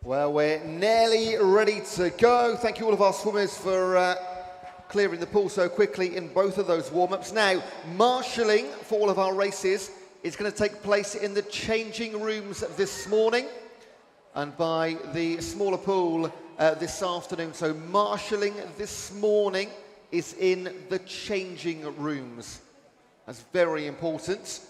Well, we're nearly ready to go. Thank you all of our swimmers for clearing the pool so quickly in both of those warm-ups. Now, marshalling for all of our races is going to take place in the changing rooms this morning and by the smaller pool this afternoon. So marshalling this morning is in the changing rooms. That's very important.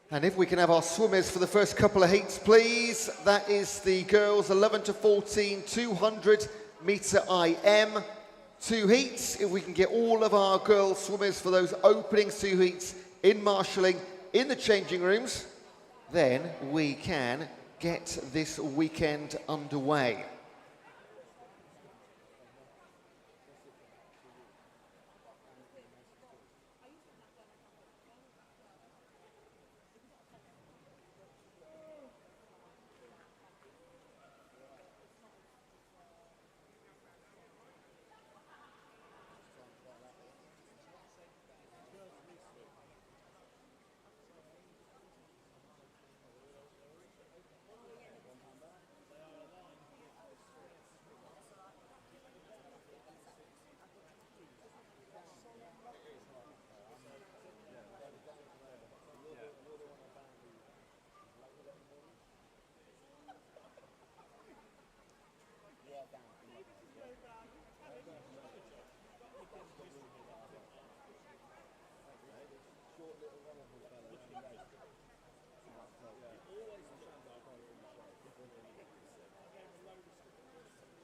And if we can have our swimmers for the first couple of heats, please. That is the girls 11 to 14, 200 metre IM. 2 heats. If we can get all of our girls swimmers for those opening 2 heats in marshalling in the changing rooms, then we can get this weekend underway.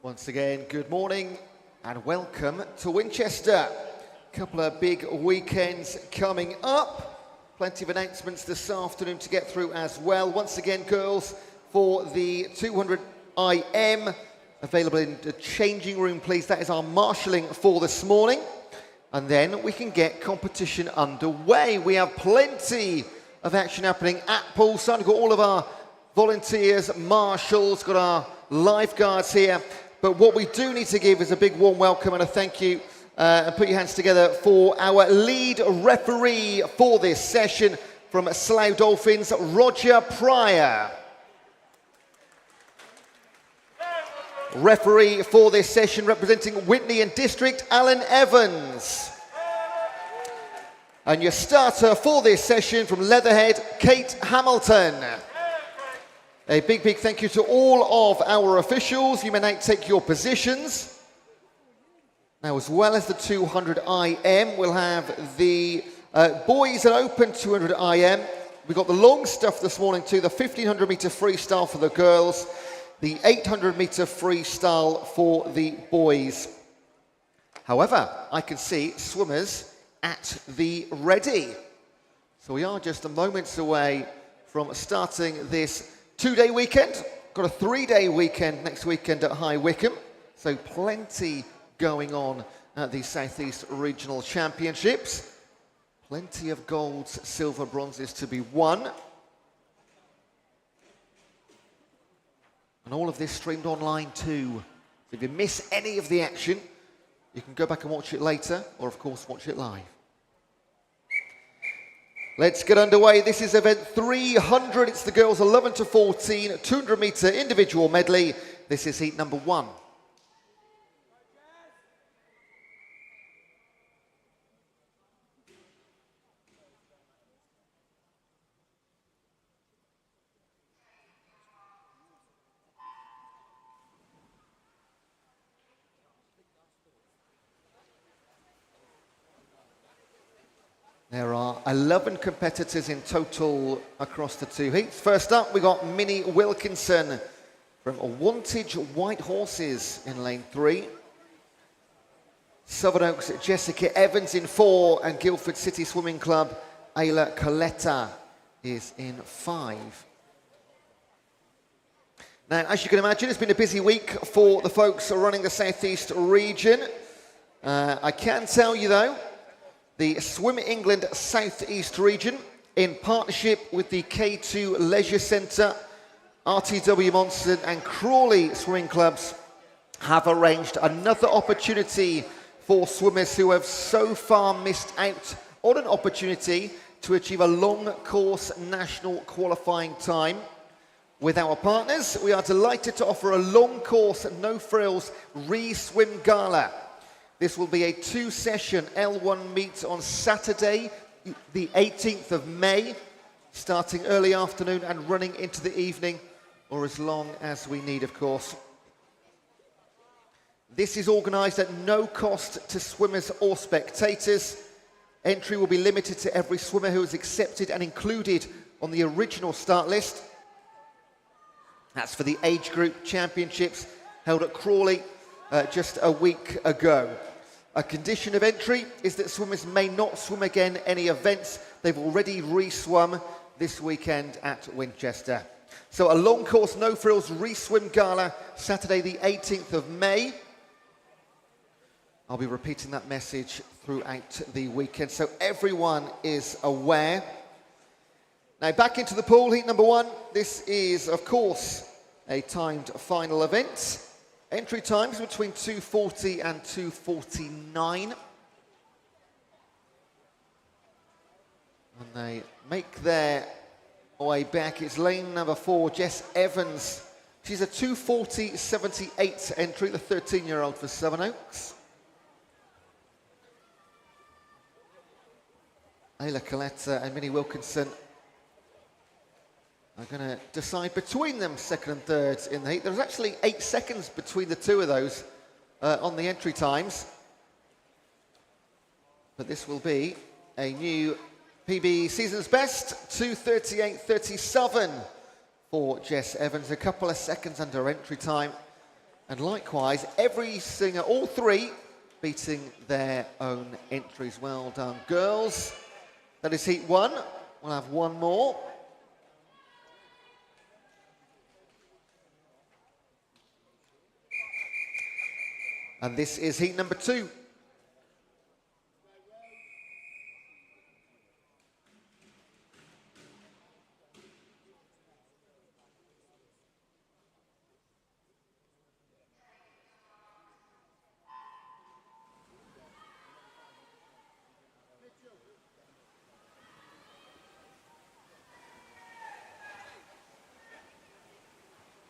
Once again, good morning and welcome to Winchester. A couple of big weekends coming up. Plenty of announcements this afternoon to get through as well. Once again, girls, for the 200 IM, available in the changing room, please. That is our marshalling for this morning. And then we can get competition underway. We have plenty of action happening at poolside. We've got all of our volunteers, marshals, got our lifeguards here. But what we do need to give is a big warm welcome and a thank you and put your hands together for our lead referee for this session from Slough Dolphins, Roger Pryor. Referee for this session representing Witney and District, Alan Evans. And your starter for this session from Leatherhead, Kate Hamilton. A big, big thank you to all of our officials. You may now take your positions. Now, as well as the 200 IM, we'll have the boys and open 200 IM. We've got the long stuff this morning too, the 1500 metre freestyle for the girls, the 800 metre freestyle for the boys. However, I can see swimmers at the ready. So we are just a moments away from starting this 2-day weekend. Got a 3-day weekend next weekend at High Wycombe. So plenty going on at the South East Regional Championships. Plenty of golds, silver, bronzes to be won. And all of this streamed online too. So if you miss any of the action, you can go back and watch it later, or of course watch it live. Let's get underway. This is event 300. It's the girls 11 to 14, 200 metre individual medley. This is heat number 1. There are 11 competitors in total across the 2 heats. First up, we got Minnie Wilkinson from Wantage White Horses in lane 3. Southern Oaks, Jessica Evans in 4, and Guildford City Swimming Club, Ayla Coletta is in 5. Now, as you can imagine, it's been a busy week for the folks running the South East region. I can tell you though, the Swim England South East region, in partnership with the K2 Leisure Centre, RTW Monston and Crawley Swimming Clubs, have arranged another opportunity for swimmers who have so far missed out on an opportunity to achieve a long course national qualifying time. With our partners, we are delighted to offer a long course, no frills Reswim Gala. This will be a 2-session L1 meet on Saturday, the 18th of May, starting early afternoon and running into the evening, or as long as we need, of course. This is organised at no cost to swimmers or spectators. Entry will be limited to every swimmer who is accepted and included on the original start list. That's for the age group championships held at Crawley just a week ago. A condition of entry is that swimmers may not swim again any events they've already re-swum this weekend at Winchester. So a long course, no frills Reswim Gala, Saturday the 18th of May. I'll be repeating that message throughout the weekend, so everyone is aware. Now back into the pool, heat number 1. This is, of course, a timed final event. Entry times between 2:40 and 2:49. And they make their way back. It's lane number 4, Jess Evans. She's a 2:40.78 entry, the 13-year-old for Sevenoaks. Ayla Coletta and Minnie Wilkinson are going to decide between them second and third in the heat. There's actually 8 seconds between the two of those on the entry times. But this will be a new PB season's best, 2:38.37 for Jess Evans, a couple of seconds under entry time. And likewise, every singer, all 3, beating their own entries. Well done, girls. That is heat 1. We'll have one more. And this is heat number 2.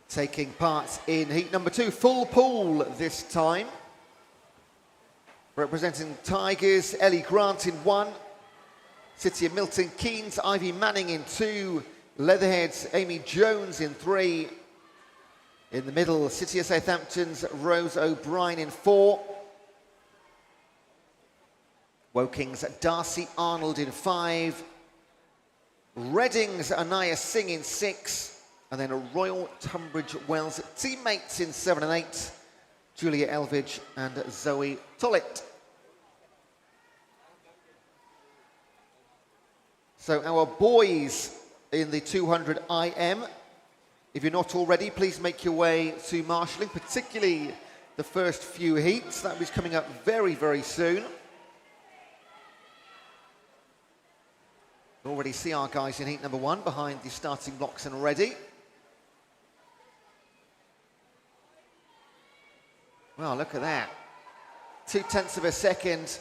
Taking part in heat number 2, full pool this time. Representing Tigers, Ellie Grant in 1, City of Milton Keynes, Ivy Manning in 2, Leatherheads, Amy Jones in 3. In the middle, City of Southampton's Rose O'Brien in 4. Woking's Darcy Arnold in 5. Reading's Anaya Singh in 6. And then a Royal Tunbridge Wells teammates in 7 and 8. Julia Elvidge and Zoe Tollett. So our boys in the 200 IM, if you're not already, please make your way to marshalling, particularly the first few heats. That is coming up very, very soon. We already see our guys in heat number 1 behind the starting blocks and ready. Well, look at that. 0.2 of a second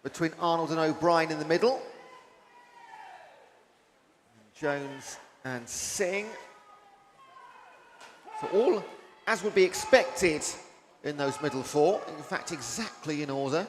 between Arnold and O'Brien in the middle. Jones and Singh. So all as would be expected in those middle 4. In fact, exactly in order.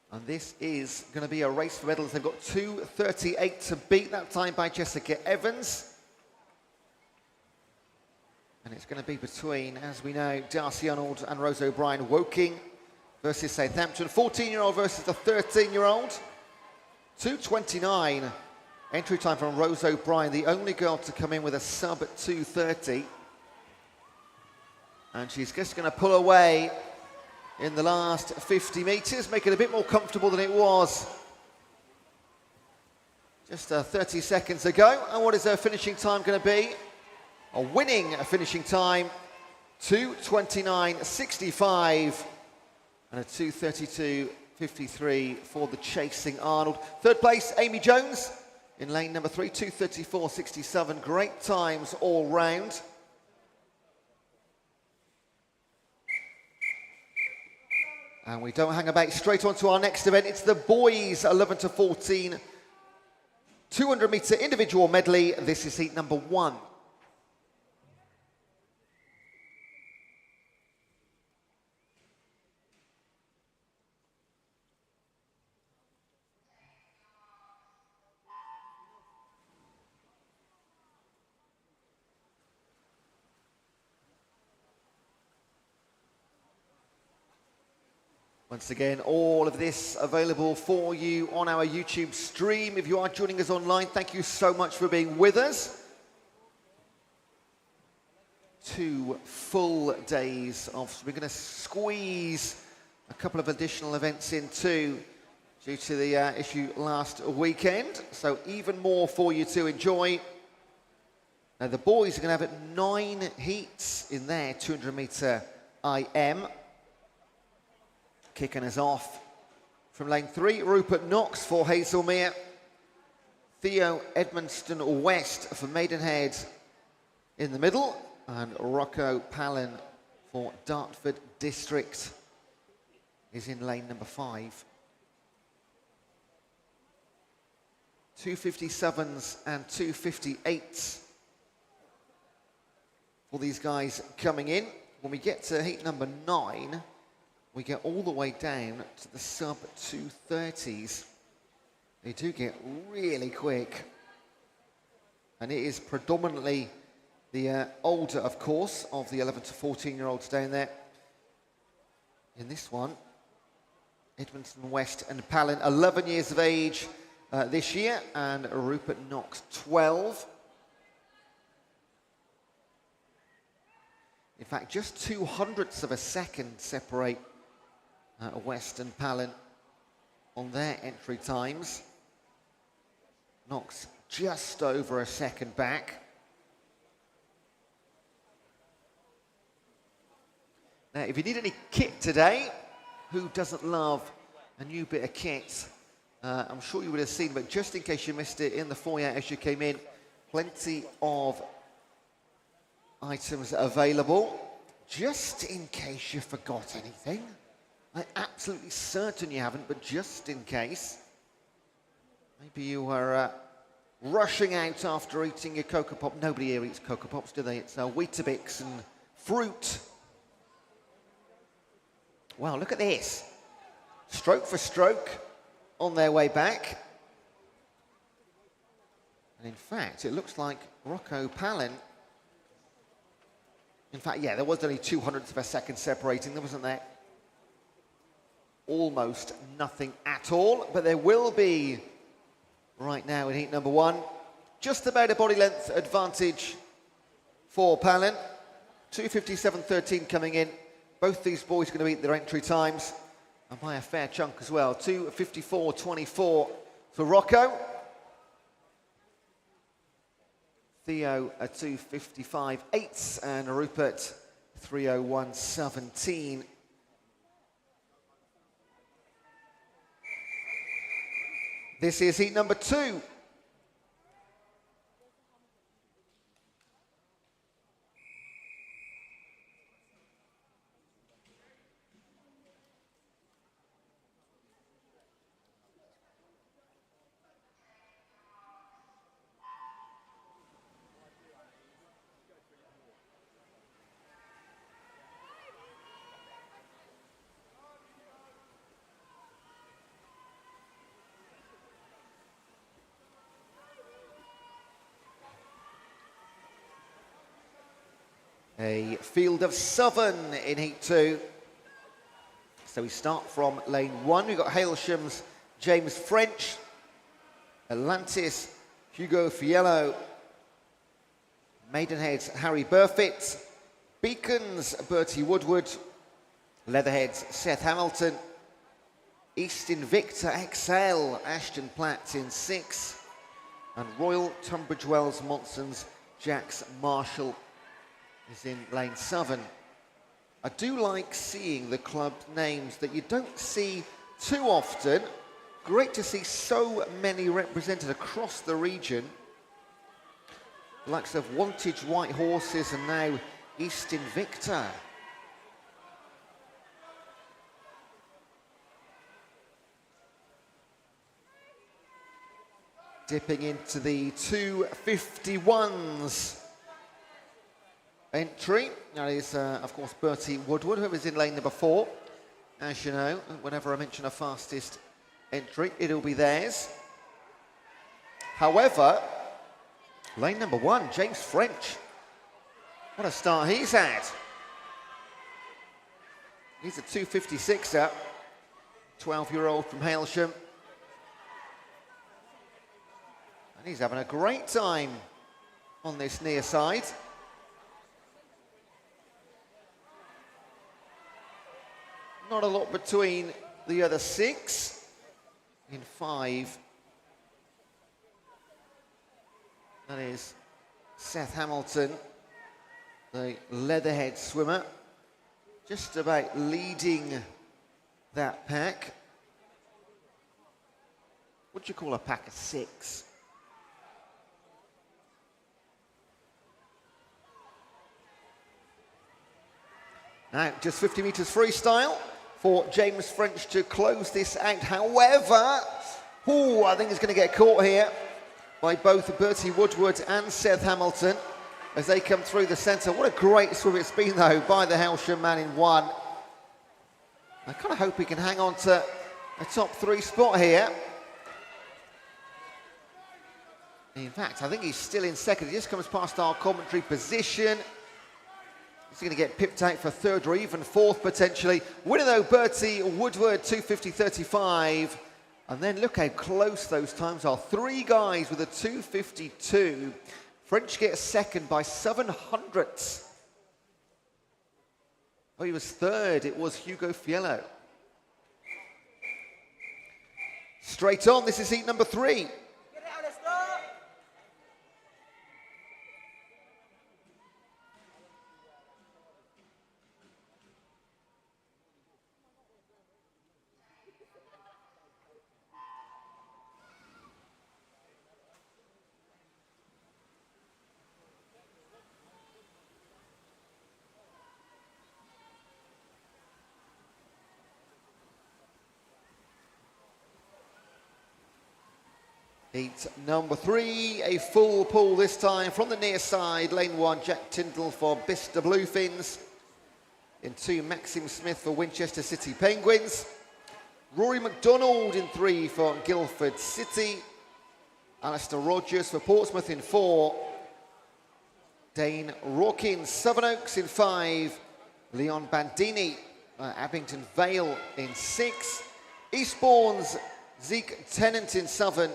And this is going to be a race for medals. They've got 2:38 to beat, that time by Jessica Evans. And it's going to be between, as we know, Darcy Arnold and Rose O'Brien. Woking versus Southampton. 14-year-old versus the 13-year-old. 2:29 entry time from Rose O'Brien, the only girl to come in with a sub at 2:30. And she's just going to pull away in the last 50 metres, make it a bit more comfortable than it was just 30 seconds ago. And what is her finishing time going to be? A winning finishing time, 2:29.65 and a 2:53 for the Chasing Arnold. Third place, Amy Jones in lane number 3, 2:34.67. Great times all round. And we don't hang about, straight on to our next event. It's the boys 11 to 14 200 metre individual medley. This is heat number 1. Once again, all of this available for you on our YouTube stream. If you are joining us online, thank you so much for being with us. 2 full days of, we're going to squeeze a couple of additional events in too, due to the issue last weekend. So even more for you to enjoy. Now the boys are going to have 9 heats in their 200 metre IM. Kicking us off from lane 3, Rupert Knox for Hazelmere. Theo Edmonstone West for Maidenhead in the middle. And Rocco Palin for Dartford District is in lane number 5. 2:57s and 2:58s for these guys coming in. When we get to heat number 9, we get all the way down to the sub 2:30s. They do get really quick. And it is predominantly the older, of course, of the 11 to 14-year-olds down there. In this one, Edmonton West and Palin, 11 years of age this year, and Rupert Knox, 12. In fact, just 0.02 of a second separate West and Palin on their entry times. Knox just over a second back. Now, if you need any kit today, who doesn't love a new bit of kit? I'm sure you would have seen, but just in case you missed it in the foyer as you came in, plenty of items available, just in case you forgot anything. I'm absolutely certain you haven't, but just in case. Maybe you were rushing out after eating your Cocoa Pop. Nobody here eats Cocoa Pops, do they? It's Weetabix and fruit. Wow, look at this. Stroke for stroke on their way back. And in fact, it looks like Rocco Palin. In fact, yeah, there was only 0.02 of a second separating them, wasn't there? Almost nothing at all, but there will be right now in heat number 1 just about a body length advantage for Palin. 2:57.13 coming in. Both these boys are going to beat their entry times, and by a fair chunk as well. 2:54.24 for Rocco. Theo at 2:55.8 and Rupert 3:01.17. This is heat number 2. A field of 7 in heat 2. So we start from lane 1. We've got Hailsham's James French, Atlantis Hugo Fiello, Maidenhead's Harry Burfitt, Beacon's Bertie Woodward, Leatherhead's Seth Hamilton, East Invicta XL Ashton Platt in 6, and Royal Tunbridge Wells Monson's Jax Marshall is in lane 7. I do like seeing the club names that you don't see too often. Great to see so many represented across the region. The likes of Wantage White Horses and now East Invicta. Dipping into the 251s entry. That is, of course, Bertie Woodward, who was in lane number 4. As you know, whenever I mention a fastest entry, it'll be theirs. However, lane number 1, James French. What a start he's had. He's a 256er, 12-year-old from Hailsham. And he's having a great time on this near side. Not a lot between the other 6. In 5, that is Seth Hamilton, the Leatherhead swimmer, just about leading that pack. What do you call a pack of 6? Now, just 50 metres freestyle for James French to close this out. However, I think he's going to get caught here by both Bertie Woodward and Seth Hamilton as they come through the centre. What a great swim it's been, though, by the Hailsham man in 1. I kind of hope he can hang on to a top 3 spot here. In fact, I think he's still in second. He just comes past our commentary position. He's going to get pipped out for 3rd or even 4th potentially. Winner though, Bertie Woodward, 250.35. And then look how close those times are. 3 guys with a 252. French gets second by 7 hundredths. Oh, he was 3rd. It was Hugo Fiello. Straight on, this is heat number 3. Heat number 3, a full pull this time from the near side. Lane 1, Jack Tyndall for Bicester Bluefins. In 2, Maxim Smith for Winchester City Penguins. Rory McDonald in 3 for Guildford City. Alistair Rogers for Portsmouth in 4. Dane Rawkins, Sevenoaks in 5. Leon Bandini, Abington Vale in 6. Eastbourne's Zeke Tennant in 7.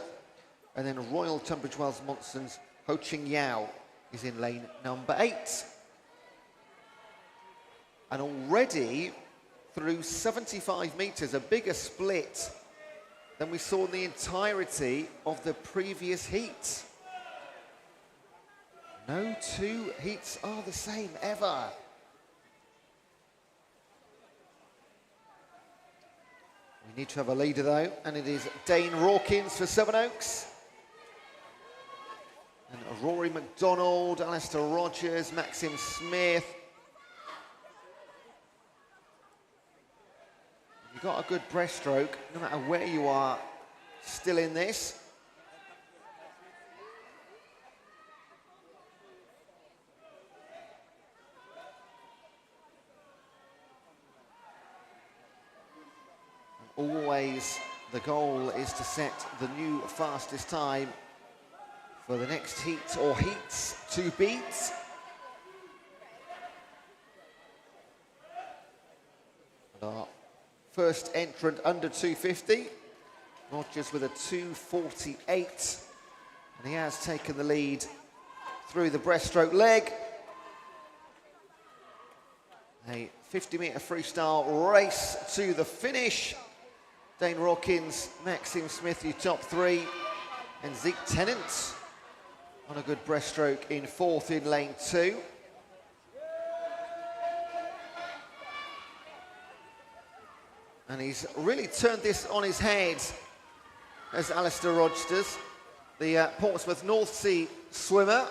And then Royal Tunbridge Wells Monson's Ho Ching Yao is in lane number 8. And already through 75 metres, a bigger split than we saw in the entirety of the previous heat. No 2 heats are the same ever. We need to have a leader though, and it is Dane Rawkins for Sevenoaks. And Rory McDonald, Alistair Rogers, Maxim Smith. You've got a good breaststroke, no matter where you are, still in this. And always the goal is to set the new fastest time for the next heat or heats to beat. And our first entrant under 250, Rogers with a 248. And he has taken the lead through the breaststroke leg. A 50-metre freestyle race to the finish. Dane Rawkins, Maxim Smith, your top 3. And Zeke Tennant on a good breaststroke in 4th in lane 2. And he's really turned this on his head, as Alistair Rodgers, the Portsmouth North Sea swimmer.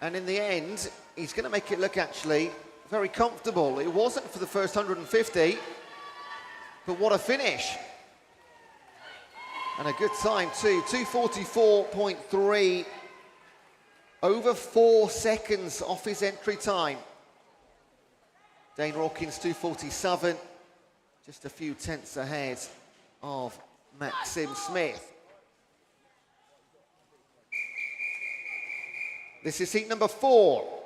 And in the end, he's going to make it look actually very comfortable. It wasn't for the first 150, but what a finish. And a good time too, 2:44.3, over 4 seconds off his entry time. Dane Rawkins 2:47, just a few tenths ahead of Maxim Smith. This is heat number 4.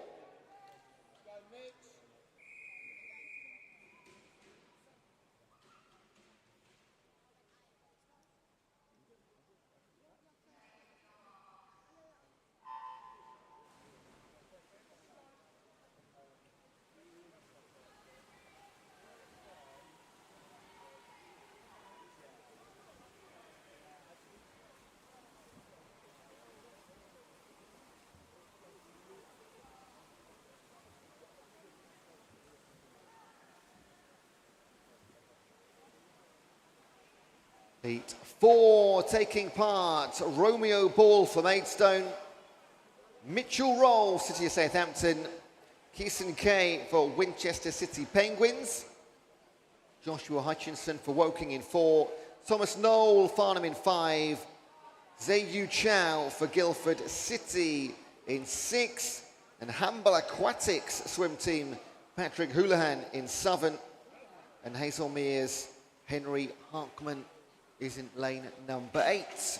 Heat 4 taking part, Romeo Ball for Maidstone, Mitchell Roll, City of Southampton, Keeson Kay for Winchester City Penguins, Joshua Hutchinson for Woking in 4, Thomas Knoll, Farnham in 5, Zayu Chow for Guildford City in 6, and Hamble Aquatics swim team, Patrick Houlihan in 7, and Hazelmere's Henry Harkman is in lane number 8.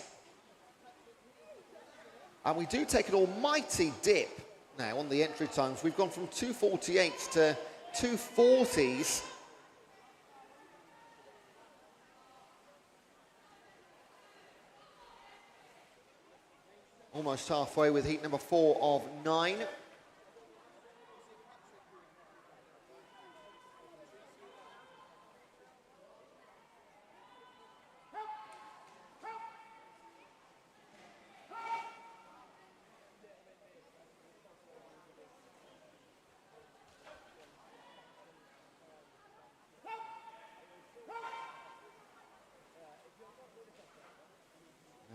And we do take an almighty dip now on the entry times. We've gone from 2:48s to 2:40s. Almost halfway with heat number 4 of 9.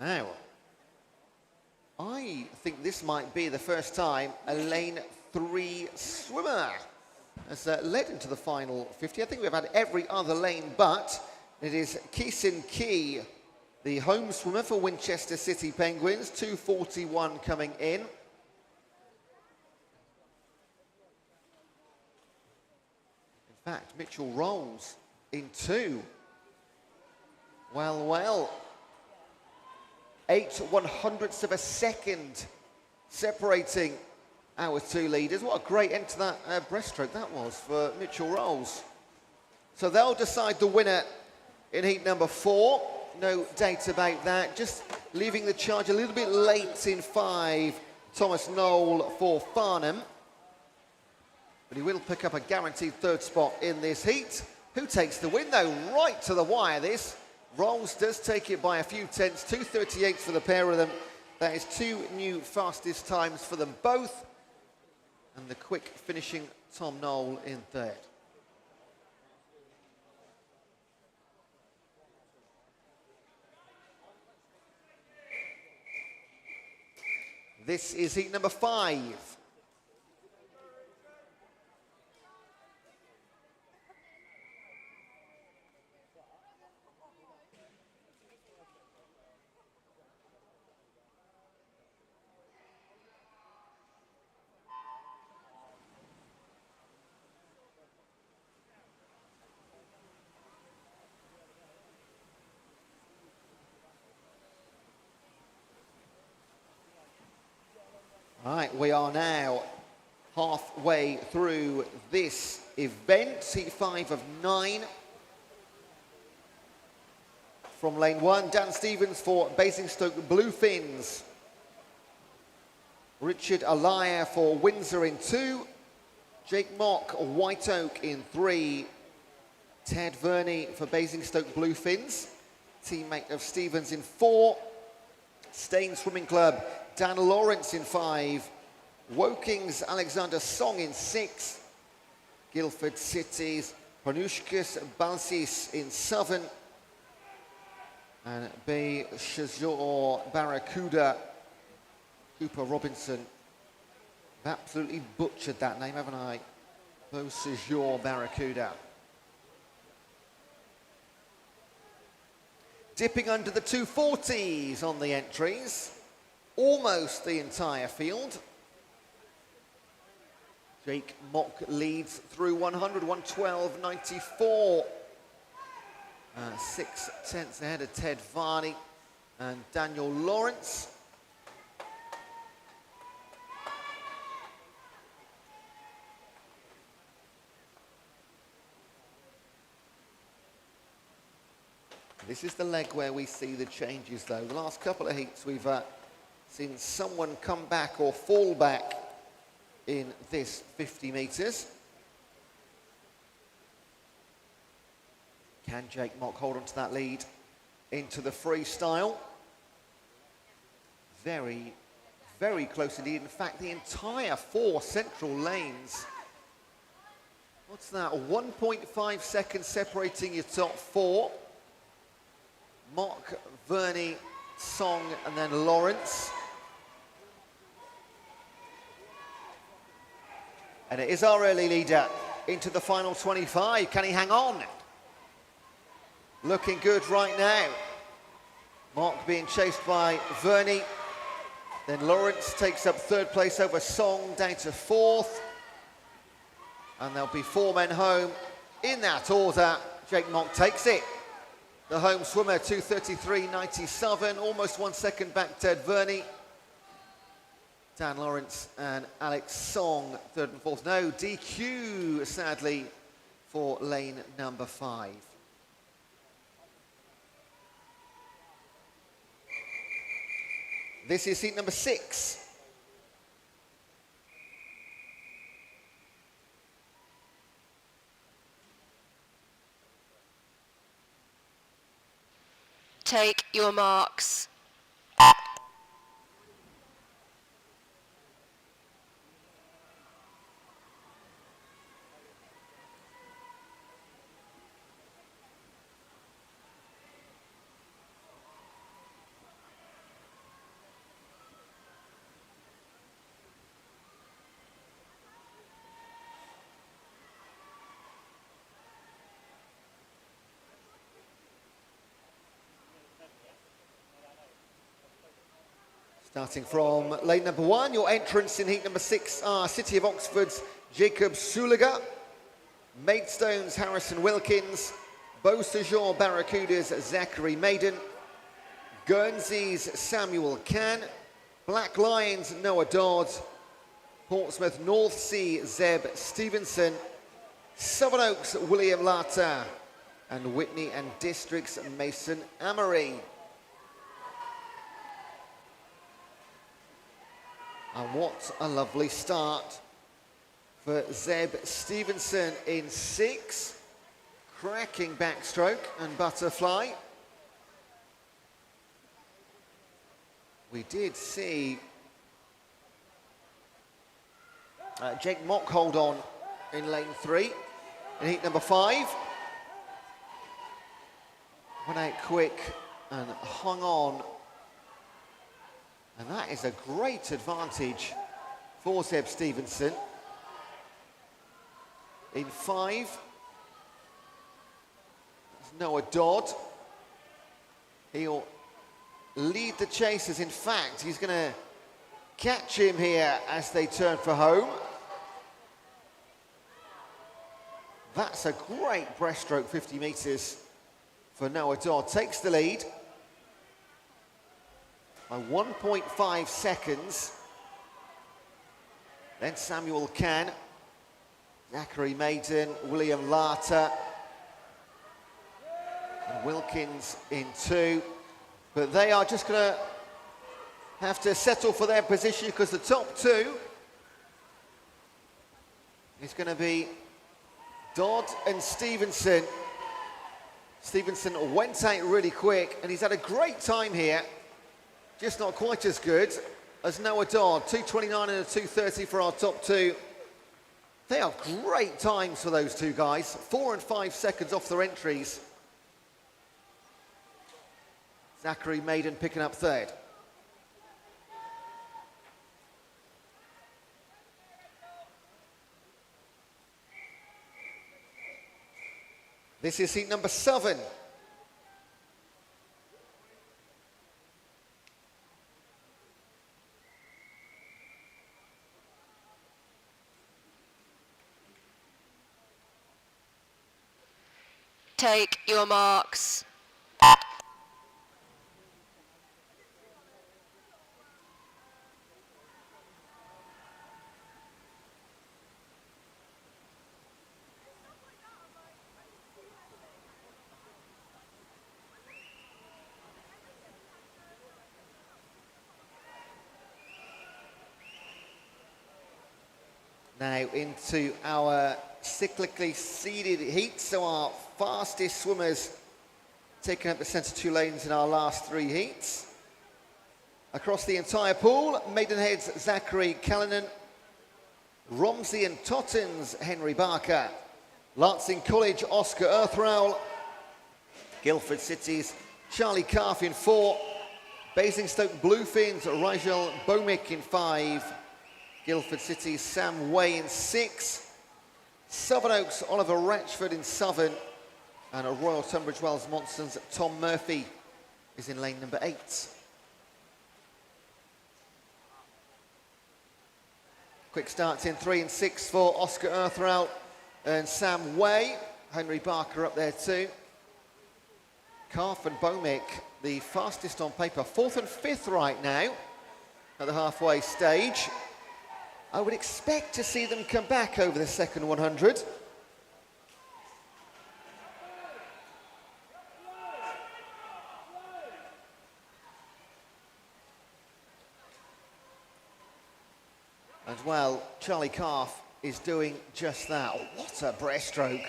Now, I think this might be the first time a lane 3 swimmer has led into the final 50. I think we've had every other lane, but it is Keeson Key, the home swimmer for Winchester City Penguins, 2:41 coming in. In fact, Mitchell Rolls in 2. Well, well. 8/100ths of a second separating our 2 leaders. What a great end to that breaststroke that was for Mitchell Rolls. So they'll decide the winner in heat number 4. No doubt about that. Just leaving the charge a little bit late in 5, Thomas Knoll for Farnham. But he will pick up a guaranteed 3rd spot in this heat. Who takes the win though? Right to the wire this. Rolls does take it by a few tenths, 2:38 for the pair of them. That is 2 new fastest times for them both. And the quick finishing Tom Knoll in 3rd. This is heat number 5. Right, we are now halfway through this event, heat 5 of 9. From lane 1, Dan Stevens for Basingstoke Bluefins. Richard Alaya for Windsor in 2. Jake Mock, White Oak in 3. Ted Verney for Basingstoke Bluefins. Teammate of Stevens in 4. Staines Swimming Club, Dan Lawrence in 5. Woking's Alexander Song in 6. Guildford City's Pranushkas Balsis in Southern, and B. Shazor Barracuda, Cooper Robinson. I've absolutely butchered that name, haven't I? Bo Shazor Barracuda. Dipping under the 240s on the entries, almost the entire field. Jake Mock leads through 100, 112.94. 6/10 ahead of Ted Varney and Daniel Lawrence. This is the leg where we see the changes though. The last couple of heats we've seen someone come back or fall back in this 50 metres. Can Jake Mock hold on to that lead into the freestyle? Very, very close indeed. In fact, the entire 4 central lanes. What's that? 1.5 seconds separating your top 4. Mock, Verney, Song, and then Lawrence. And it is our early leader into the final 25. Can he hang on? Looking good right now. Mock being chased by Verney. Then Lawrence takes up 3rd place over Song, down to 4th. And there'll be 4 men home in that order. Jake Mock takes it. The home swimmer, 2:33.97, almost 1 second back, Ted Verney. Dan Lawrence and Alex Song, 3rd and 4th. No DQ, sadly, for lane number 5. This is heat number 6. Take your marks. Starting from lane number 1, your entrants in heat number 6 are City of Oxford's Jacob Suliga, Maidstone's Harrison Wilkins, Beau Sejour Barracuda's Zachary Maiden, Guernsey's Samuel Cann, Black Lions Noah Dodd, Portsmouth North Sea Zeb Stevenson, Southern Oaks William Lata, and Whitney and District's Mason Amory. And what a lovely start for Zeb Stevenson in 6. Cracking backstroke and butterfly. We did see Jake Mock hold on in lane 3 in heat number 5. Went out quick and hung on. And that is a great advantage for Zeb Stevenson. In 5, there's Noah Dodd. He'll lead the chasers. In fact, he's going to catch him here as they turn for home. That's a great breaststroke, 50 metres for Noah Dodd. Takes the lead by 1.5 seconds. Then Samuel Cann, Zachary Maiden, William Lata, and Wilkins in 2. But they are just going to have to settle for their position because the top 2 is going to be Dodd and Stevenson. Stevenson went out really quick and he's had a great time here. Just not quite as good as Noah Dodd. 2:29 and a 2:30 for our top 2. They are great times for those two guys. 4 and 5 seconds off their entries. Zachary Maiden picking up third. This is heat number 7. Take your marks. Now into our cyclically seeded heats, so our fastest swimmers taking up the centre 2 lanes in our last 3 heats. Across the entire pool, Maidenhead's Zachary Callanan, Romsey and Totten's Henry Barker, Lancing College Oscar Earthrowl, Guildford City's Charlie Calf in 4, Basingstoke Bluefins Rigel Bomick in 5, Guildford City's Sam Way in 6, Sevenoaks Oliver Ratchford in 7, and a Royal Tunbridge Wells Monson's Tom Murphy is in lane number 8. Quick starts in 3 and 6 for Oscar Earthrowl and Sam Way. Henry Barker up there too. Calf and Bomick, the fastest on paper, 4th and 5th right now at the halfway stage. I would expect to see them come back over the second 100. As well, Charlie Calf is doing just that. Oh, what a breaststroke.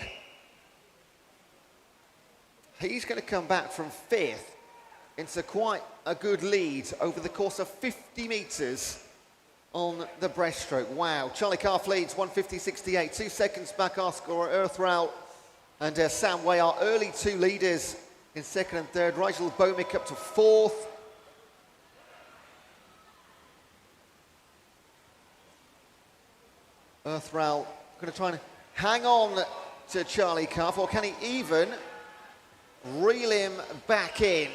He's going to come back from 5th into quite a good lead over the course of 50 metres on the breaststroke. Wow. Charlie Calf leads 150.68. 2 seconds back, Oscar Earthrowl and Sam Way, our early 2 leaders in 2nd and 3rd. Rigel Bomick up to 4th. Earthrowl going to try and hang on to Charlie Calf, or can he even reel him back in?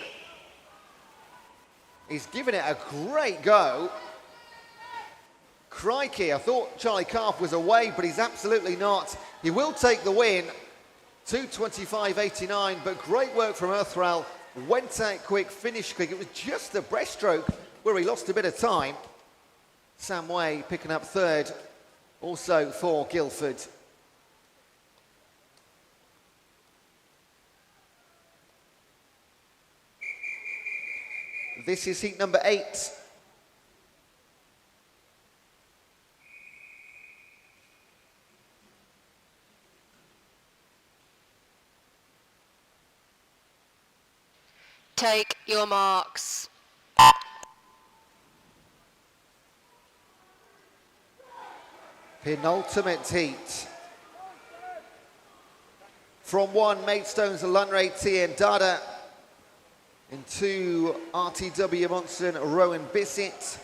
He's given it a great go. Crikey, I thought Charlie Calf was away, but he's absolutely not. He will take the win, 2:25.89, but great work from Earthrowl. Went out quick, finished quick. It was just the breaststroke where he lost a bit of time. Sam Way picking up 3rd, also for Guildford. This is heat number 8. Take your marks. Penultimate heat. From 1, Maidstone's Lunray TN Dada. In 2, RTW Monson Rowan Bissett.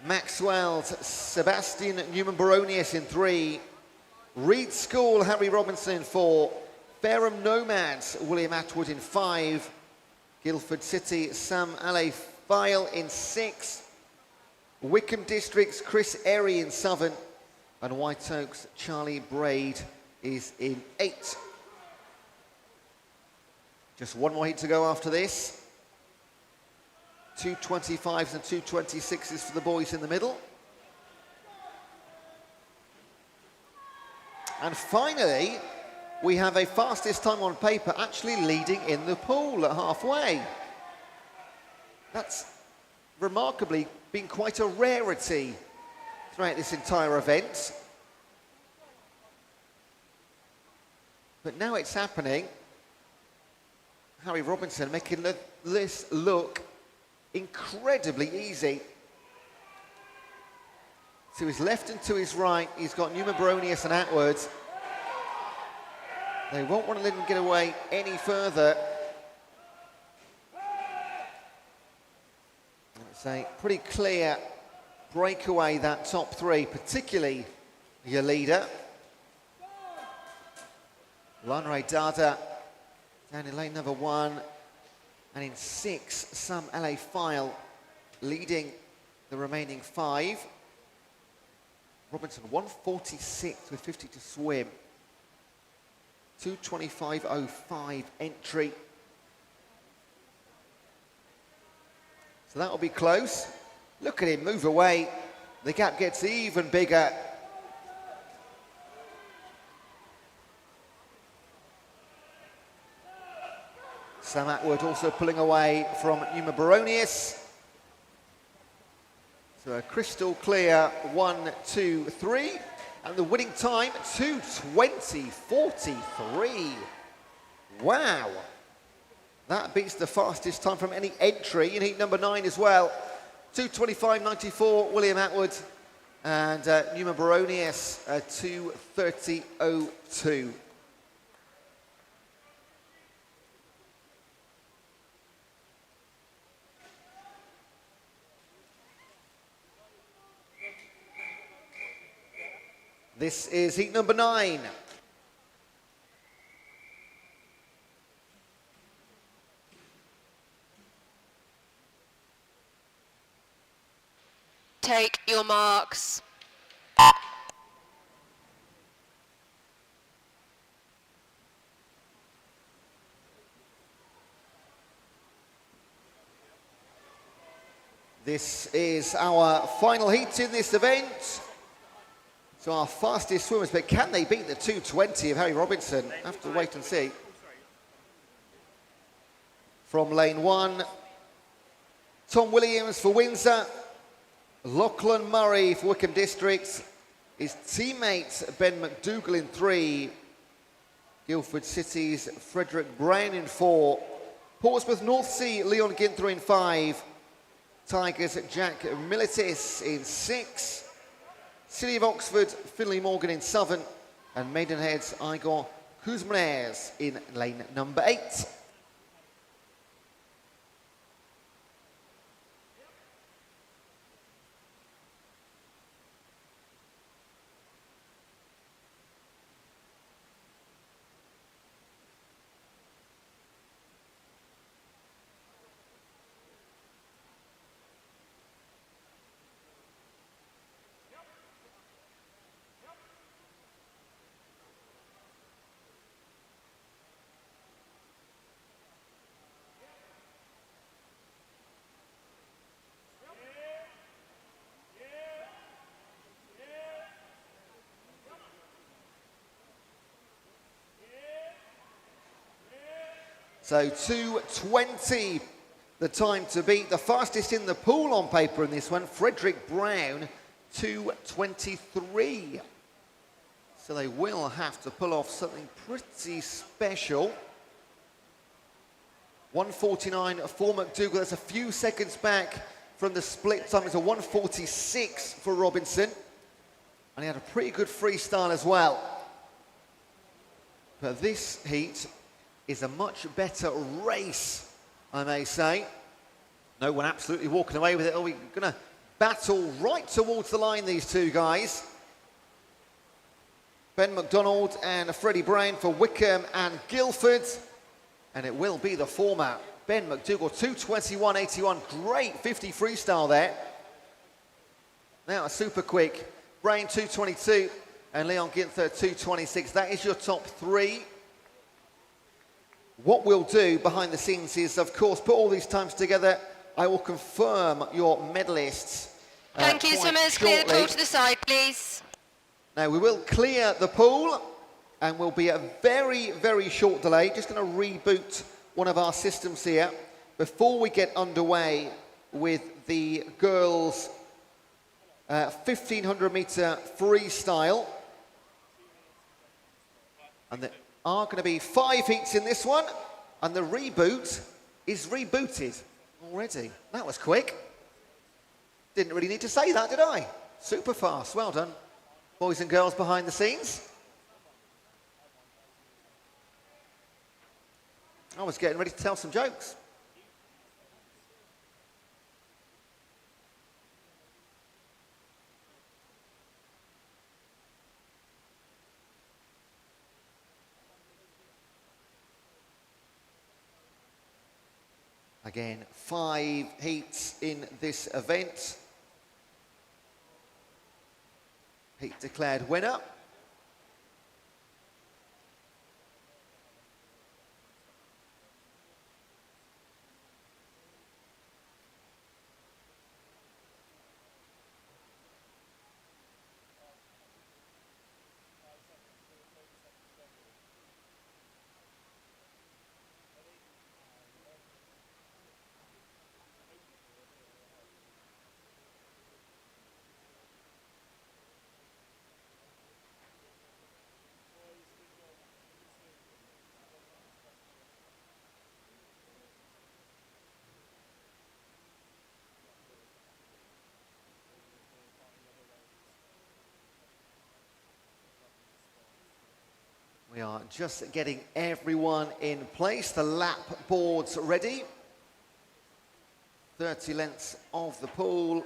Maxwell's Sebastian Newman Baronius in 3. Reed School Harry Robinson in 4. Fareham Nomads William Atwood in 5. Guildford City Sam Ale File in 6. Wickham District's Chris Airy in 7. And White Oaks Charlie Braid is in 8. Just one more heat to go after this. 2:25s and 2:26s for the boys in the middle. And finally, we have a fastest time on paper actually leading in the pool at halfway. That's remarkably been quite a rarity throughout this entire event. But now it's happening. Harry Robinson making this look incredibly easy. To his left and to his right, he's got Numa Baronius and Atwood. They won't want to let him get away any further. It's a pretty clear breakaway, that top three, particularly your leader. Lanre Dada down in lane number 1. And in 6, Sam LA File leading the remaining 5. Robinson 146 with 50 to swim. 2:25.05 entry. So that'll be close. Look at him move away. The gap gets even bigger. Sam Atwood also pulling away from Numa Baronius. So a crystal clear 1, 2, 3. And the winning time, 2:20.43. Wow. That beats the fastest time from any entry in heat number 9 as well. 2:25.94, William Atwood. And Numa Baronius, 2:30.02. This is heat number 9. Take your marks. This is our final heat in this event. So our fastest swimmers, but can they beat the 2:20 of Harry Robinson? Have to wait and see. From lane 1, Tom Williams for Windsor, Lachlan Murray for Wickham District, his teammate Ben McDougall in 3, Guildford City's Frederick Brown in 4, Portsmouth North Sea Leon Ginther in 5, Tigers Jack Militis in 6, City of Oxford, Finley Morgan in 7, and Maidenhead's Igor Kuzmanes in lane number 8. So 2:20, the time to beat. The fastest in the pool on paper in this one, Frederick Brown, 2:23. So they will have to pull off something pretty special. 1:49 for McDougall. That's a few seconds back from the split time. It's a 1:46 for Robinson. And he had a pretty good freestyle as well. But this heat is a much better race, I may say. No one absolutely walking away with it. Oh, we're going to battle right towards the line, these two guys. Ben McDonald and Freddie Brown for Wickham and Guildford. And it will be the former. Ben McDougall, 2:21.81. Great 50 freestyle there. Now a super quick. Brown, 2:22. And Leon Ginther, 2:26. That is your top 3. What we'll do behind the scenes is, of course, put all these times together. I will confirm your medalists. Thank you, swimmers. Clear the pool to the side, please. Now, we will clear the pool, and will be a very, very short delay. Just going to reboot one of our systems here before we get underway with the girls' 1500 meter freestyle. And there are going to be 5 heats in this one, and the reboot is rebooted already. That was quick. Didn't really need to say that, did I? Super fast, well done. Boys and girls behind the scenes. I was getting ready to tell some jokes. Again, 5 heats in this event. Heat declared winner. We are just getting everyone in place. The lap board's ready. 30 lengths of the pool.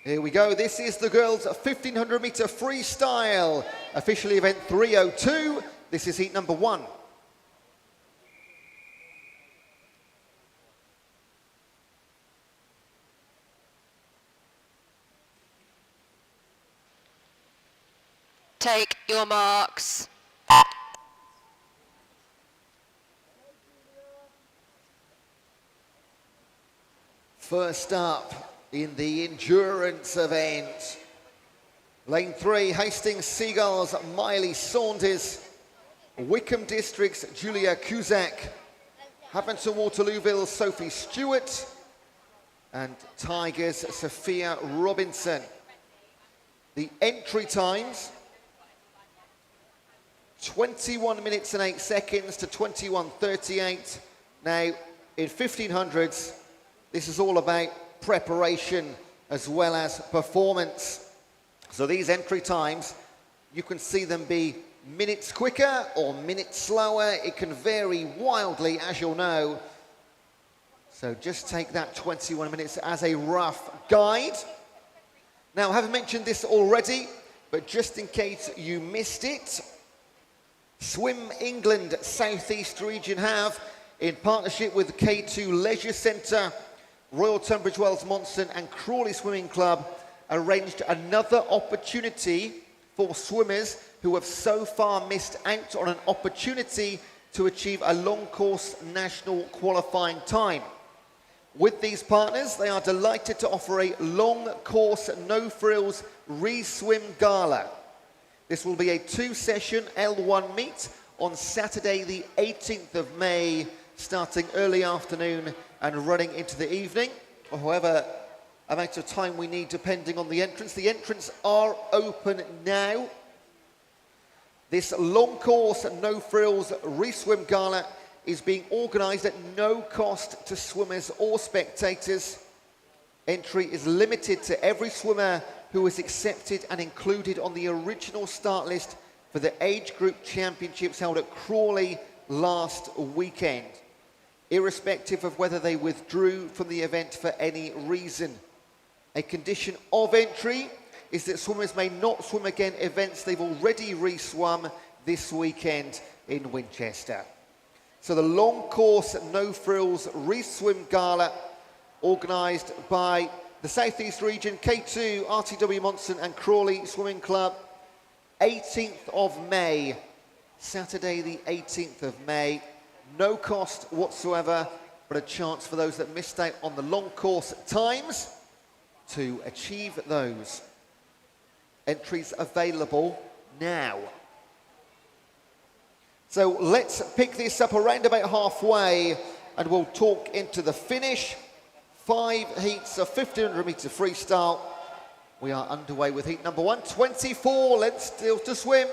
Here we go. This is the girls' 1500 meter freestyle. Officially event 302. This is heat number 1. Take your marks. First up in the endurance event. Lane 3, Hastings Seagulls, Miley Saunders. Wickham District's Julia Cusack. Haventon Waterlooville, Sophie Stewart. And Tigers, Sophia Robinson. The entry times, 21 minutes and 8 seconds to 21:38. Now, in 1500s, this is all about preparation as well as performance. So these entry times, you can see them be minutes quicker or minutes slower. It can vary wildly, as you'll know. So just take that 21 minutes as a rough guide. Now, I haven't mentioned this already, but just in case you missed it, Swim England South East Region have, in partnership with the K2 Leisure Centre, Royal Tunbridge Wells Monson and Crawley Swimming Club, arranged another opportunity for swimmers who have so far missed out on an opportunity to achieve a long course national qualifying time. With these partners, they are delighted to offer a long course, no frills Reswim Gala. This will be a 2-session L1 meet on Saturday the 18th of May, starting early afternoon and running into the evening. However, amount of time we need depending on the entrance. The entrants are open now. This long course, no frills Reswim Gala is being organised at no cost to swimmers or spectators. Entry is limited to every swimmer who was accepted and included on the original start list for the age group championships held at Crawley last weekend, irrespective of whether they withdrew from the event for any reason. A condition of entry is that swimmers may not swim again events they've already re-swum this weekend in Winchester. So the long course, no frills Reswim Gala, organised by the South East Region, K2, RTW Monson and Crawley Swimming Club, 18th of May, Saturday the 18th of May. No cost whatsoever, but a chance for those that missed out on the long course times to achieve those. Entries available now. So let's pick this up around about halfway and we'll talk into the finish. 5 heats of 1500 meter freestyle. We are underway with heat number 1, 24 lengths still to swim.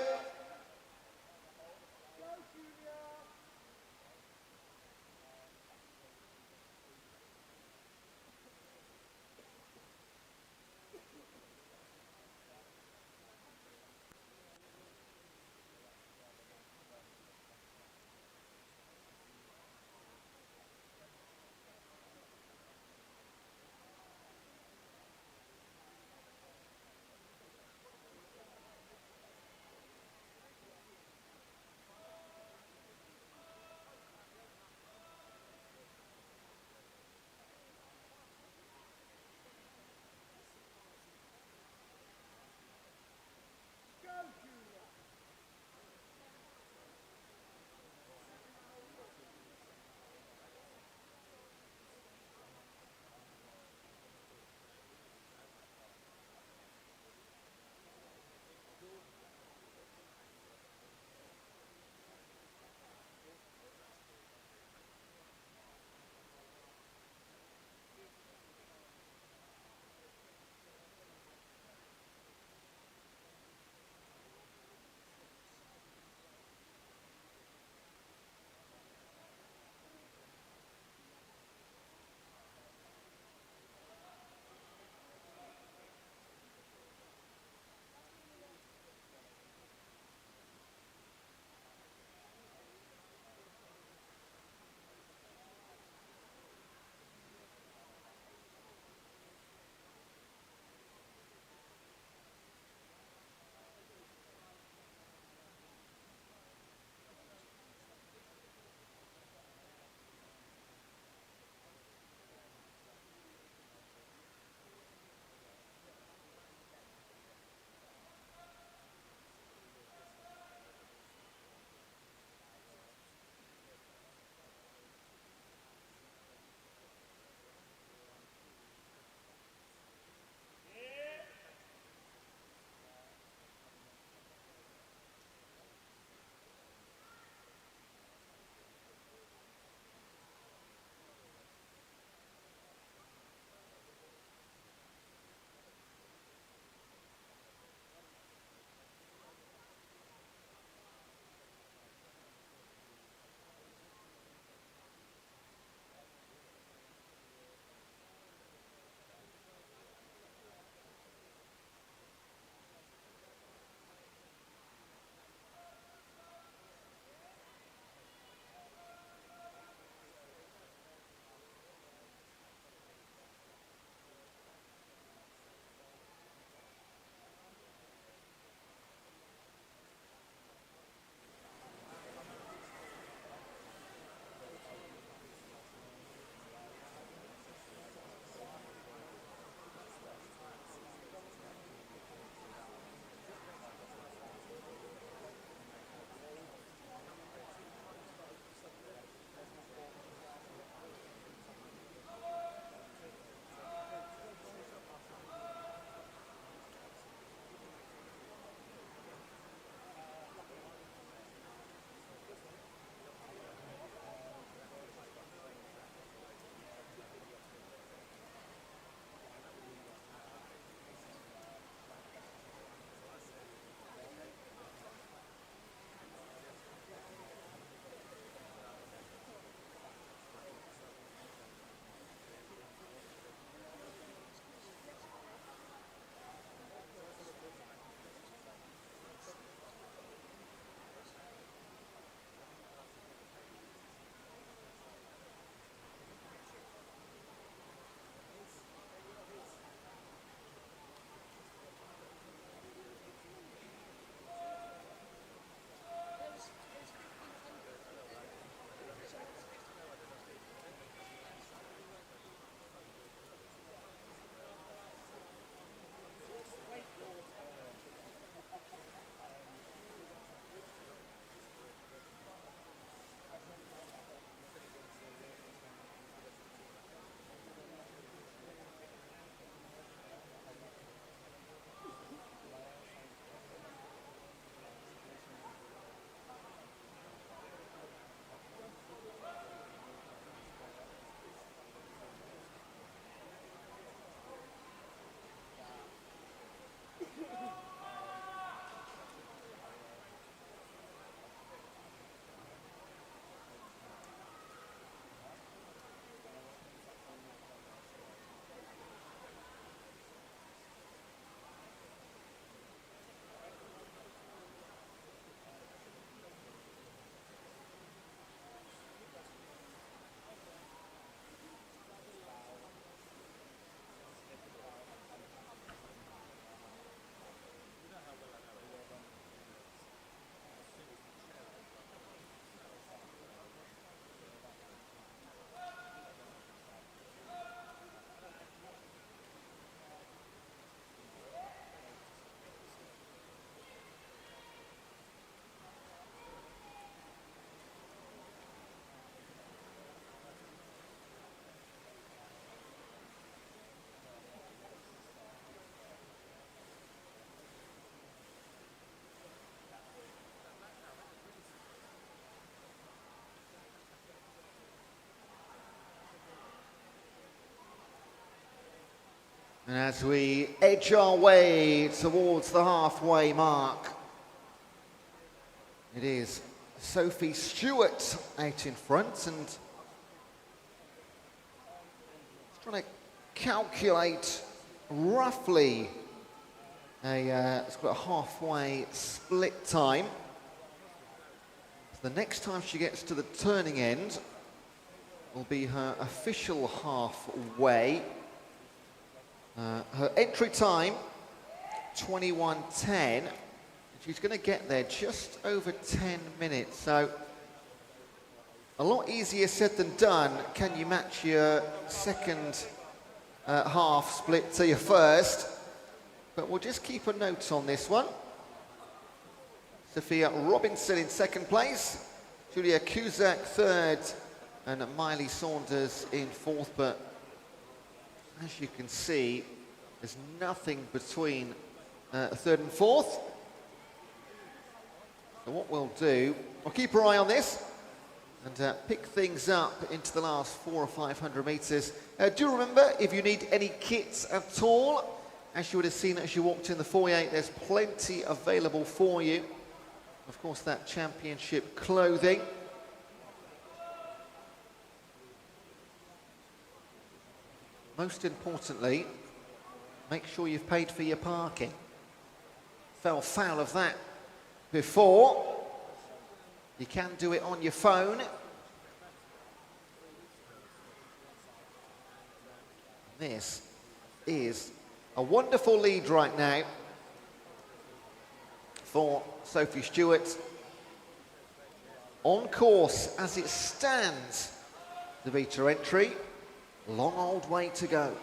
And as we edge our way towards the halfway mark, it is Sophie Stewart out in front, and trying to calculate roughly it's got a halfway split time. The next time she gets to the turning end will be her official halfway. Her entry time, 21:10. She's going to get there just over 10 minutes. So a lot easier said than done. Can you match your second half split to your first? But we'll just keep a note on this one. Sophia Robinson in second place, Julia Cusack third, and Miley Saunders in fourth. But as you can see, there's nothing between third and fourth. So what we'll do, we'll keep our eye on this and pick things up into the last 400 or 500 meters. Do remember, if you need any kits at all, as you would have seen as you walked in the foyer, there's plenty available for you. Of course, that championship clothing. Most importantly, make sure you've paid for your parking. Fell foul of that before. You can do it on your phone. This is a wonderful lead right now for Sophie Stewart. On course as it stands to beat her entry. Long old way to go.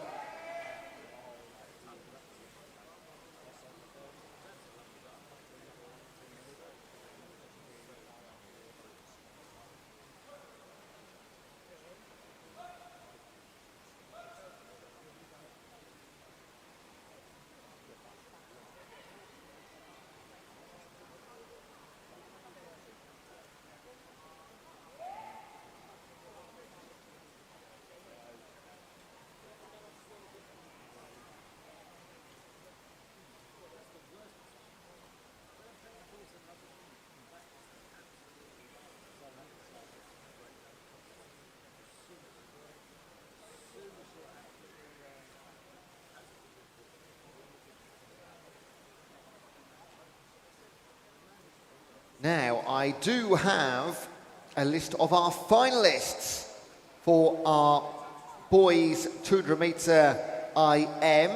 Now, I do have a list of our finalists for our boys 200 metre IM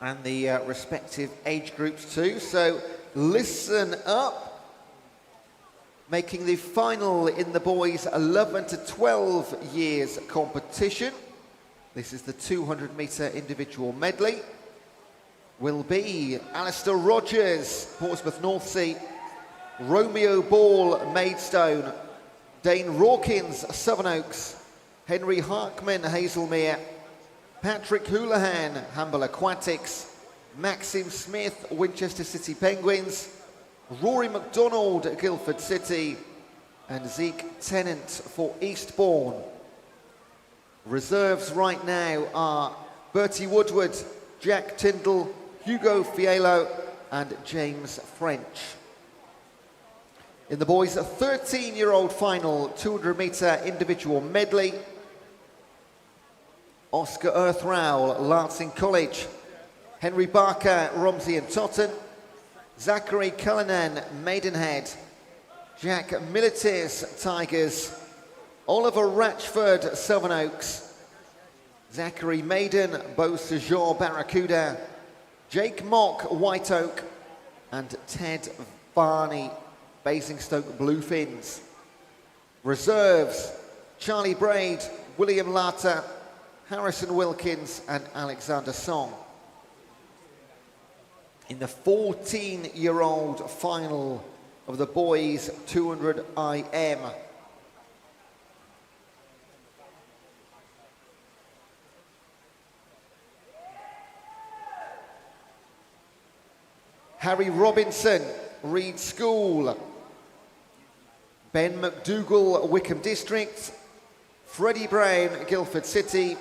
and the respective age groups too. So listen up. Making the final in the boys 11 to 12 years competition. This is the 200 metre individual medley. Will be Alistair Rogers, Portsmouth North Sea, Romeo Ball, Maidstone, Dane Rawkins, Sevenoaks, Henry Harkman, Hazelmere, Patrick Houlihan, Hamble Aquatics, Maxim Smith, Winchester City Penguins, Rory McDonald, Guildford City, and Zeke Tennant for Eastbourne. Reserves right now are Bertie Woodward, Jack Tyndall, Hugo Fialo and James French. In the boys, a 13-year-old final 200 metre individual medley. Oscar Earthrowell, Lancing College. Henry Barker, Romsey and Totten. Zachary Cullinan, Maidenhead. Jack Militis, Tigers. Oliver Ratchford, Sevenoaks. Zachary Maiden, Beausejour, Barracuda. Jake Mock, White Oak, and Ted Varney, Basingstoke Bluefins. Reserves, Charlie Braid, William Lata, Harrison Wilkins, and Alexander Song. In the 14-year-old final of the boys 200 IM. Harry Robinson, Reed School. Ben McDougall, Wickham District. Freddie Brown, Guildford City.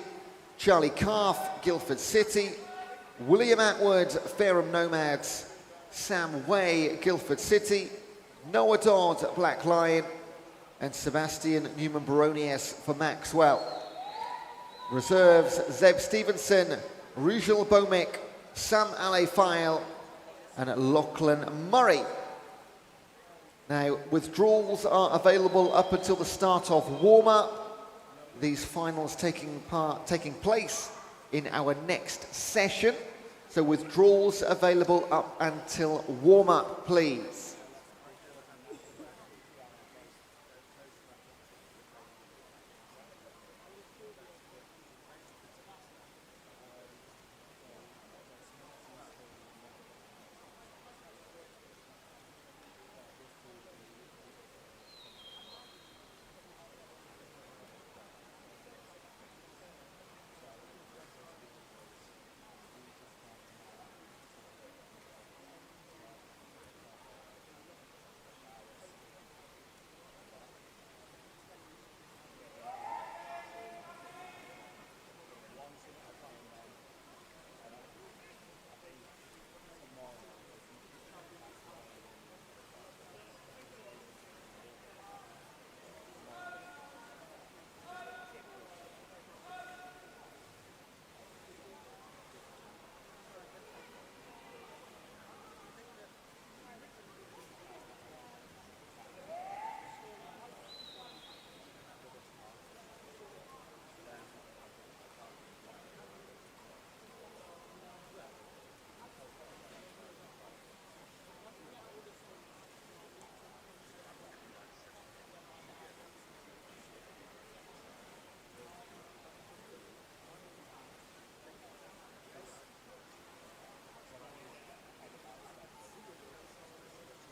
Charlie Calf, Guildford City, William Atwood, Fareham Nomads, Sam Way, Guildford City, Noah Dodd, Black Lion, and Sebastian Newman-Baronius for Maxwell. Reserves, Zeb Stevenson, Rujal Bomick, Sam Alefile, and Lachlan Murray. Now, withdrawals are available up until the start of warm-up. These finals taking place in our next session. So withdrawals available up until warm-up, please.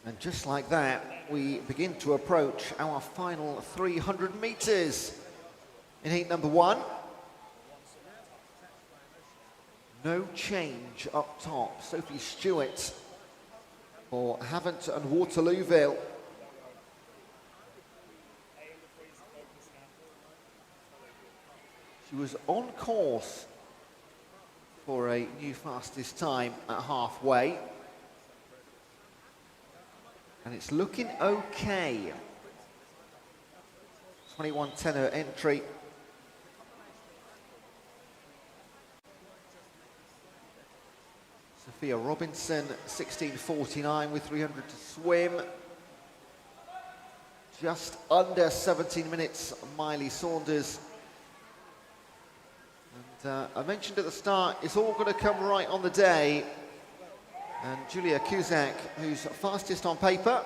And just like that, we begin to approach our final 300 meters in heat number 1. No change up top. Sophie Stewart for Havant and Waterlooville. She was on course for a new fastest time at halfway. And it's looking okay. 21.10 her entry. Sophia Robinson, 16.49 with 300 to swim. Just under 17 minutes, Miley Saunders. And I mentioned at the start, it's all going to come right on the day. And Julia Cusack, who's fastest on paper,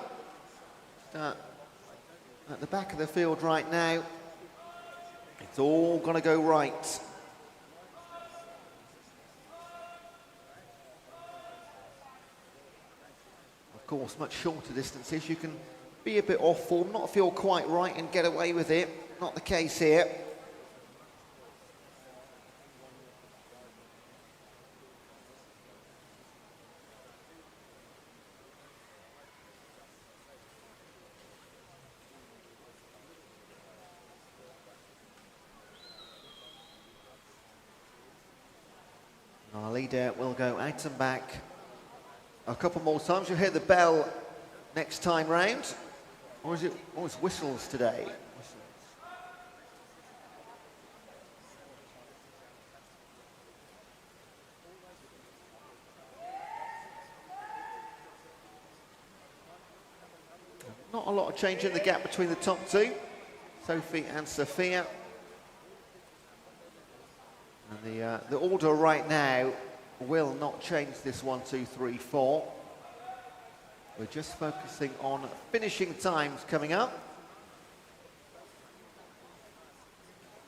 at the back of the field right now. It's all going to go right. Of course, much shorter distances, you can be a bit off form, not feel quite right and get away with it. Not the case here. Our leader will go out and back a couple more times. You'll hear the bell next time round. Or is it always whistles today? Whistles. Not a lot of change in the gap between the top two, Sophie and Sophia. And the order right now will not change this 1, 2, 3, 4. We're just focusing on finishing times coming up.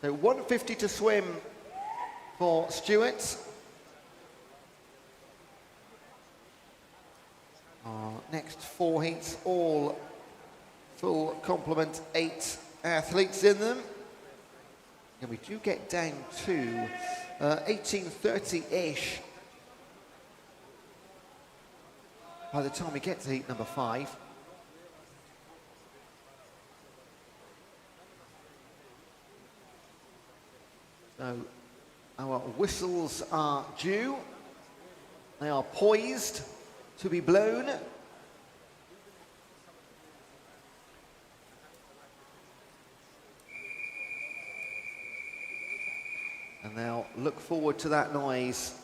So 1:50 to swim for Stewart. Our next 4 heats, all full complement, 8 athletes in them. And we do get down to 18:30-ish by the time we get to heat number 5. So Our whistles are due. They are poised to be blown. And they'll look forward to that noise.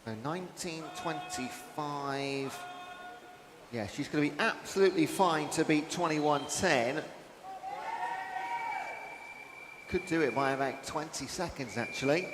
So 1925. Yeah, she's going to be absolutely fine to beat 21:10. Could do it by about 20 seconds, actually.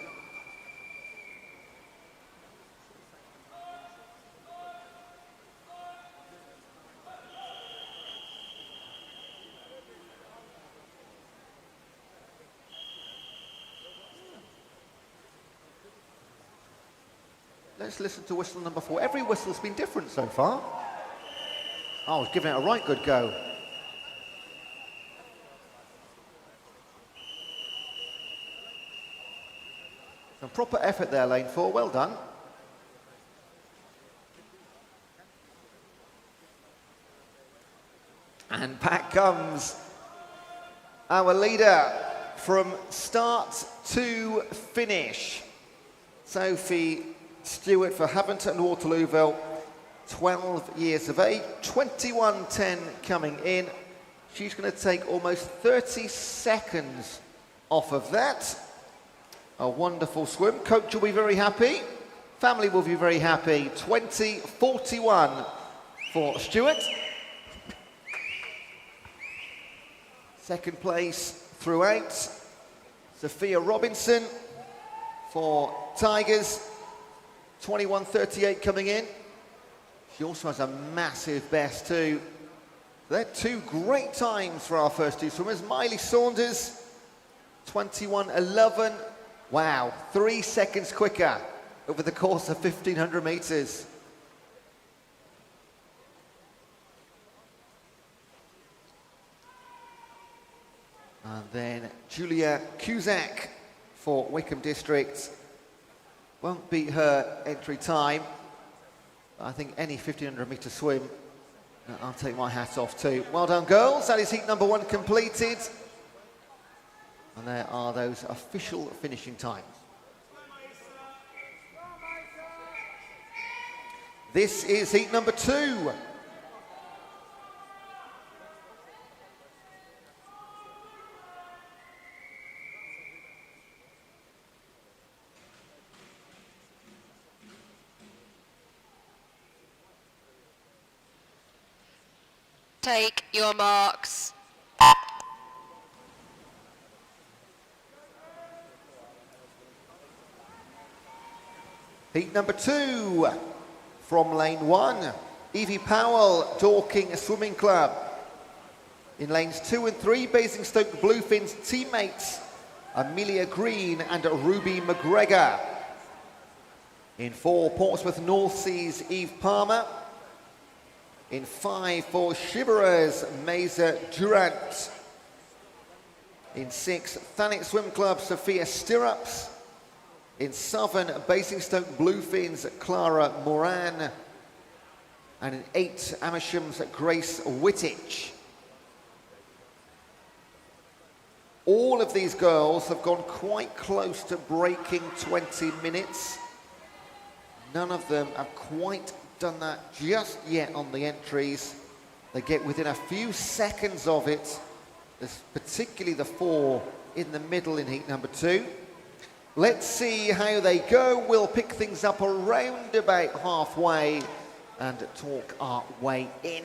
Let's listen to whistle number 4. Every whistle's been different so far. Oh, I was giving it a right good go. Some proper effort there, lane 4. Well done. And back comes our leader from start to finish. Sophie Stewart for Haventon and Waterlooville, 12 years of age, 21:10 coming in. She's going to take almost 30 seconds off of that. A wonderful swim. Coach will be very happy. Family will be very happy. 20:41 for Stewart. Second place throughout, Sophia Robinson for Tigers. 21:38 coming in. She also has a massive best too. They're two great times for our first two swimmers. Miley Saunders, 21:11. Wow, 3 seconds quicker over the course of 1,500 meters. And then Julia Cusack for Wickham District. Won't beat her entry time. I think any 1,500 metre swim, I'll take my hat off too. Well done, girls. That is heat number 1 completed. And there are those official finishing times. This is heat number 2. Take your marks. Heat number 2 from lane 1, Evie Powell, Dorking Swimming Club. In lanes 2 and 3, Basingstoke Bluefins teammates Amelia Green and Ruby McGregor. In 4, Portsmouth North Seas Eve Palmer. In 5, for Shiverers, Mesa Durant. In 6, Thanet Swim Club, Sophia Stirrups. In 7, Basingstoke Bluefins, Clara Moran. And in 8, Amershams, Grace Wittich. All of these girls have gone quite close to breaking 20 minutes. None of them have quite done that just yet on the entries. They get within a few seconds of it. There's particularly the 4 in the middle in heat number 2. Let's see how they go. We'll pick things up around about halfway and talk our way in.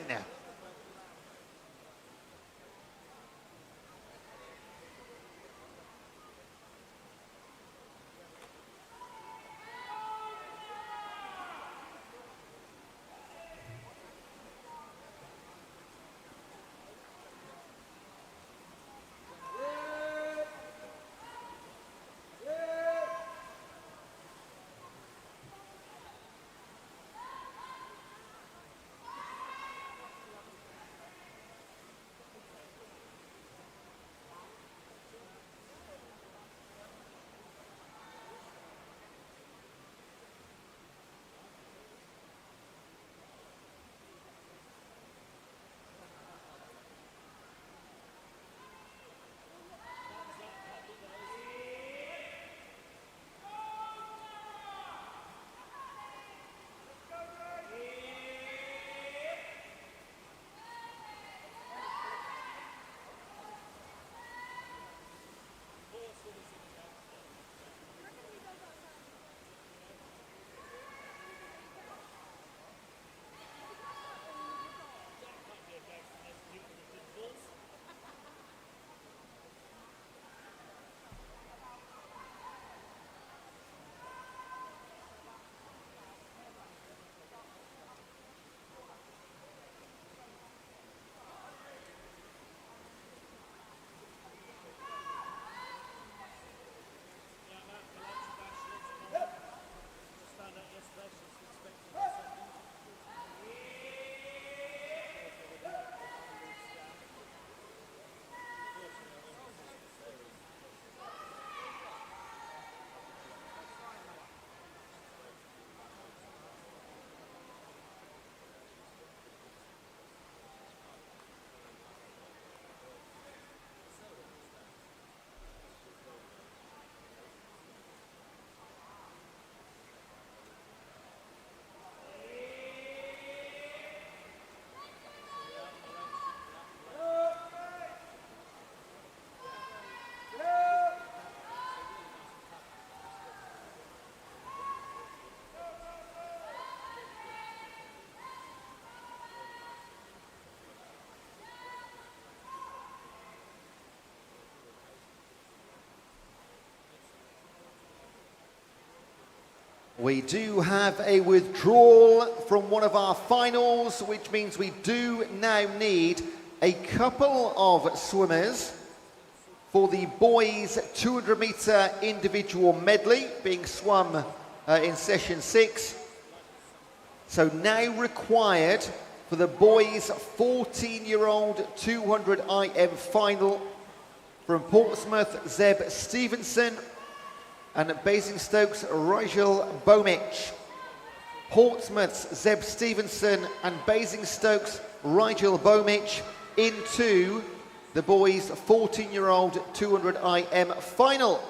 We do have a withdrawal from one of our finals, which means we do now need a couple of swimmers for the boys 200 meter individual medley being swum in session 6. So now required for the boys 14-year-old 200 IM final from Portsmouth, Zeb Stevenson, and Basingstoke's Rigel Bomich. Portsmouth's Zeb Stevenson and Basingstoke's Rigel Bomich into the boys 14-year-old 200 IM final.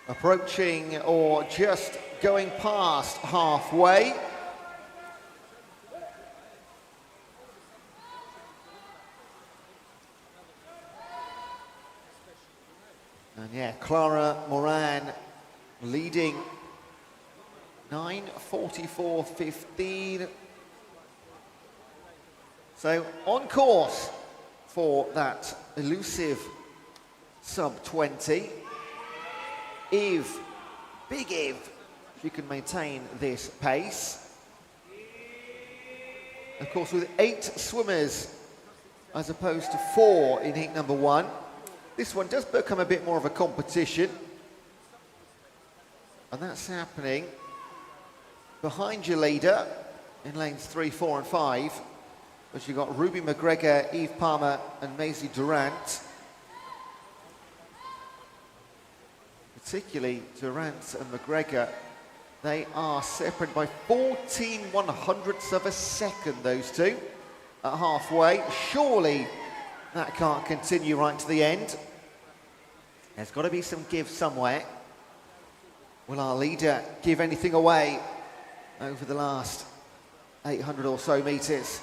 approaching or just going past halfway. And yeah, Clara Moran leading 9:44.15. So on course for that elusive sub-20. Big Eve, she can maintain this pace. Of course, with 8 swimmers as opposed to 4 in heat number 1, this one does become a bit more of a competition. And that's happening behind your leader in lanes 3, 4 and 5. But you've got Ruby McGregor, Eve Palmer and Maisie Durant. Particularly Durant and McGregor, they are separated by 14/100ths of a second, those two, at halfway. Surely that can't continue right to the end. There's got to be some give somewhere. Will our leader give anything away over the last 800 or so metres?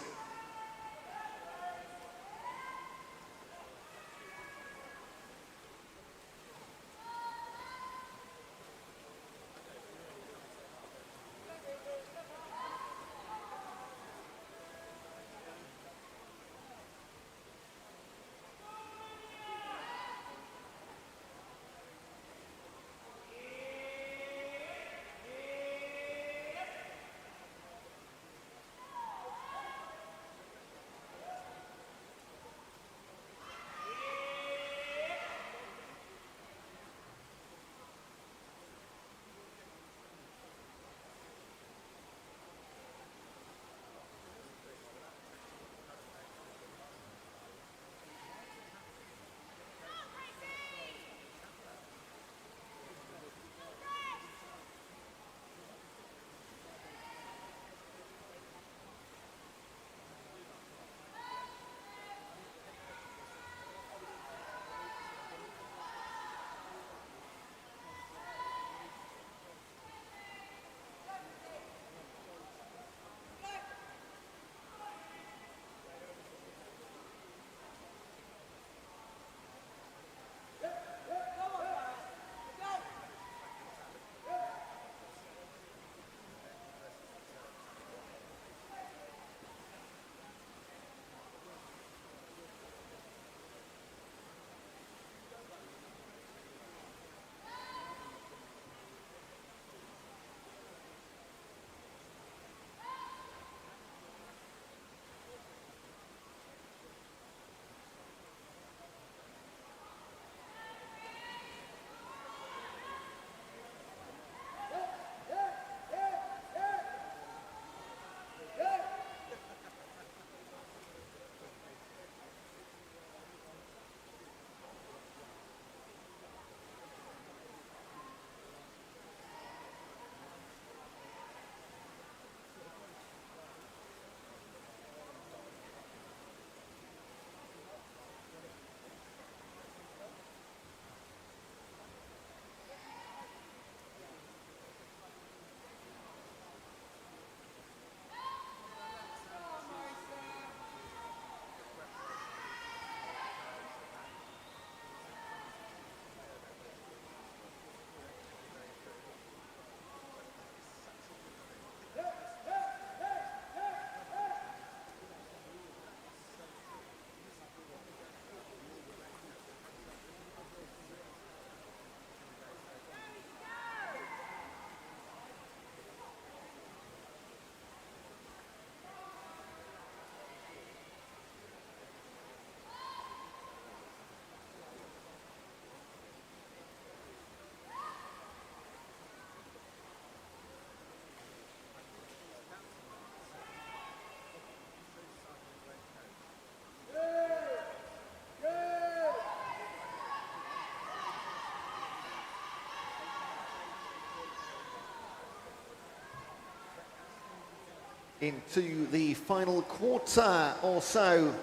Into the final quarter or so.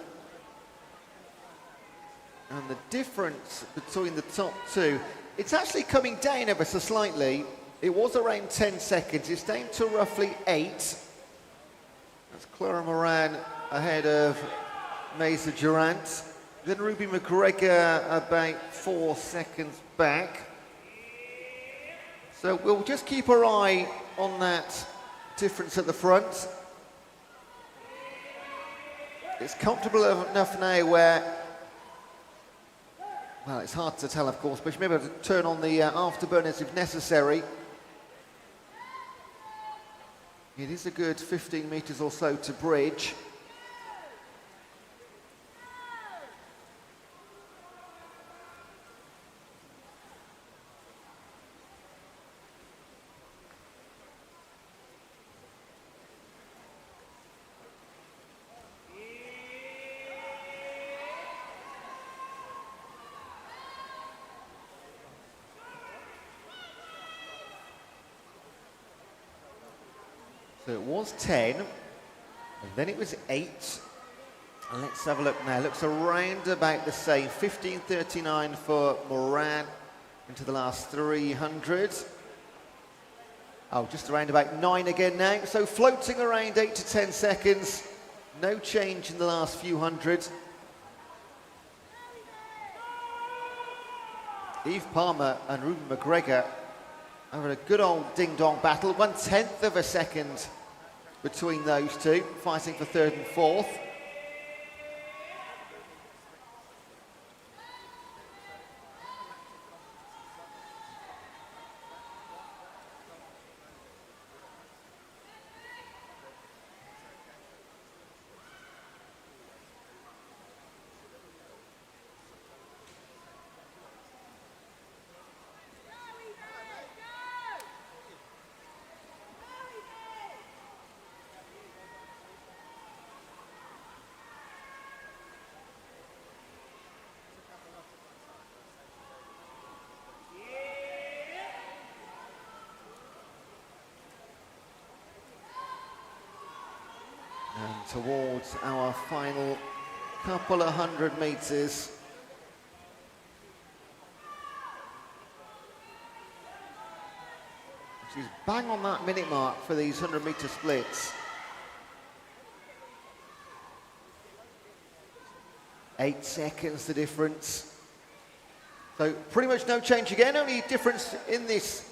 And the difference between the top two It's actually coming down ever so slightly. It was around 10 seconds. It's down to roughly 8. That's Clara Moran ahead of Mesa Durant. Then Ruby McGregor about 4 seconds back. So we'll just keep our eye on that difference at the front. It's comfortable enough now where, well, it's hard to tell, of course, but you may be able to turn on the afterburners if necessary. It is a good 15 metres or so to bridge. So it was 10, and then it was 8. And let's have a look now. Looks around about the same. 15:39 for Moran into the last 300. Oh, just around about 9 again now. So floating around 8 to 10 seconds. No change in the last few hundred. Eve Palmer and Ruben McGregor having a good old ding-dong battle. 1/10 of a second between those two, fighting for 3rd and 4th. And towards our final couple of 100 metres. She's bang on that minute mark for these 100-metre splits. 8 seconds the difference. So pretty much no change again, only difference in this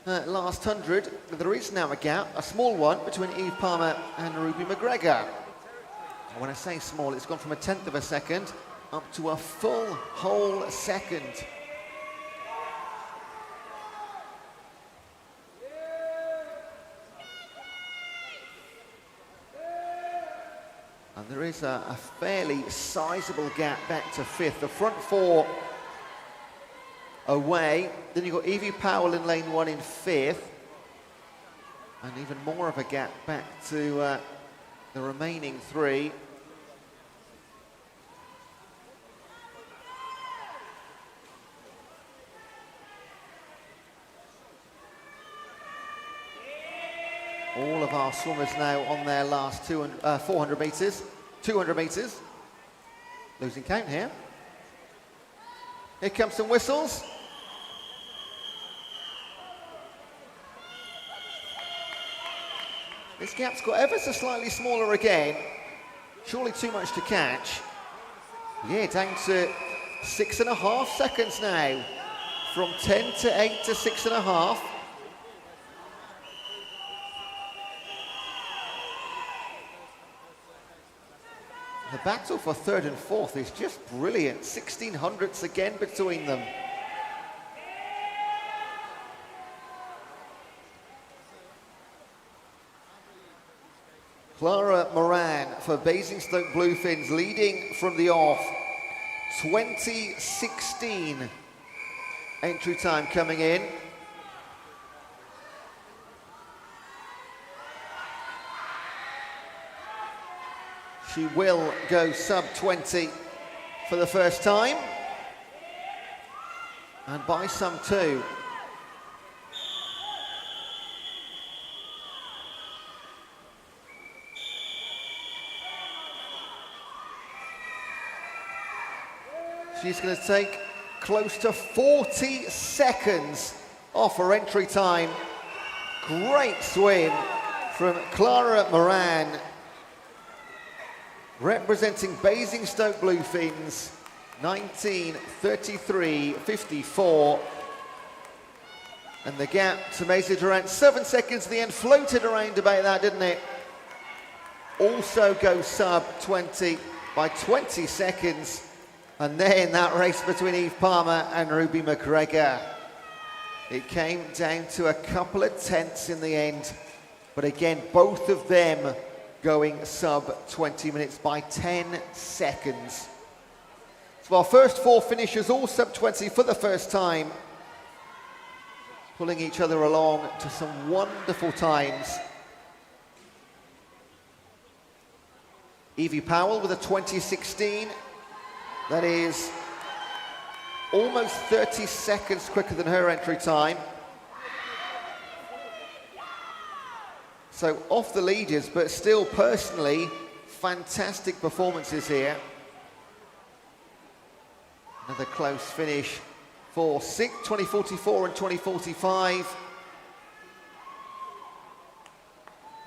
last 100. There is now a gap, a small one, between Eve Palmer and Ruby McGregor. When I say small, it's gone from 1/10 of a second up to a full whole second. And there is a fairly sizable gap back to 5th. The front 4 away. Then you've got Evie Powell in lane 1 in 5th. And even more of a gap back to the remaining 3. All of our swimmers now on their last 400 metres, 200 metres. Losing count here. Here comes some whistles. This gap's got ever so slightly smaller again. Surely too much to catch. Yeah, down to 6.5 seconds now. From 10 to 8 to 6.5. The battle for 3rd and 4th is just brilliant. 1600ths again between them. Clara Moran for Basingstoke Bluefins leading from the off. 2016 entry time coming in. She will go sub 20 for the first time. And by some too. She's going to take close to 40 seconds off her entry time. Great swim from Clara Moran, representing Basingstoke Bluefins, 19:33.54. And the gap to Maisie Durant, 7 seconds at the end, floated around about that, didn't it? Also goes sub 20 by 20 seconds. And then that race between Eve Palmer and Ruby McGregor. It came down to a couple of tenths in the end. But again, both of them going sub 20 minutes by 10 seconds. So our first four finishers all sub 20 for the first time, pulling each other along to some wonderful times. Evie Powell with a 2016. That is almost 30 seconds quicker than her entry time. So off the leaders, but still personally, fantastic performances here. Another close finish for 2044 and 2045.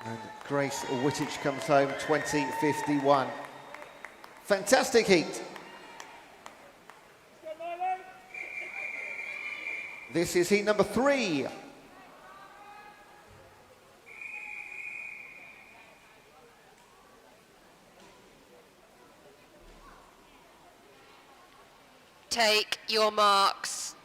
And Grace Whittich comes home 2051. Fantastic heat. This is heat number 3. Take your marks.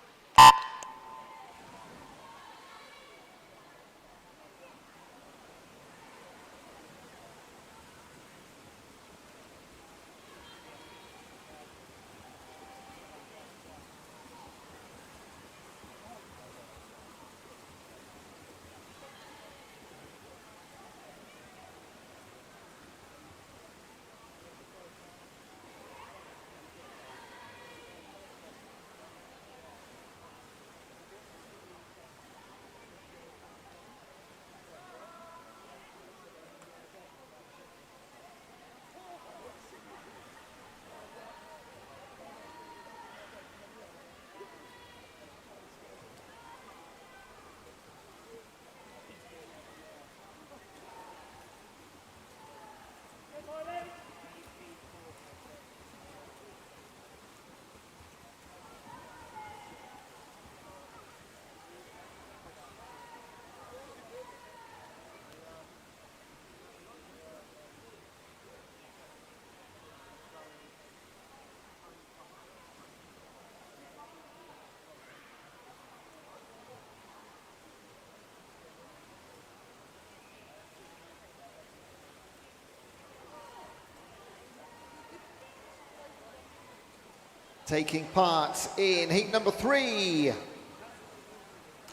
Taking part in heat number 3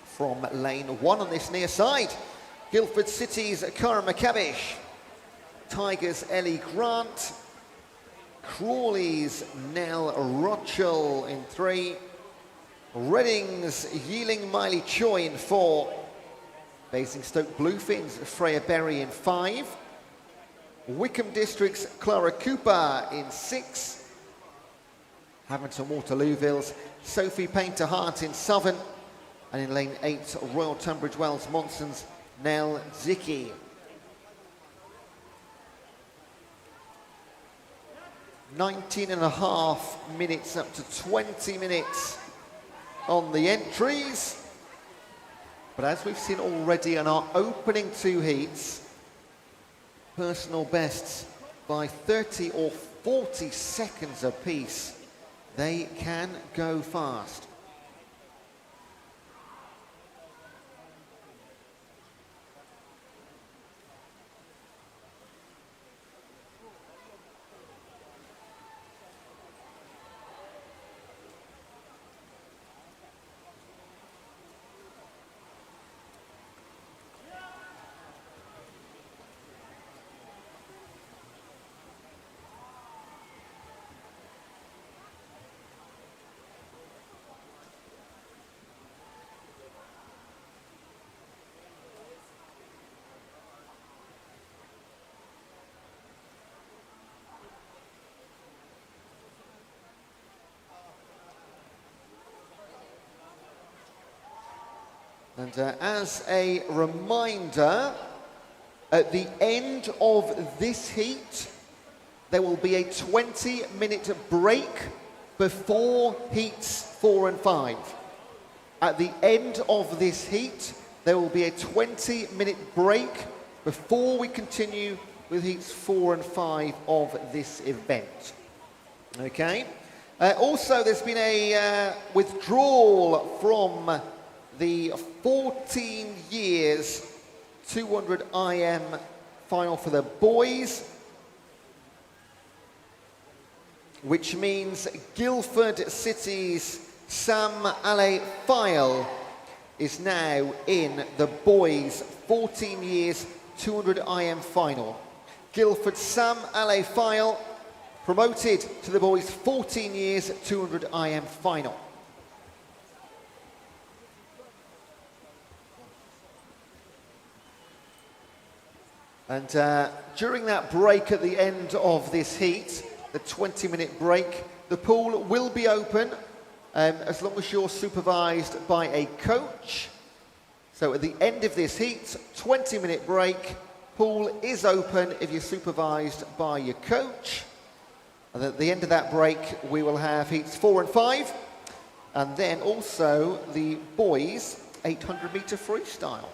from lane 1 on this near side. Guildford City's Cara McCavish, Tigers' Ellie Grant, Crawley's Nell Rochel in 3, Reading's Yeeling Miley Choi in 4, Basingstoke Bluefins Freya Berry in 5, Wickham District's Clara Cooper in 6, Hamilton Waterlooville's Sophie Painter-Hart in Southern, and in lane 8, Royal Tunbridge Wells Monson's Nell Zicki. .5 minutes up to 20 minutes on the entries. But as we've seen already in our opening 2 heats, personal bests by 30 or 40 seconds apiece. They can go fast. And as a reminder, at the end of this heat, there will be a 20-minute break before heats 4 and 5. At the end of this heat, there will be a 20-minute break before we continue with heats 4 and 5 of this event. Okay? Also, there's been a withdrawal from the 14 years 200 IM final for the boys, which means Guildford City's Sam Ale-File is now in the boys 14 years 200 IM final. Guildford Sam Ale-File promoted to the boys 14 years 200 IM final. And during that break at the end of this heat, the 20-minute break, the pool will be open as long as you're supervised by a coach. So at the end of this heat, 20-minute break, pool is open if you're supervised by your coach. And at the end of that break, we will have heats 4 and 5, and then also the boys 800-meter freestyle.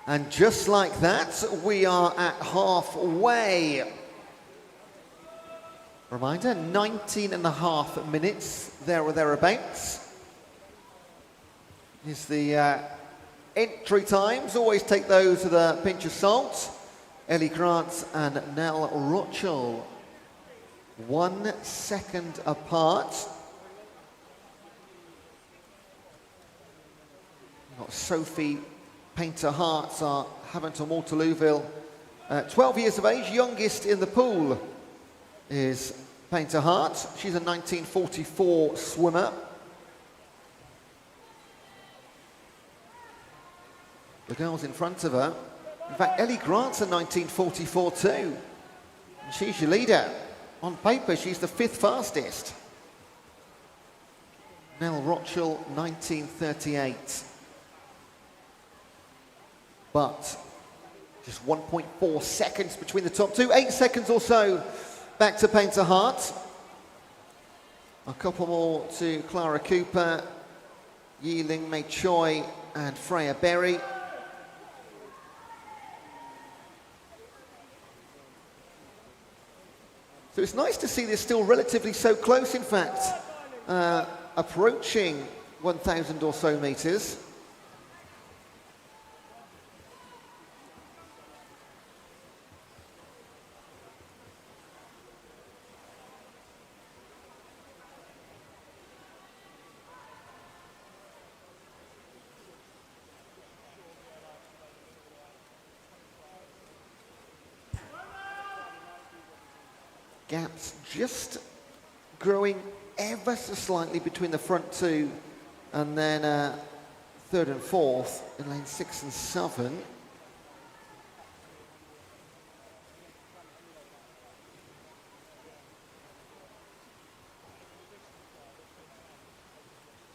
And just like that, we are at halfway. Reminder, 19.5 minutes, there or thereabouts, is the entry times. Always take those with a pinch of salt. Ellie Grant and Nell Rochel, 1 second apart. We've got Sophie Painter-Hart, our Haventon Waterlooville, 12 years of age, youngest in the pool is Painter-Hart. She's a 1944 swimmer. The girls in front of her, in fact, Ellie Grant's a 1944 too. And she's your leader. On paper, she's the 5th fastest. Nell Rochel, 1938. But just 1.4 seconds between the top two. 8 seconds or so back to Painter-Hart. A couple more to Clara Cooper, Yi-Ling Mei Choi and Freya Berry. So it's nice to see this still relatively so close, in fact, approaching 1,000 or so metres. Gaps just growing ever so slightly between the front two and then 3rd and 4th in lane 6 and 7.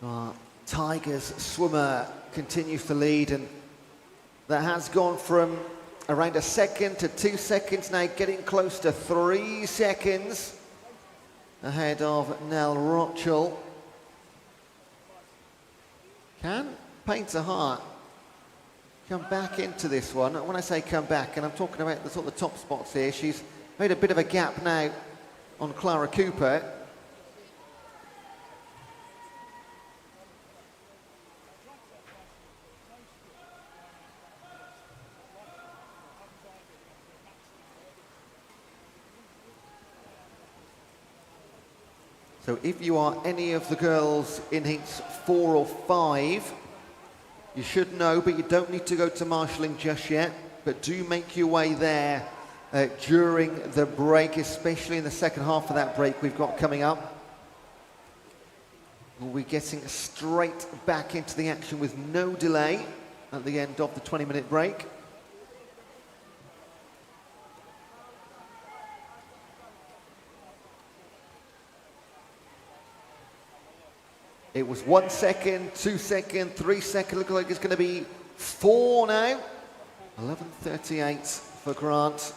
Our Tigers swimmer continues to lead, and that has gone from around 1 second to 2 seconds, now getting close to 3 seconds ahead of Nell Rochel. Can Painter-Hart come back into this one? When I say come back, and I'm talking about the sort of the top spots here, she's made a bit of a gap now on Clara Cooper. So if you are any of the girls in heats 4 or 5, you should know, but you don't need to go to marshalling just yet. But do make your way there during the break, especially in the second half of that break we've got coming up. We'll be getting straight back into the action with no delay at the end of the 20-minute break. It was 1 second, 2 second, 3 second. Looks like it's going to be 4 now. 11:38 for Grant.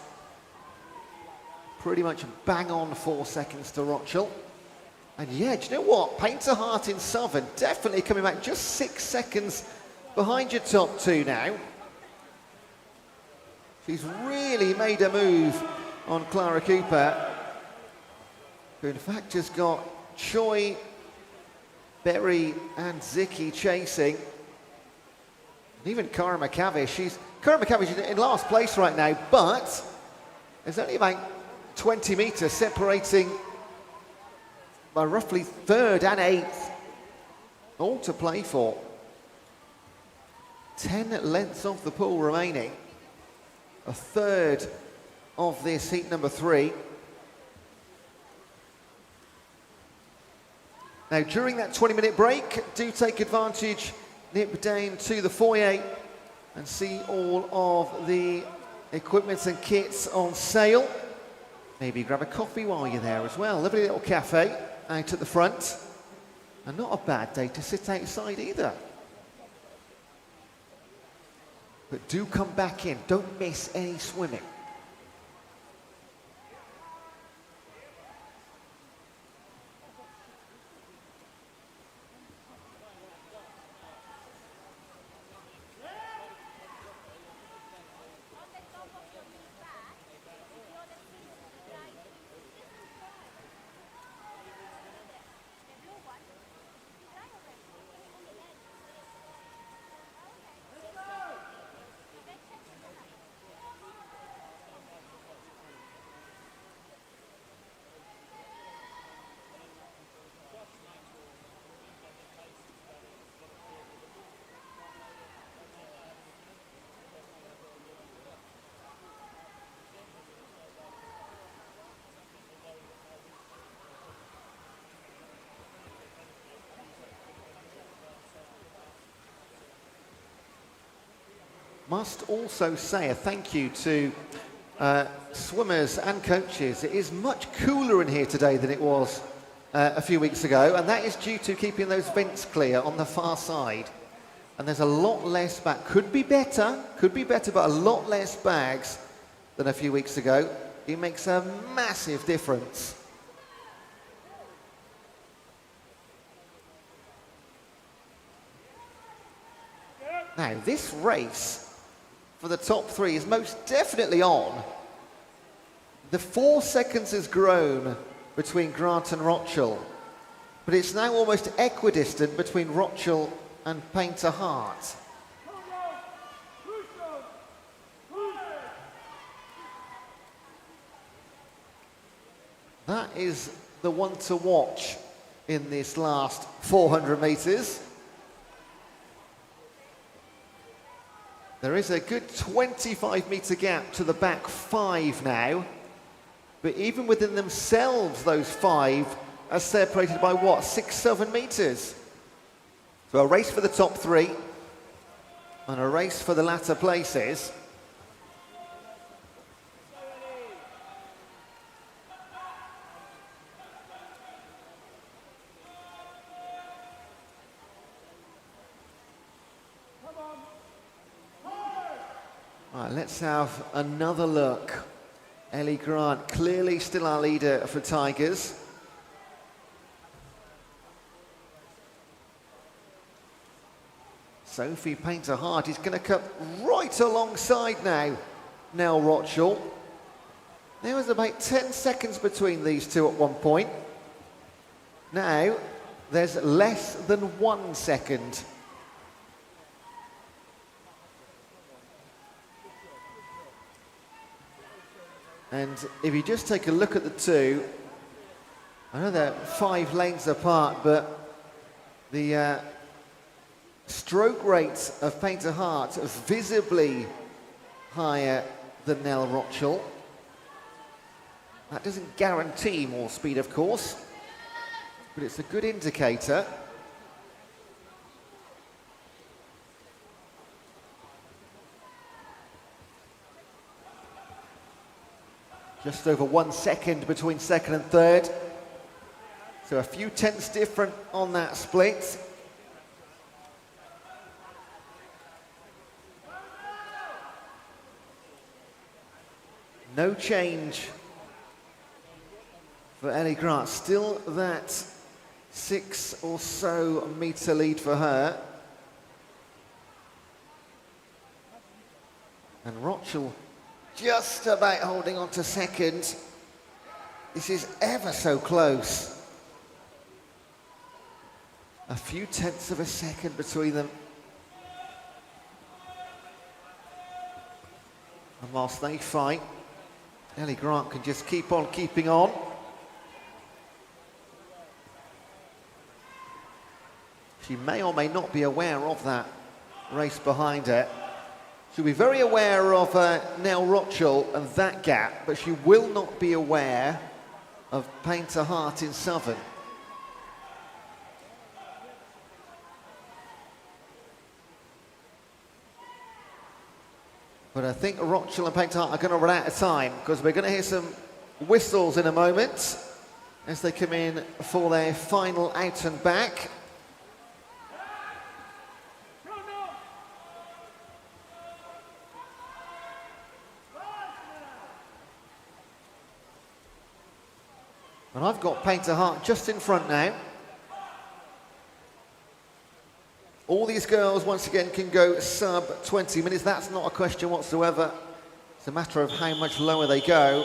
Pretty much bang on 4 seconds to Rochel. And yeah, do you know what? Painter-Hart in Southern definitely coming back just 6 seconds behind your top two now. She's really made a move on Clara Cooper, who in fact just got Choi, Berry and Zicky chasing. And even Cara McCavish, Cara McCavish is in last place right now, but there's only about 20 metres separating by roughly 3rd and 8th, all to play for. 10 lengths of the pool remaining, 1/3 of this heat number 3. Now, during that 20-minute break, do take advantage, nip down to the foyer and see all of the equipment and kits on sale. Maybe grab a coffee while you're there as well. Lovely little cafe out at the front. And not a bad day to sit outside either. But do come back in. Don't miss any swimming. must also say a thank you to swimmers and coaches. It is much cooler in here today than it was a few weeks ago, and that is due to keeping those vents clear on the far side. And there's a lot less bag. Could be better, but a lot less bags than a few weeks ago. It makes a massive difference. Now, this race for the top three is most definitely on. The 4 seconds has grown between Grant and Rochel, but it's now almost equidistant between Rochel and Painter Hart. That is the one to watch in this last 400 metres. There is a good 25-metre gap to the back 5 now, but even within themselves, those 5 are separated by what, 6-7 metres? So a race for the top 3 and a race for the latter places. Right, let's have another look. Ellie Grant, clearly still our leader for Tigers. Sophie Painter-Hart is going to come right alongside now, Nell Rochel. There was about 10 seconds between these two at one point. Now, there's less than 1 second. And if you just take a look at the two, I know they're 5 lanes apart, but the stroke rate of Painter-Hart is visibly higher than Nell Rochel. That doesn't guarantee more speed, of course, but it's a good indicator. Just over 1 second between second and third. So a few tenths different on that split. No change for Ellie Grant. Still that 6 or so metre lead for her. And Rochel just about holding on to second. This is ever so close. A few tenths of a second between them. And whilst they fight, Ellie Grant can just keep on keeping on. She may or may not be aware of that race behind her. She'll be very aware of Nell Rochel and that gap, but she will not be aware of Painter-Hart in Southern. But I think Rochel and Painter-Hart are going to run out of time, because we're going to hear some whistles in a moment as they come in for their final out and back. And I've got Painter-Hart just in front now. All these girls, once again, can go sub 20 minutes. That's not a question whatsoever. It's a matter of how much lower they go.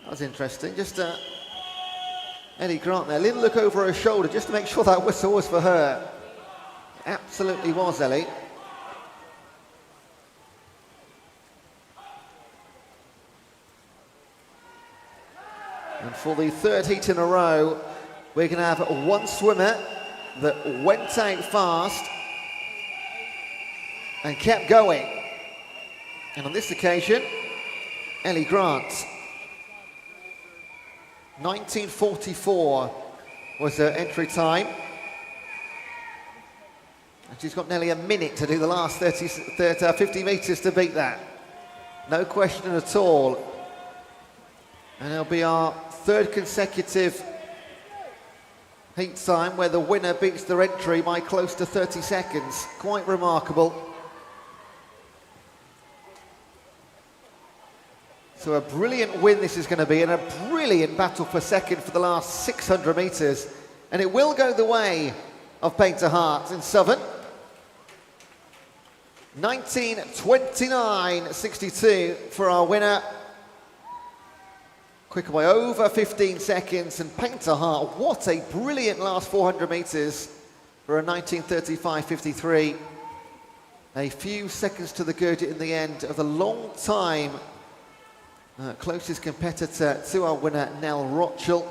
That was interesting. Just Ellie Grant there. A little look over her shoulder just to make sure that whistle was for her. Absolutely was, Ellie. And for the third heat in a row, we're going to have one swimmer that went out fast and kept going. And on this occasion, Ellie Grant. 19:44 was her entry time. And she's got nearly a minute to do the last 50 metres to beat that. No question at all. And it'll be our third consecutive heat time where the winner beats their entry by close to 30 seconds. Quite remarkable. So a brilliant win this is going to be, and a brilliant battle for second for the last 600 metres. And it will go the way of Painter Hart in Southern. 19:29.62 for our winner. Quicker by over 15 seconds, and Painter Hart, what a brilliant last 400 metres for a 19:35.53. A few seconds to the good in the end of the long time closest competitor to our winner, Nell Rochel.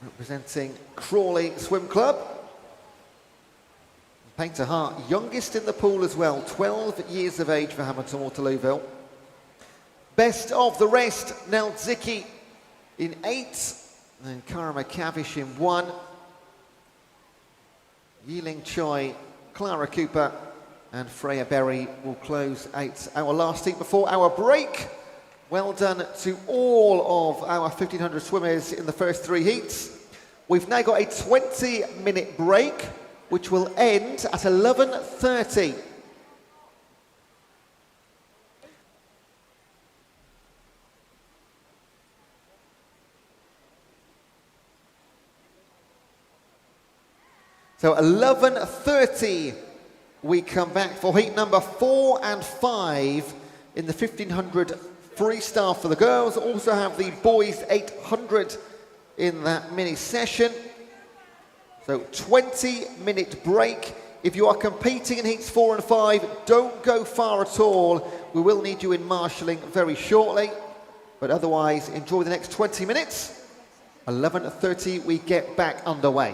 Representing Crawley Swim Club. Painter Hart, youngest in the pool as well, 12 years of age for Hamilton Waterlooville. Best of the rest, Nell Zicki in 8, and Cara McCavish in 1. Yiling Choi, Clara Cooper, and Freya Berry will close out our last heat before our break. Well done to all of our 1,500 swimmers in the first 3 heats. We've now got a 20-minute break, which will end at 11:30. So 11:30, we come back for heat number 4 and 5 in the 1,500 freestyle for the girls. Also have the boys 800 in that mini session. So 20-minute break. If you are competing in heats 4 and 5, don't go far at all. We will need you in marshalling very shortly. But otherwise, enjoy the next 20 minutes. 11:30, we get back underway.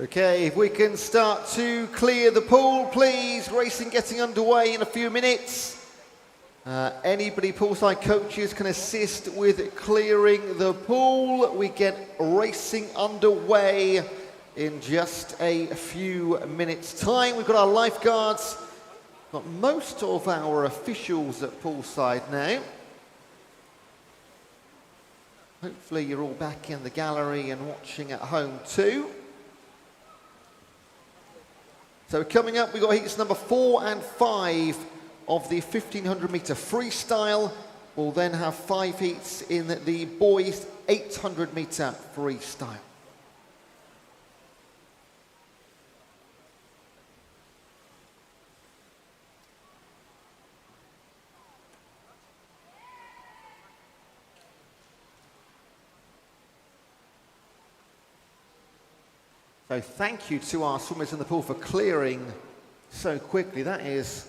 Okay, if we can start to clear the pool, please. Racing getting underway in a few minutes. Anybody poolside coaches can assist with clearing the pool. We get racing underway in just a few minutes' time. We've got our lifeguards, got most of our officials at poolside now. Hopefully you're all back in the gallery and watching at home too. So coming up, we've got heats number 4 and 5 of the 1500 metre freestyle. We'll then have 5 heats in the boys 800 metre freestyle. So thank you to our swimmers in the pool for clearing so quickly. That is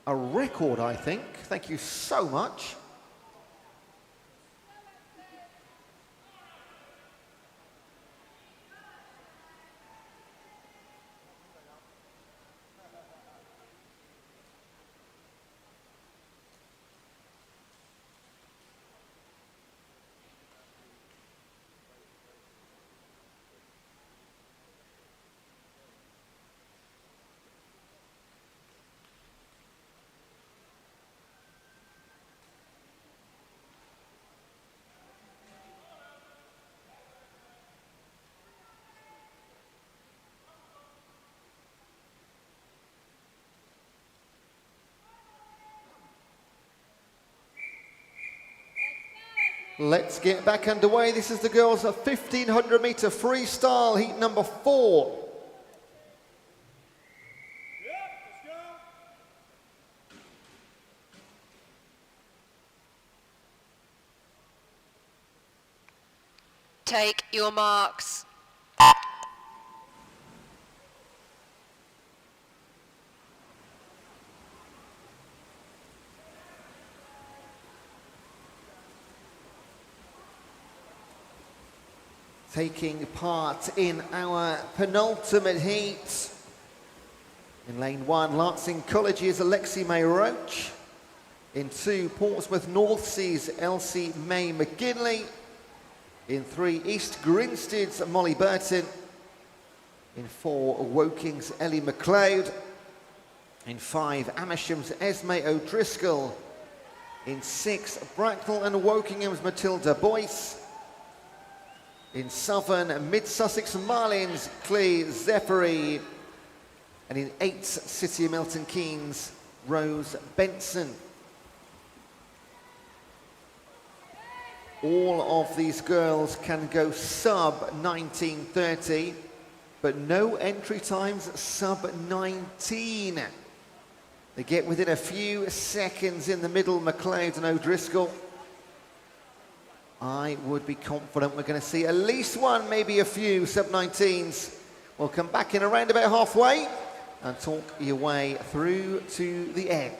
a record, I think. Thank you so much. Let's get back underway. This is the girls' 1500 metre freestyle, heat number 4. Take your marks. Taking part in our penultimate heat. In lane 1, Lancing College's Alexi May Roach. In 2, Portsmouth North Sea's Elsie May McGinley. In 3, East Grinstead's Molly Burton. In 4, Woking's Ellie McLeod. In 5, Amersham's Esme O'Driscoll. In 6, Bracknell and Wokingham's Matilda Boyce. In Southern, Mid-Sussex Marlins, Clee Zephyri. And in 8, City of Milton Keynes, Rose Benson. All of these girls can go sub 19:30, but no entry times sub 19. They get within a few seconds in the middle, McLeod and O'Driscoll. I would be confident we're going to see at least one, maybe a few sub-19s. We'll come back in around about halfway and talk your way through to the end.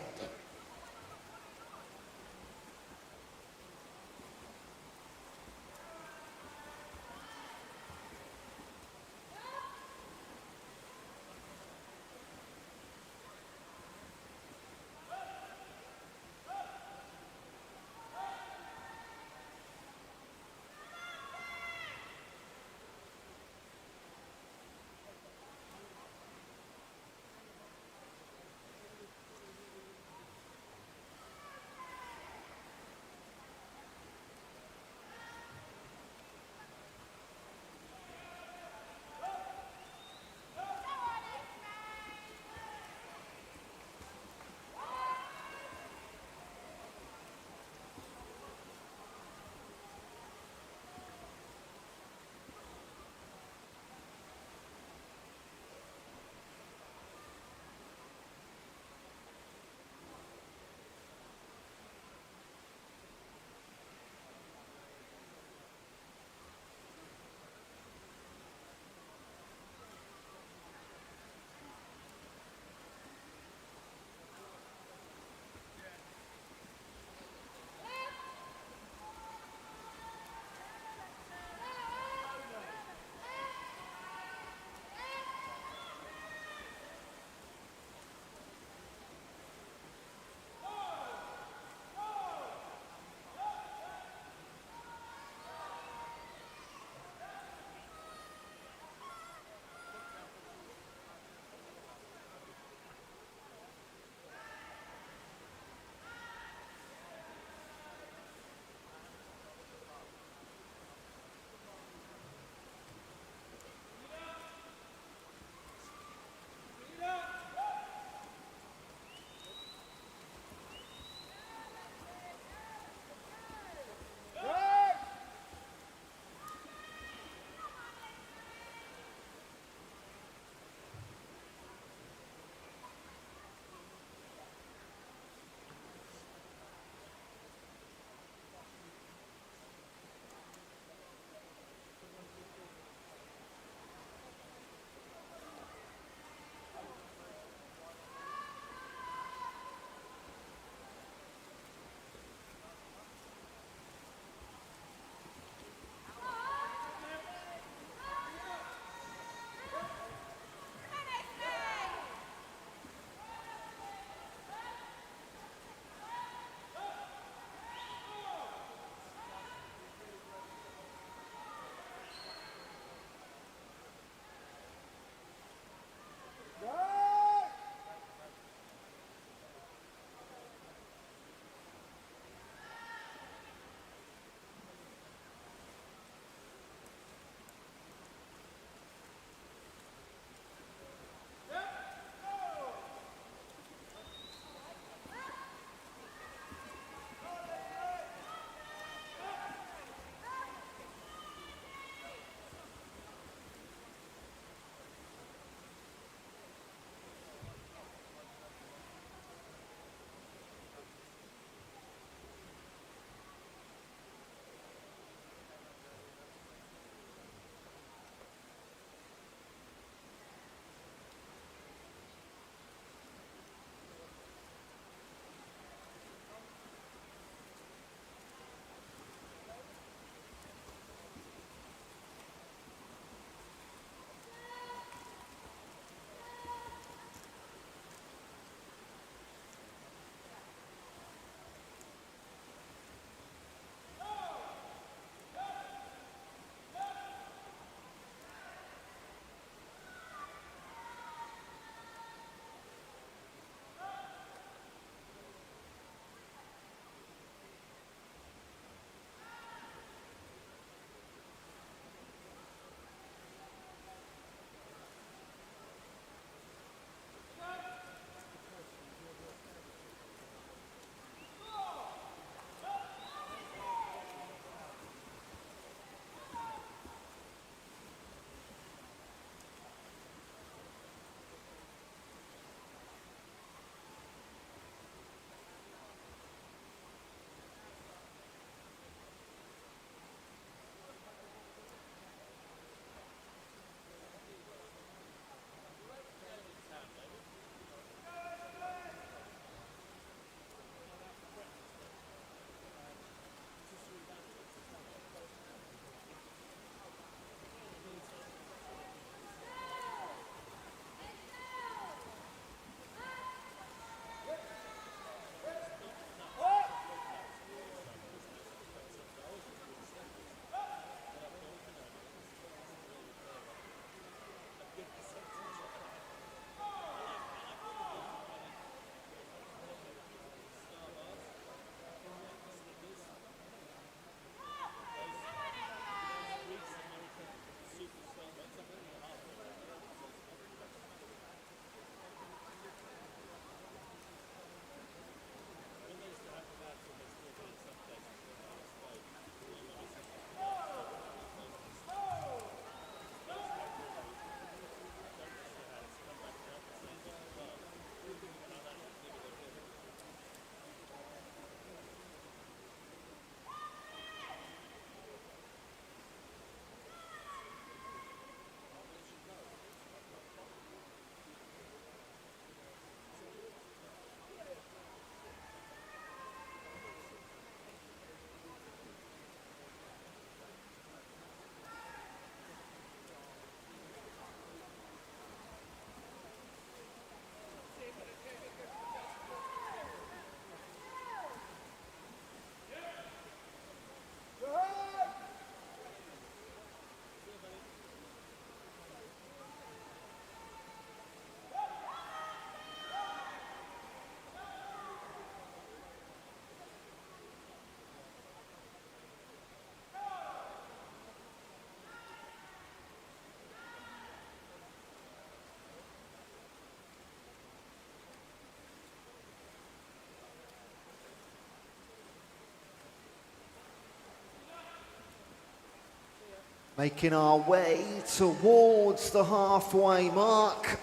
Making our way towards the halfway mark.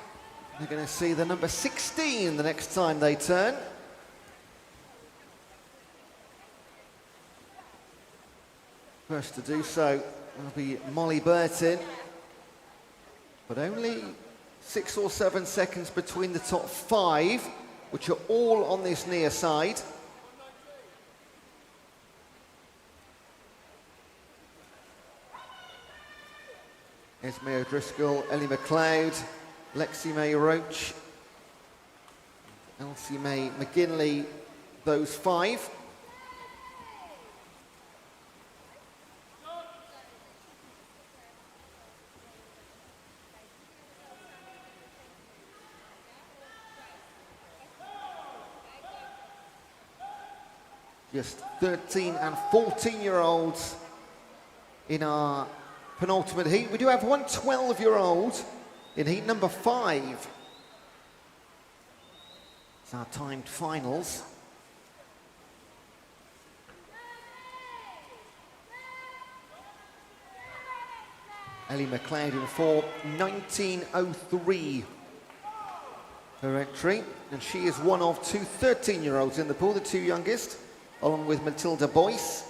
We're going to see the number 16 the next time they turn. First to do so will be Molly Burton, but only 6 or 7 seconds between the top 5, which are all on this near side. Esme O'Driscoll, Ellie McLeod, Lexi May Roach, Elsie May McGinley, those 5. Just 13 and 14-year-olds in our penultimate heat. We do have one 12-year-old in heat number 5. It's our timed finals. Ellie McLeod in 4, 19:03 her entry, and she is one of 2 13-year-olds in the pool, the 2 youngest, along with Matilda Boyce.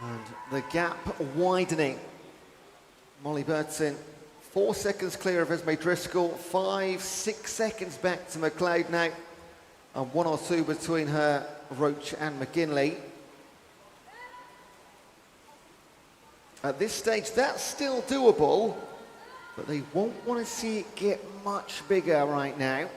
And the gap widening. Molly Burton 4 seconds clear of Esme Driscoll, 5, 6 seconds back to McLeod now, and 1 or 2 between her, Roach and McGinley. At this stage, that's still doable, but they won't want to see it get much bigger right now.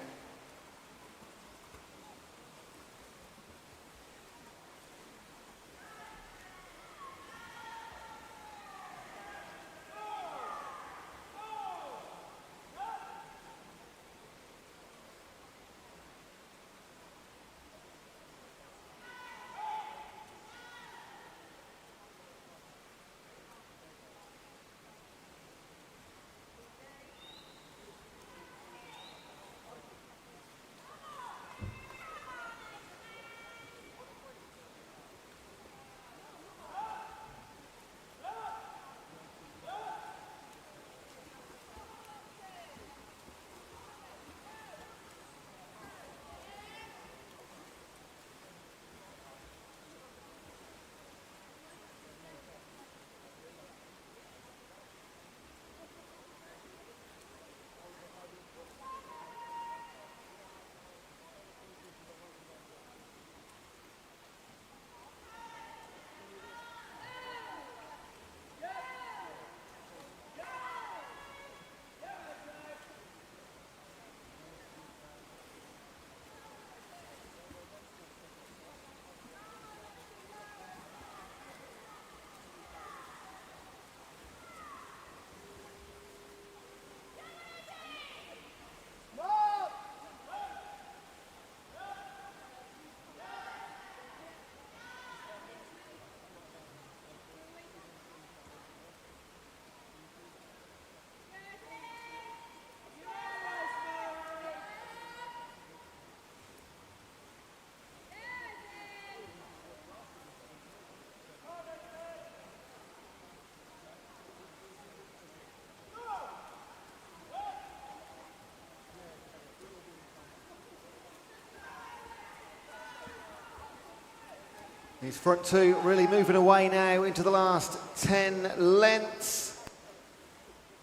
These front 2 really moving away now into the last 10 lengths.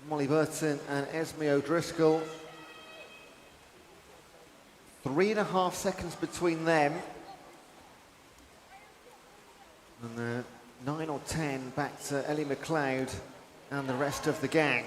Molly Burton and Esme O'Driscoll. 3.5 seconds between them. And 9 or 10 back to Ellie McLeod and the rest of the gang.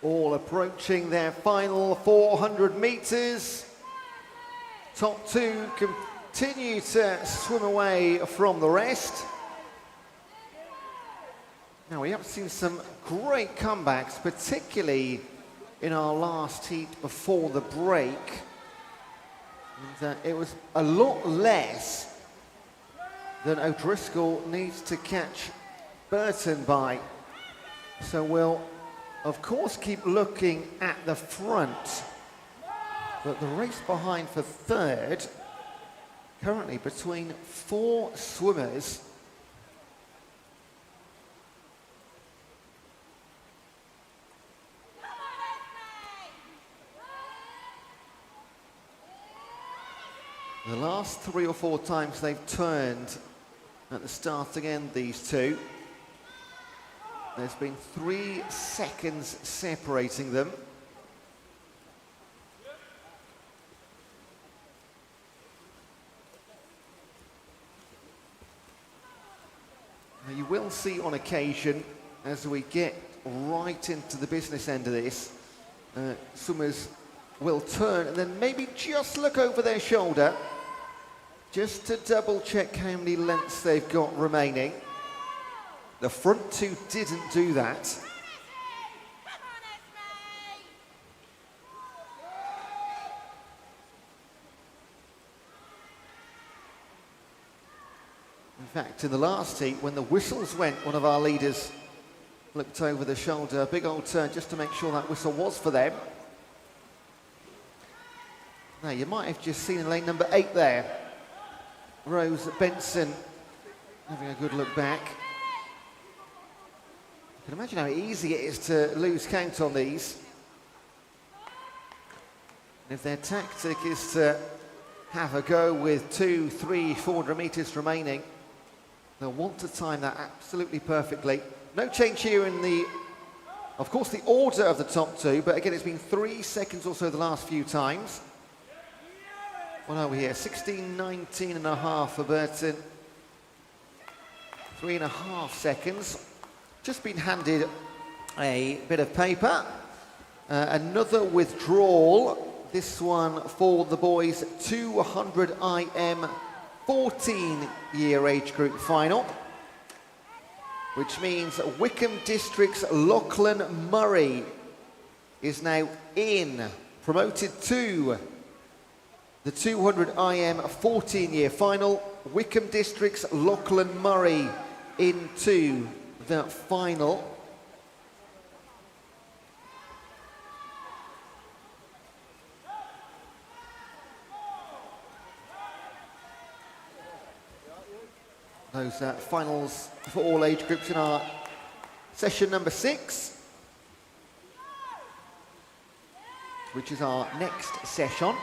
All approaching their final 400 metres. Top two continue to swim away from the rest. Now, we have seen some great comebacks, particularly in our last heat before the break. And, it was a lot less than O'Driscoll needs to catch Burton by. So we'll, of course, keep looking at the front. But the race behind for third, currently between 4 swimmers. The last 3 or 4 times they've turned at the start again, these two. There's been 3 seconds separating them. Now, you will see on occasion, as we get right into the business end of this, swimmers will turn and then maybe just look over their shoulder just to double check how many lengths they've got remaining. The front two didn't do that. In fact, in the last heat, when the whistles went, one of our leaders looked over the shoulder, a big old turn just to make sure that whistle was for them. Now, you might have just seen in lane number 8 there, Rose Benson having a good look back. You can imagine how easy it is to lose count on these. And if their tactic is to have a go with 200, 300, 400 metres remaining, they'll want to time that absolutely perfectly. No change here in the, of course, the order of the top two, but again, it's been 3 seconds or so the last few times. What are we here? 16, 19 and a half for Burton. 3.5 seconds. Just been handed a bit of paper. Another withdrawal. This one for the boys 200 IM 14-year age group final. Which means Wickham District's Lachlan Murray is now in, promoted to the 200 IM 14-year final. Wickham District's Lachlan Murray into the final. Those finals for all age groups in our session number 6, which is our next session.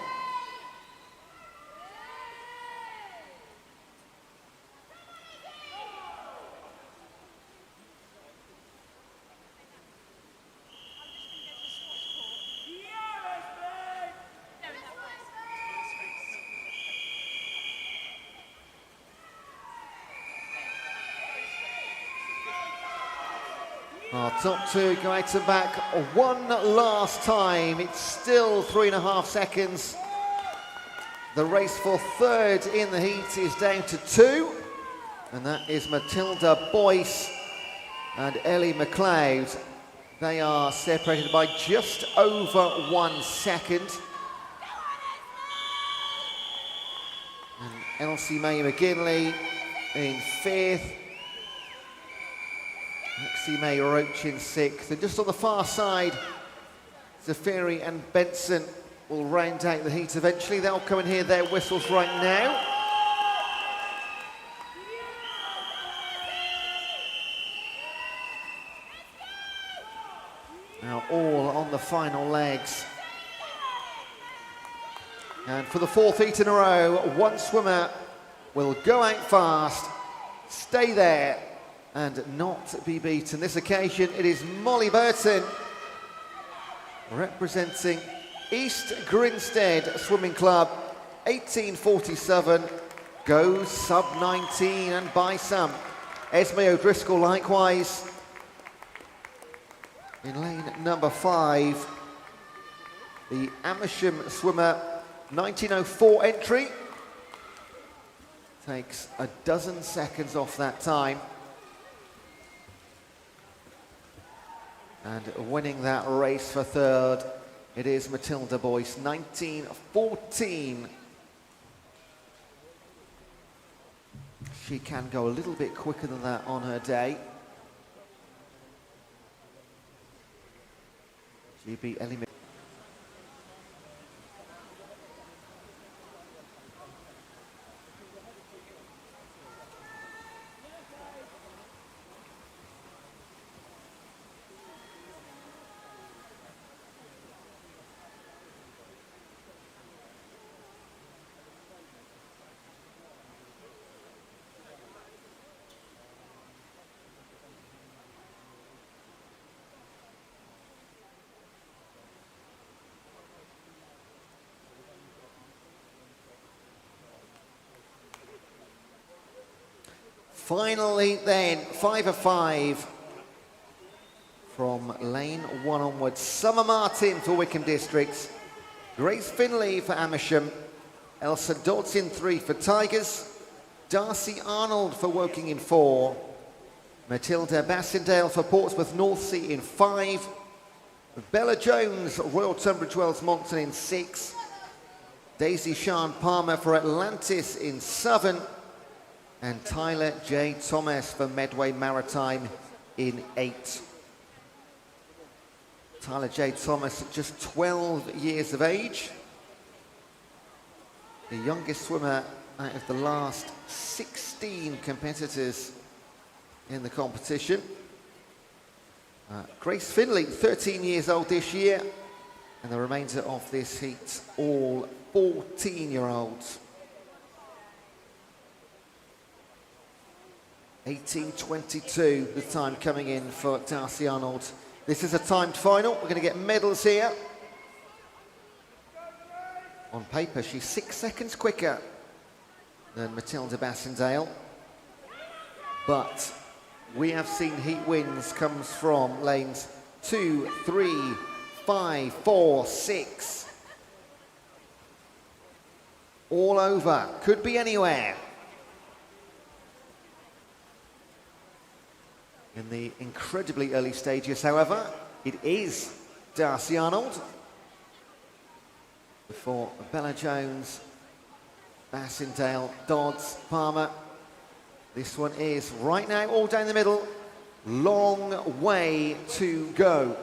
Our top two go out and back one last time. It's still 3.5 seconds. The race for third in the heat is down to 2. And that is Matilda Boyce and Ellie McLeod. They are separated by just over 1 second. And Elsie Mae McGinley in 5th. Lexi May Roach in 6th, and just on the far side, Zafiri and Benson will round out the heat eventually. They'll come and hear their whistles right now. Now all on the final legs. And for the 4th heat in a row, one swimmer will go out fast, stay there, and not be beaten. This occasion, it is Molly Burton, representing East Grinstead Swimming Club, 1847, goes sub-19 and by some. Esme O'Driscoll likewise. In lane number 5, the Amersham swimmer, 1904 entry. Takes a dozen seconds off that time. And winning that race for third, it is Matilda Boyce, 1914. She can go a little bit quicker than that on her day. She beat Ellie. Finally then, 5 of 5 from lane 1 onwards. Summer Martin for Wickham Districts, Grace Finlay for Amersham, Elsa Dodds in 3 for Tigers, Darcy Arnold for Woking in 4, Matilda Bassendale for Portsmouth Northsea in 5, Bella Jones, Royal Tunbridge Wells Monckton in 6, Daisy Sian Palmer for Atlantis in 7, and Tyler J. Thomas for Medway Maritime in 8. Tyler J. Thomas, just 12 years of age. The youngest swimmer out of the last 16 competitors in the competition. Grace Finlay, 13 years old this year. And the remainder of this heat, all 14-year-olds. 18:22, the time coming in for Darcy Arnold. This is a timed final. We're going to get medals here. On paper, she's 6 seconds quicker than Matilda Bassendale. But we have seen heat wins comes from lanes 2, 3, 5, 4, 6. All over. Could be anywhere. In the incredibly early stages, however, it is Darcy Arnold. Before Bella Jones, Bassendale, Dodds, Palmer. This one is right now all down the middle. Long way to go.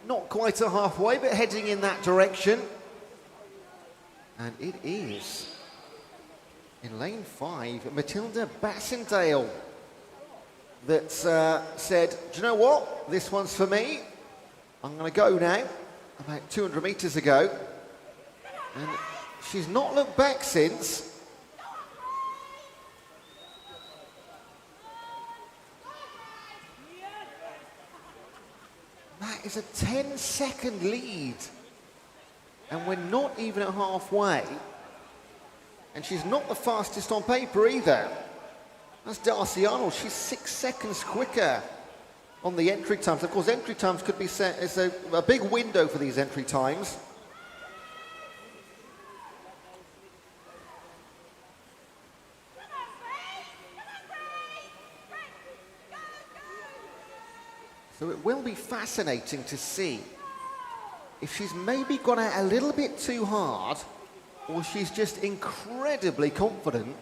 Not quite a halfway, but heading in that direction. And it is, in lane 5, Matilda Bassendale that said, do you know what? This one's for me. I'm going to go now. About 200 metres ago. And she's not looked back since. That is a 10-second lead. And we're not even at halfway. And she's not the fastest on paper either. That's Darcy Arnold. She's 6 seconds quicker on the entry times. Of course, entry times could be set as a big window for these entry times. So it will be fascinating to see if she's maybe gone out a little bit too hard or she's just incredibly confident.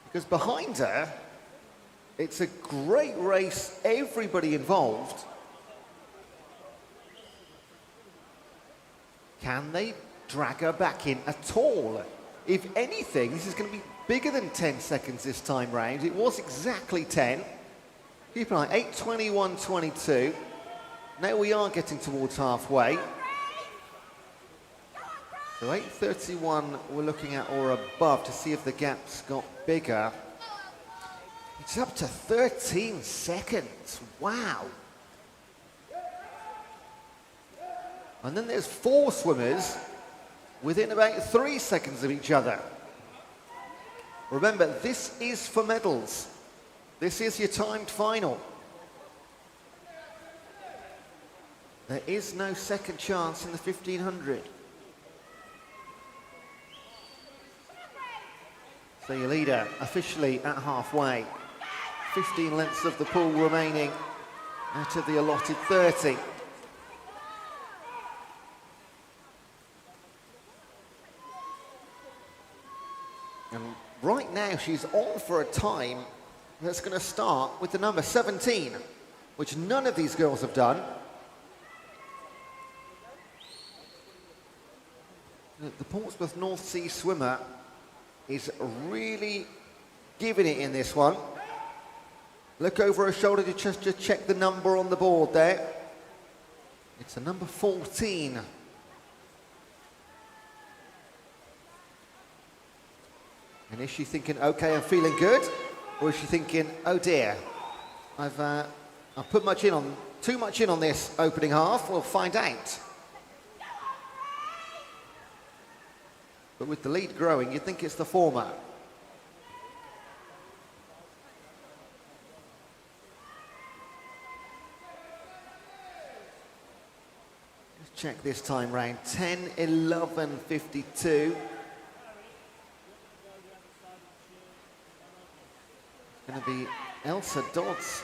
Because behind her, it's a great race, everybody involved. Can they drag her back in at all? If anything, this is going to be bigger than 10 seconds this time round. It was exactly 10. Keep an eye, 8:21.22. Now we are getting towards halfway. So 8:31 we're looking at or above to see if the gap's got bigger. It's up to 13 seconds. Wow. And then there's 4 swimmers within about 3 seconds of each other. Remember, this is for medals. This is your timed final. There is no second chance in the 1500. So your leader officially at halfway. 15 lengths of the pool remaining out of the allotted 30. And right now she's on for a time that's going to start with the number 17, which none of these girls have done. The Portsmouth North Sea swimmer is really giving it in this one. Look over her shoulder to just check the number on the board there. It's a number 14. And is she thinking, okay, I'm feeling good? Or is she thinking, oh dear, I've put too much in on this opening half? We'll find out. But with the lead growing, you'd think it's the former. Let's check this time round. 10:11.52. It's going to be Elsa Dodds.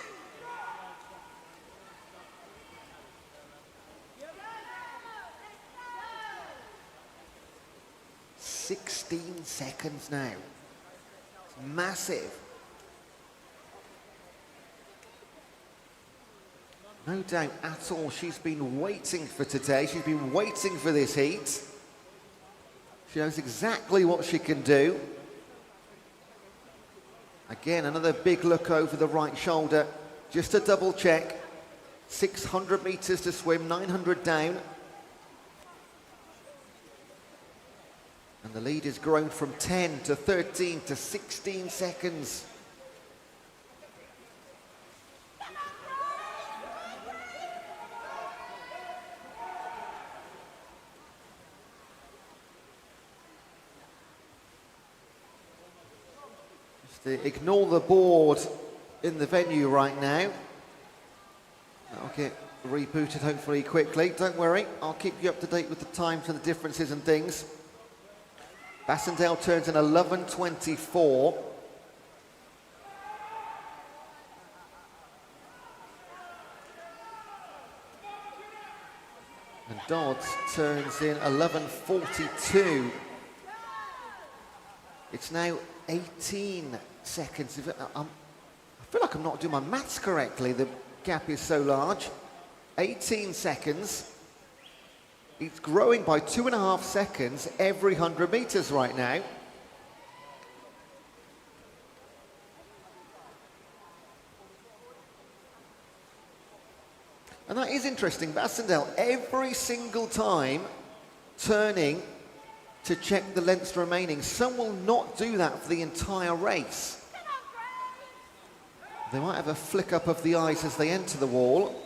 "16 seconds now. It's massive. No doubt at all she's been waiting for today. She's been waiting for this heat. She knows exactly what she can do. Again, another big look over the right shoulder, just to double check. 600 meters to swim, 900 down. And the lead has grown from 10 to 13 to 16 seconds. Ignore the board in the venue right now. That'll get rebooted hopefully quickly. Don't worry, I'll keep you up to date with the times and the differences and things. Bassendale turns in 11:24. And Dodds turns in 11:42. It's now 18 seconds. I feel like I'm not doing my maths correctly. The gap is so large. 18 seconds. It's growing by 2.5 seconds every 100 meters right now. And that is interesting. Bassendale, every single time turning to check the lengths remaining. Some will not do that for the entire race. They might have a flick up of the eyes as they enter the wall.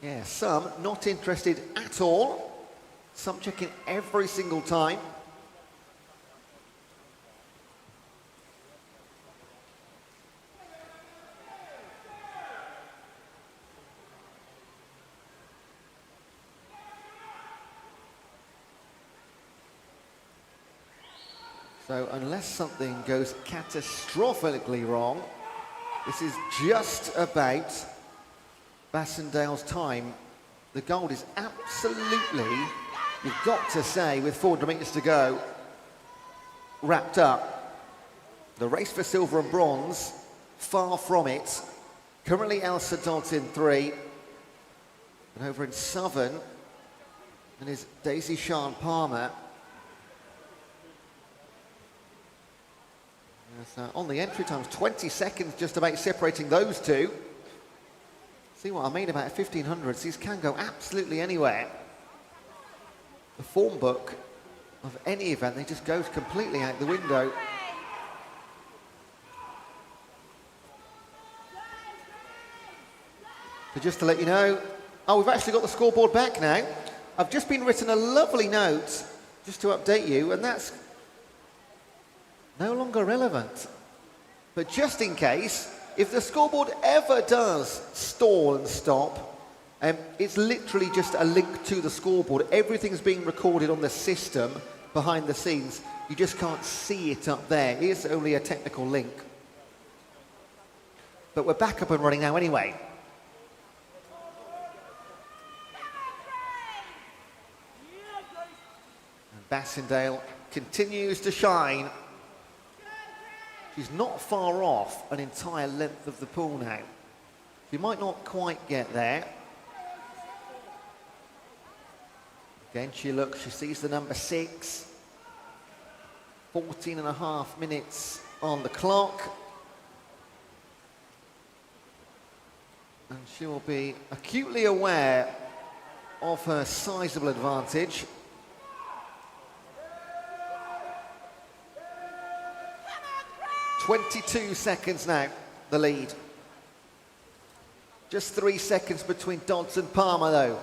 Yeah, some not interested at all. Some checking every single time. So unless something goes catastrophically wrong, this is just about Bassendale's time. The gold is absolutely, you've got to say, with 400 metres to go, wrapped up. The race for silver and bronze, far from it. Currently Elsa Dodds in 3. And over in Southern, and is Daisy Sian Palmer. On the entry times, 20 seconds just about separating those two. See what I mean about 1500s? These can go absolutely anywhere. The form book of any event, they just goes completely out the window. So just to let you know, oh, we've actually got the scoreboard back now. I've just been written a lovely note just to update you, and that's no longer relevant. But just in case, if the scoreboard ever does stall and stop, it's literally just a link to the scoreboard. Everything's being recorded on the system behind the scenes. You just can't see it up there. It is only a technical link. But we're back up and running now anyway. And Bassendale continues to shine. She's not far off an entire length of the pool now. She might not quite get there. Again, she looks, she sees the number 6. 14.5 minutes on the clock. And she will be acutely aware of her sizable advantage. "22 seconds now, the lead. Just 3 seconds between Dodds and Palmer, though.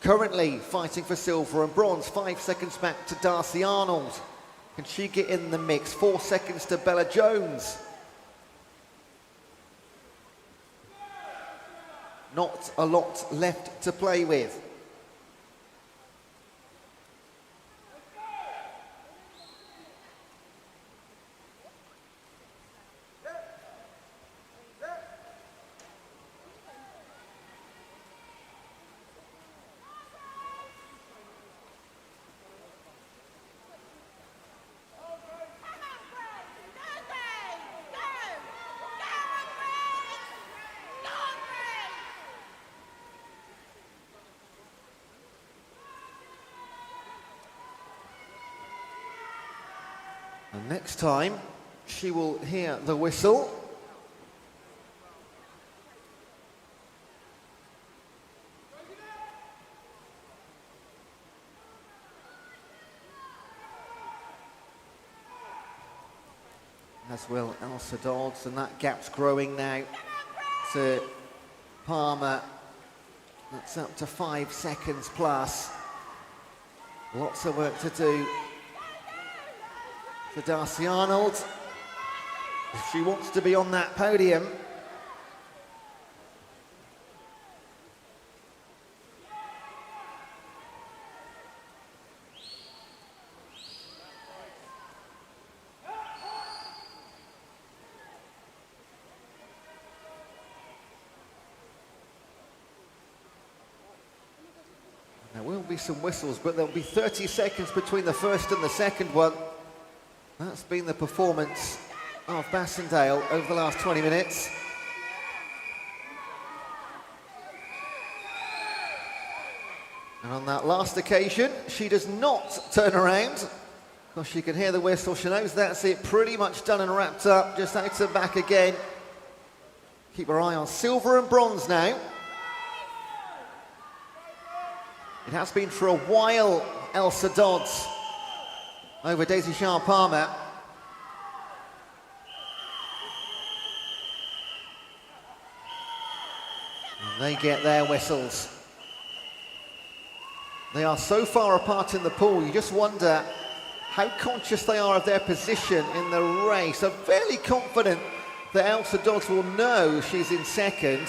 Currently fighting for silver and bronze. 5 seconds back to Darcy Arnold. Can she get in the mix? 4 seconds to Bella Jones. Not a lot left to play with. And next time, she will hear the whistle. As will Elsa Dodds, and that gap's growing now to Palmer. That's up to 5 seconds plus. Lots of work to do for Darcy Arnold, if she wants to be on that podium. There will be some whistles, but there'll be 30 seconds between the first and the second one. That's been the performance of Bassendale over the last 20 minutes. And on that last occasion, she does not turn around, because she can hear the whistle. She knows that's it, pretty much done and wrapped up, just out and back again. Keep her eye on silver and bronze now. It has been for a while, Elsa Dodds over Daisy Sharp-Palmer. And they get their whistles. They are so far apart in the pool, you just wonder how conscious they are of their position in the race. I'm fairly confident that Elsa Dodds will know she's in second.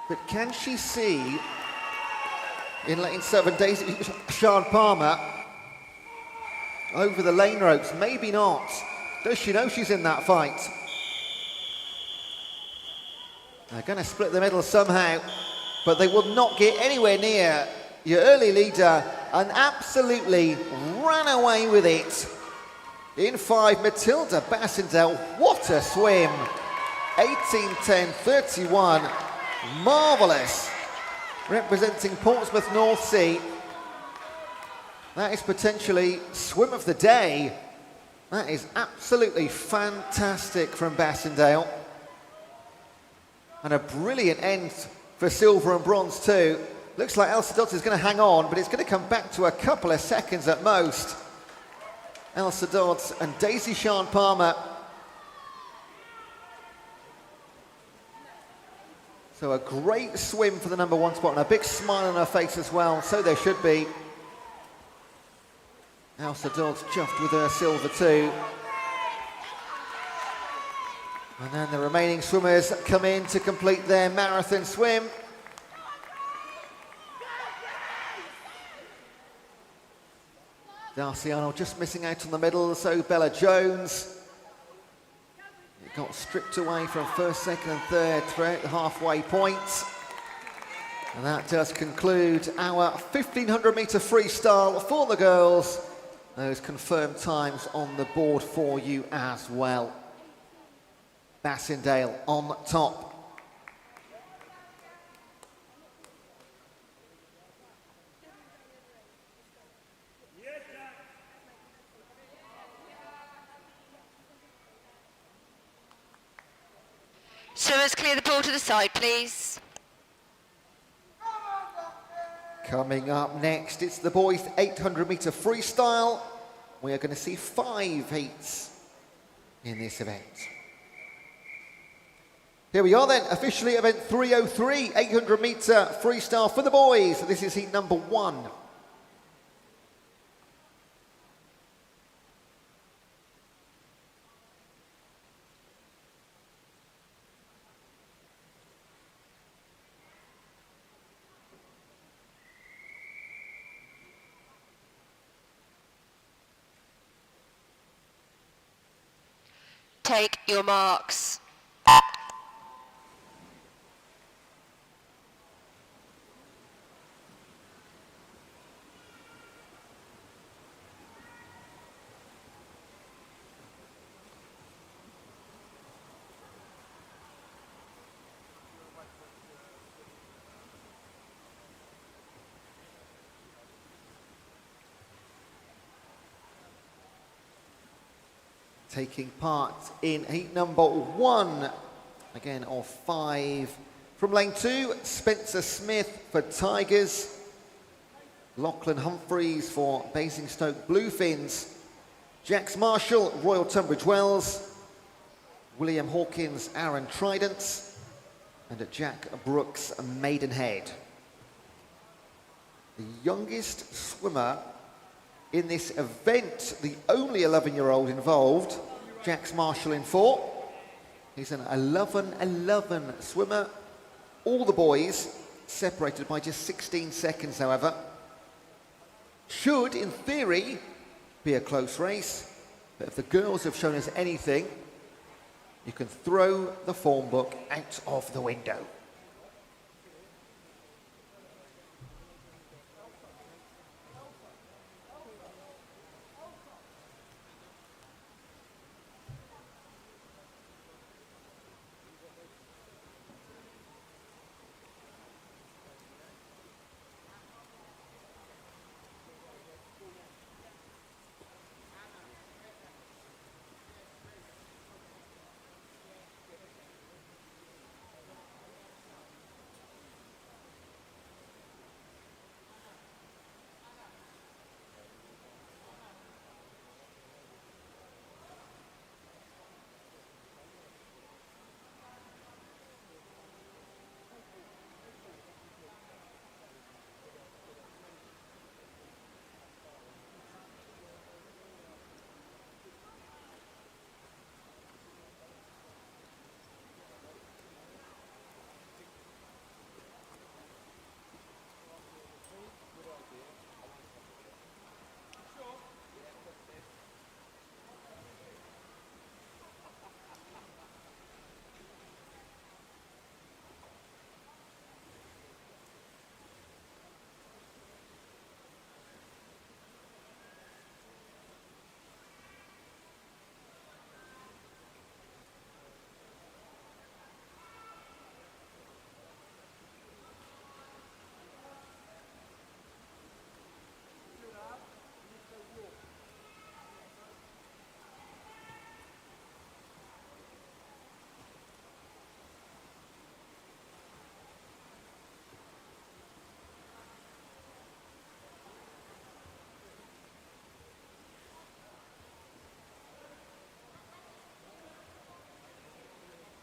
But can she see in lane 7 Daisy Sharp-Palmer over the lane ropes? Maybe not. Does she know she's in that fight? They're going to split the middle somehow, but they will not get anywhere near your early leader, and absolutely ran away with it. In 5, Matilda Bassendale, what a swim. 18:10.31, marvellous. Representing Portsmouth North Sea. That is potentially swim of the day. That is absolutely fantastic from Bassendale. And a brilliant end for silver and bronze too. Looks like Elsa Dodds is going to hang on, but it's going to come back to a couple of seconds at most. Elsa Dodds and Daisy Sharp-Palmer. So a great swim for the number 1 spot, and a big smile on her face as well, so there should be. Elsa Dodds chuffed with her silver too. And then the remaining swimmers come in to complete their marathon swim. Darcy Arnold just missing out on the middle, so Bella Jones. It got stripped away from first, second and third throughout the halfway point. And that does conclude our 1500 metre freestyle for the girls. Those confirmed times on the board for you as well. Bassendale on top. Swimmers, clear the pool to the side, please. Coming up next, it's the boys' 800 metre freestyle. We are going to see 5 heats in this event. Here we are then, officially event 303, 800 metre freestyle for the boys. This is heat number 1. Take your marks. Taking part in heat number 1, again of 5. From lane 2, Spencer Smith for Tigers, Lachlan Humphreys for Basingstoke Bluefins, Jax Marshall, Royal Tunbridge Wells, William Hawkins, Aaron Tridents, and Jack Brooks, Maidenhead. The youngest swimmer in this event, the only 11-year-old involved, Jax Marshall in 4. He's an 11-11 swimmer. All the boys separated by just 16 seconds, however. Should, in theory, be a close race, but if the girls have shown us anything, you can throw the form book out of the window.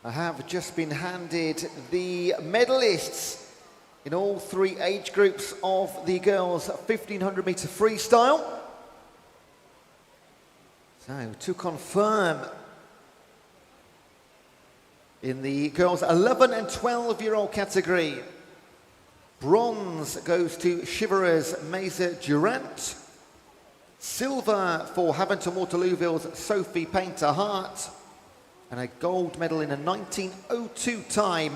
I have just been handed the medalists in all 3 age groups of the girls' 1500 metre freestyle. So to confirm, in the girls' 11 and 12-year-old category, bronze goes to Chivalre's Maisa Durant. Silver for Haventon Waterlooville's Sophie Painter-Hart. And a gold medal in a 19:02 time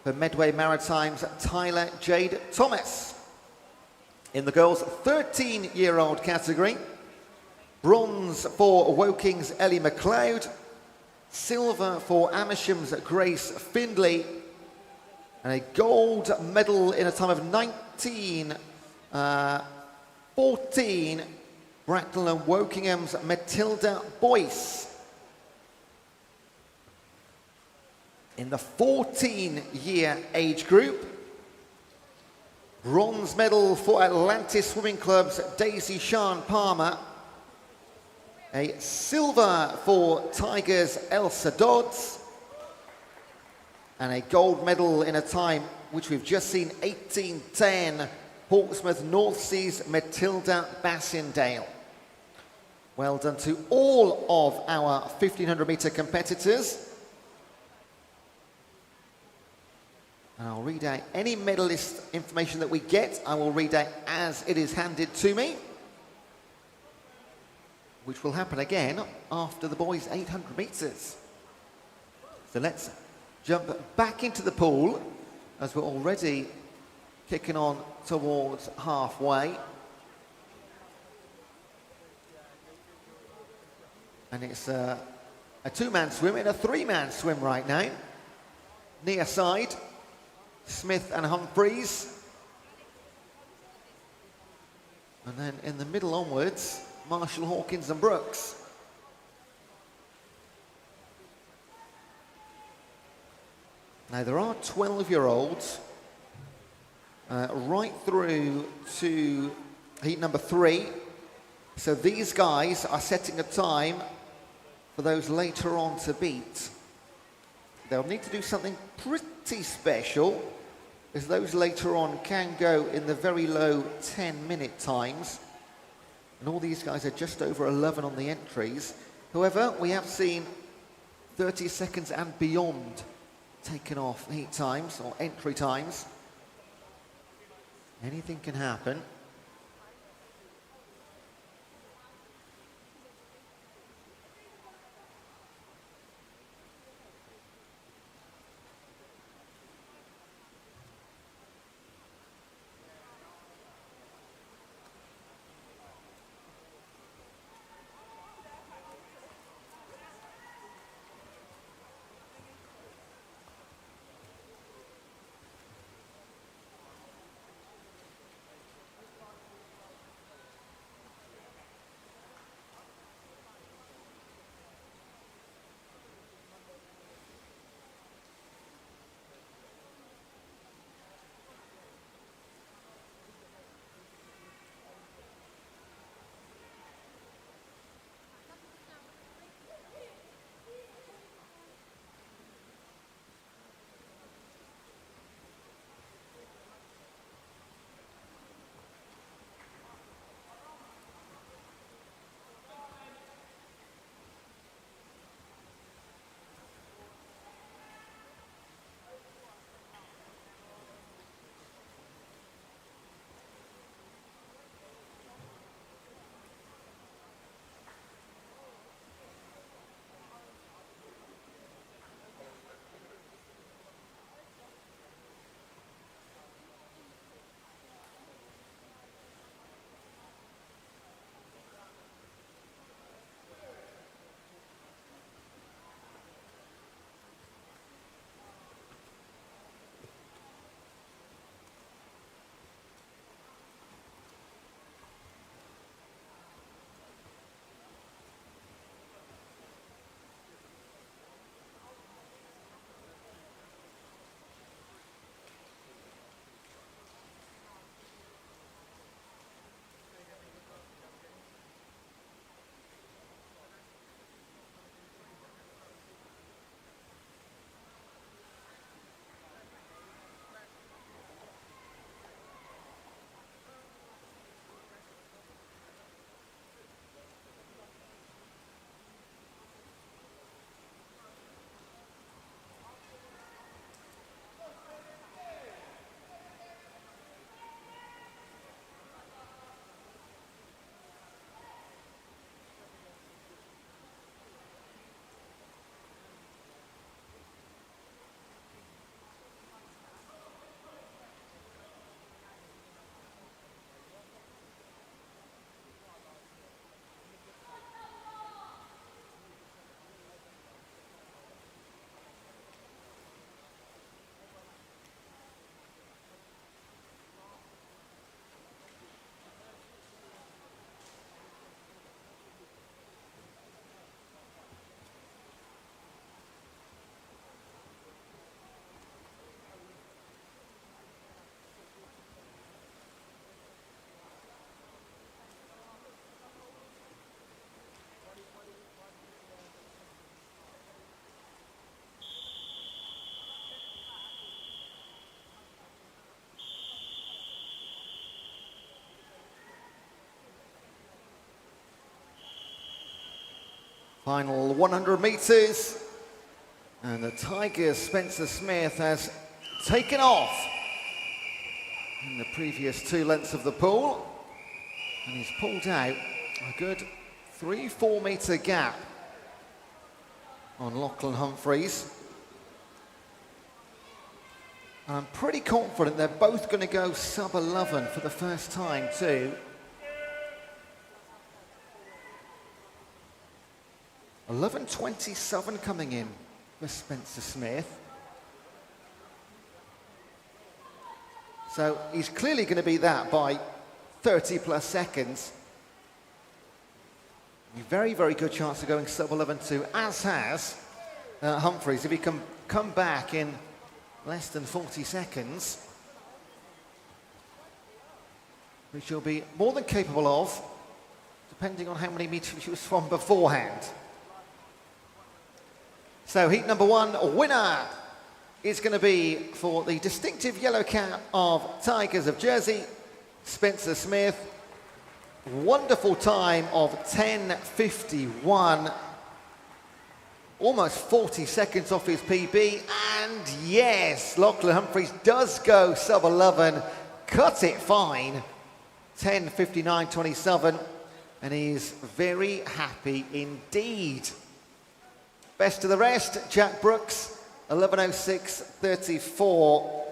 for Medway Maritime's Tyler Jade Thomas. In the girls' 13-year-old category, bronze for Woking's Ellie McLeod. Silver for Amersham's Grace Findlay. And a gold medal in a time of 19:14, Bracknell and Wokingham's Matilda Boyce. In the 14-year age group, bronze medal for Atlantis Swimming Club's Daisy Sian Palmer. A silver for Tigers Elsa Dodds. And a gold medal in a time which we've just seen, 18:10, Portsmouth North Sea's Matilda Bassindale. Well done to all of our 1500 metre competitors. And I'll read out any medalist information that we get. I will read out as it is handed to me, which will happen again after the boys' 800 metres. So let's jump back into the pool as we're already kicking on towards halfway. And it's a 2-man swim and a 3-man swim right now. Near side, Smith and Humphreys. And then in the middle onwards, Marshall, Hawkins and Brooks. Now there are 12-year-olds right through to heat number 3. So these guys are setting a time for those later on to beat. They'll need to do something pretty special, as those later on can go in the very low 10-minute times. And all these guys are just over 11 on the entries. However, we have seen 30 seconds and beyond taken off heat times or entry times. Anything can happen. Final 100 metres. And the Tigers' Spencer Smith has taken off in the previous 2 lengths of the pool. And he's pulled out a good 3-4 metre gap on Lachlan Humphreys. And I'm pretty confident they're both going to go sub-11 for the first time too. 11:27 coming in for Spencer Smith. So he's clearly going to be that by 30 plus seconds. A very, very good chance of going sub-11 too, as has Humphreys. If he can come back in less than 40 seconds, which he'll be more than capable of, depending on how many meters he was from beforehand. So heat number 1, winner is going to be for the distinctive yellow cap of Tigers of Jersey, Spencer Smith. Wonderful time of 10:51. Almost 40 seconds off his PB. And yes, Lachlan Humphreys does go sub-11. Cut it fine. 10:59.27. And he's very happy indeed. Best of the rest, Jack Brooks, 11:06.34.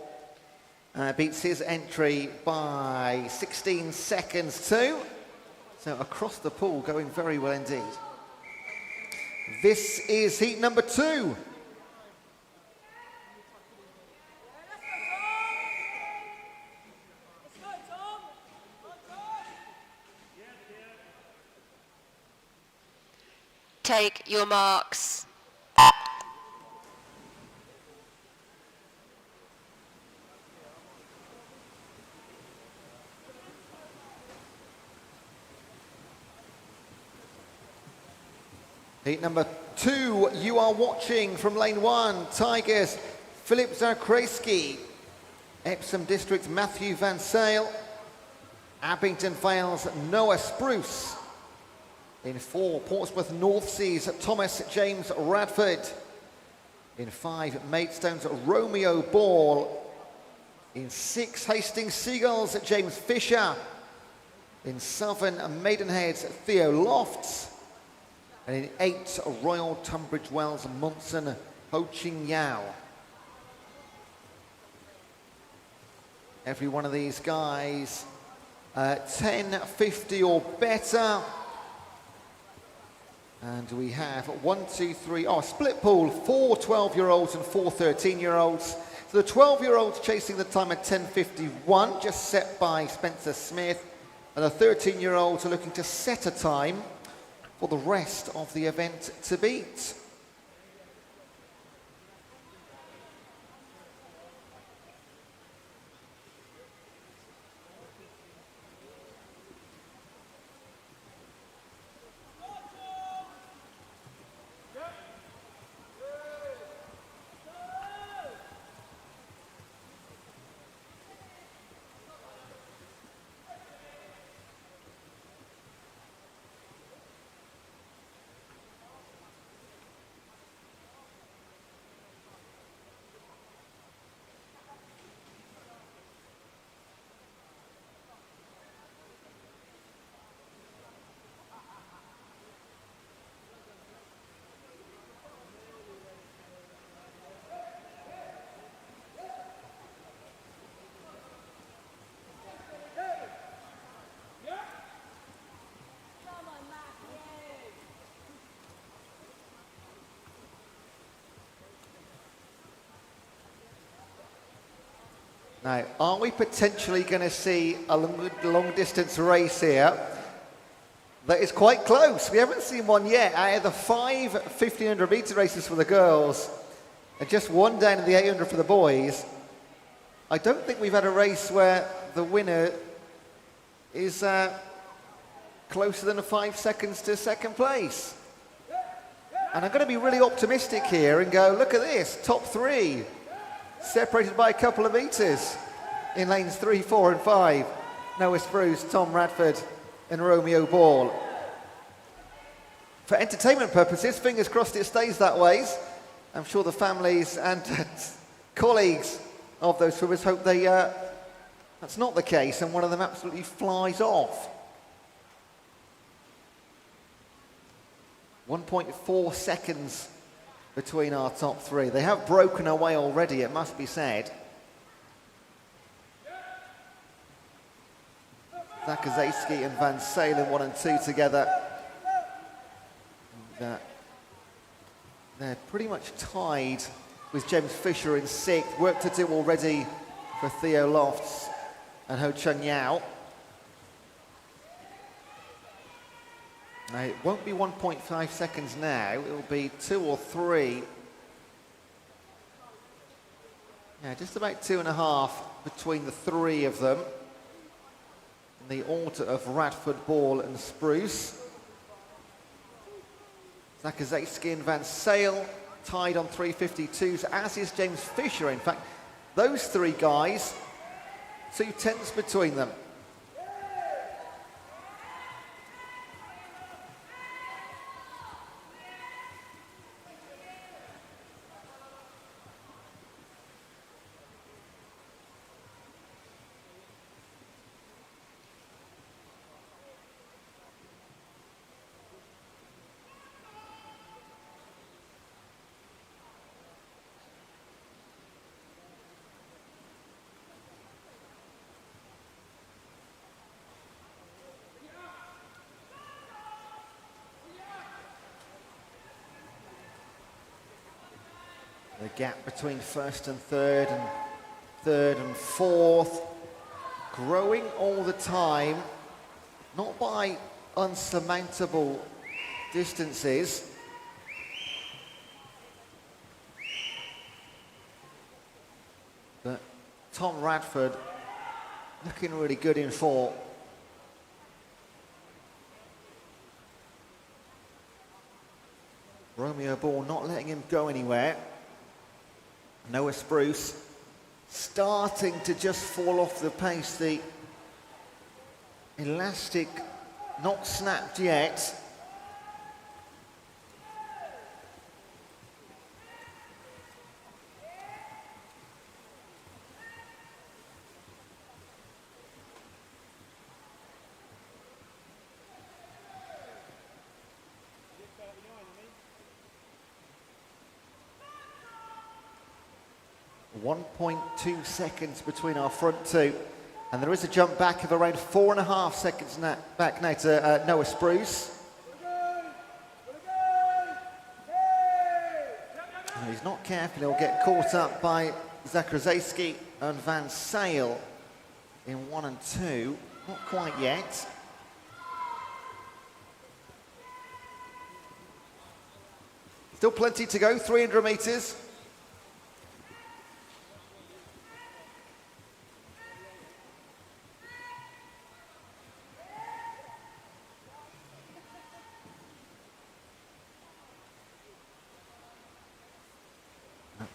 Beats his entry by 16 seconds too. So across the pool, going very well indeed. This is heat number 2. Take your marks. Heat number 2, you are watching from lane 1, Tigers, Philip Zarkrayski, Epsom District, Matthew Van Sale, Abington Vales, Noah Spruce. In 4, Portsmouth North Seas, Thomas James Radford. In 5, Maidstone's Romeo Ball. In 6, Hastings Seagulls, James Fisher. In 7, Maidenhead's Theo Lofts. And in 8, Royal Tunbridge Wells, Munson Ho Ching Yao. Every one of these guys, 10:50 or better. And we have 1, 2, 3, split pool, 4 12-year-olds and 4 13-year-olds. So the 12-year-olds chasing the time at 10:51, just set by Spencer Smith. And the 13-year-olds are looking to set a time for the rest of the event to beat. Now, are we potentially going to see a long distance race here that is quite close? We haven't seen one yet. Out of the 5 1500 metre races for the girls, and just one down in the 800 for the boys, I don't think we've had a race where the winner is closer than 5 seconds to second place. And I'm going to be really optimistic here and go, look at this, top 3. Separated by a couple of metres in lanes 3, 4 and 5. Noah Spruce, Tom Radford and Romeo Ball. for entertainment purposes, fingers crossed it stays that way. I'm sure the families and colleagues of those swimmers hope that's not the case and one of them absolutely flies off. 1.4 seconds between our top three. They have broken away already, it must be said. Zakazewski and Van Salen 1 and 2 together. And, they're pretty much tied with James Fisher in 6th. Work to do already for Theo Lofts and Ho Chun Yao. Now, it won't be 1.5 seconds now, it'll be 2 or 3. Yeah, just about 2.5 between the three of them. In the order of Radford, Ball and Spruce. Zakazewski and Van Sale tied on 3:52s, as is James Fisher. In fact, those three guys, 2/10 between them. The gap between 1st and 3rd and 3rd and 4th growing all the time, not by unsurmountable distances. But Tom Radford looking really good in 4. Romeo Ball not letting him go anywhere. Noah Spruce starting to just fall off the pace. The elastic not snapped yet. .2 seconds between our front two, and there is a jump back of around 4.5 seconds back now to Noah Spruce. And he's not careful, he'll get caught up by Zakazewski and Van Sale in 1 and 2. Not quite yet. Still plenty to go, 300 metres.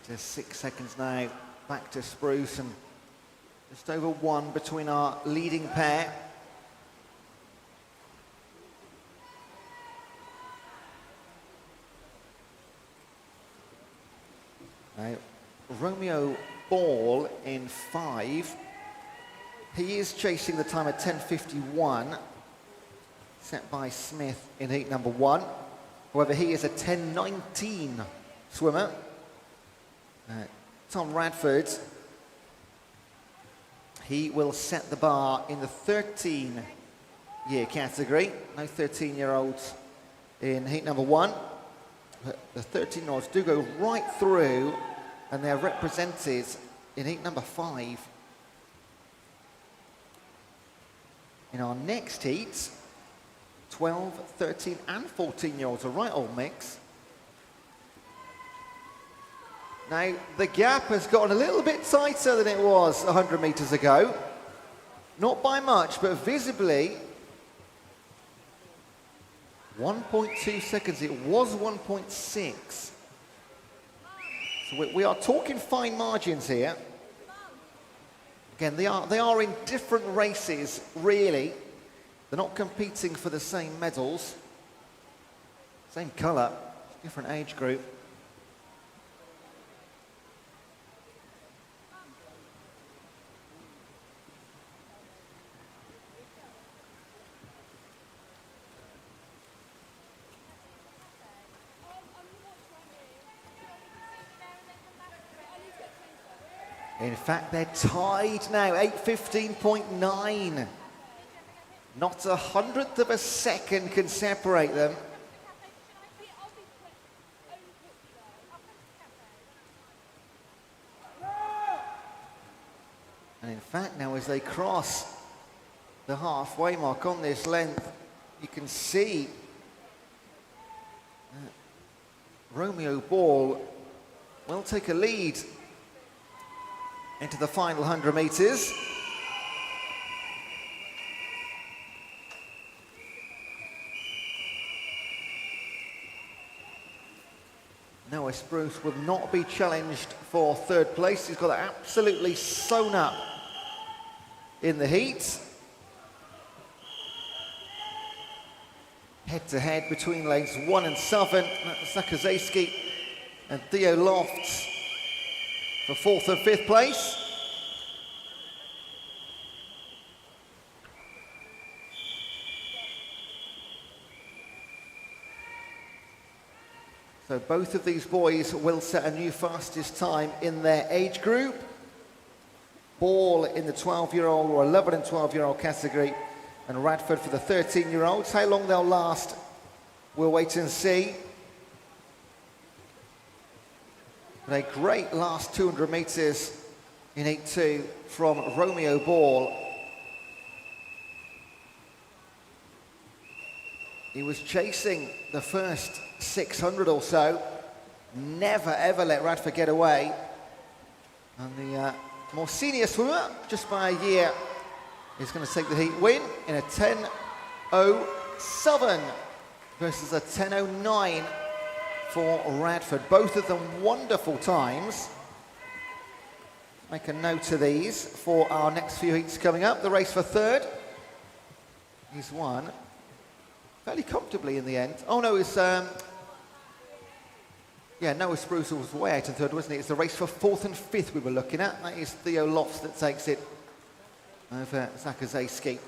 Just 6 seconds now, back to Spruce, and just over 1 between our leading pair. Now, Romeo Ball in 5. He is chasing the time of 10:51, set by Smith in heat number 1. However, he is a 10:19 swimmer. Tom Radford, he will set the bar in the 13-year category. No 13-year-olds in heat number 1. But the 13-year-olds do go right through, and they're represented in heat number 5. In our next heat, 12, 13 and 14-year-olds, a right old mix. Now, the gap has gotten a little bit tighter than it was 100 metres ago. Not by much, but visibly 1.2 seconds. It was 1.6. So we are talking fine margins here. Again, they are in different races, really. They're not competing for the same medals. Same colour, different age group. In fact, they're tied now, 8:15.9. Not a hundredth of a second can separate them. And in fact, now as they cross the halfway mark on this length, you can see Romeo Ball will take a lead into the final 100 metres. Noah Spruce will not be challenged for third place. He's got it absolutely sewn up in the heat. Head to head between lanes 1 and 7. Zakazewski and Theo Lofts for 4th and 5th place. So both of these boys will set a new fastest time in their age group. Ball in the 12-year-old or 11 and 12-year-old category, and Radford for the 13-year-olds. How long they'll last, we'll wait and see. But a great last 200 metres in 8.2 from Romeo Ball. He was chasing the first 600 or so. Never ever let Radford get away. And the more senior swimmer, just by a year, is going to take the heat win in a 10.07 versus a 10.09 for Radford. Both of them wonderful times. Make a note of these for our next few heats coming up. The race for third. He's won fairly comfortably in the end. Oh no, it's yeah, Noah Spruce was way out in third, wasn't he? It's the race for 4th and 5th we were looking at. That is Theo Lofts that takes it over Zakazewski.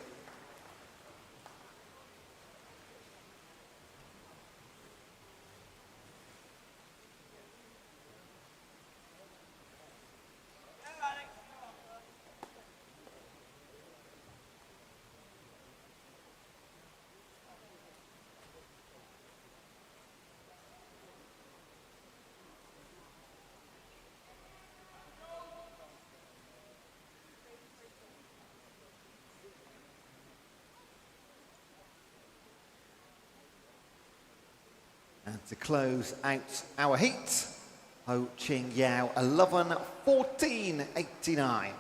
And to close out our heat, Ho Ching Yao, 11:14.89.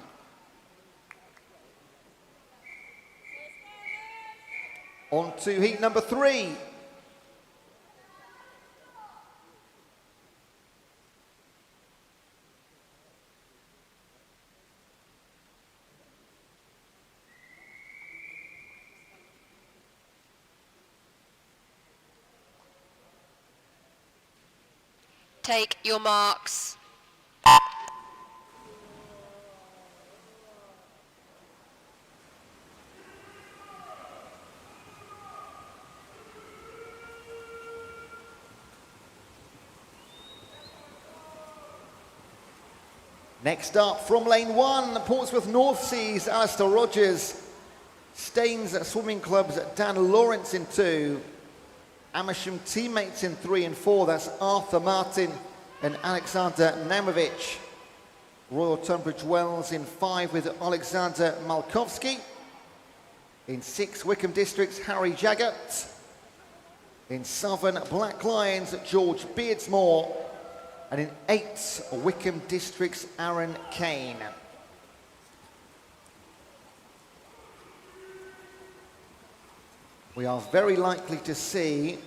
On to heat number 3. Take your marks. Next up, from lane 1, Portsmouth North Seas, Alistair Rogers. Staines Swimming Club's Dan Lawrence in 2. Amersham teammates in 3 and 4, that's Arthur Martin and Alexander Namovich. Royal Tunbridge Wells in 5 with Alexander Malkowski. In 6, Wickham District's Harry Jaggart. In 7, Black Lions, George Beardsmore. And in 8, Wickham District's Aaron Kane. We are very likely to see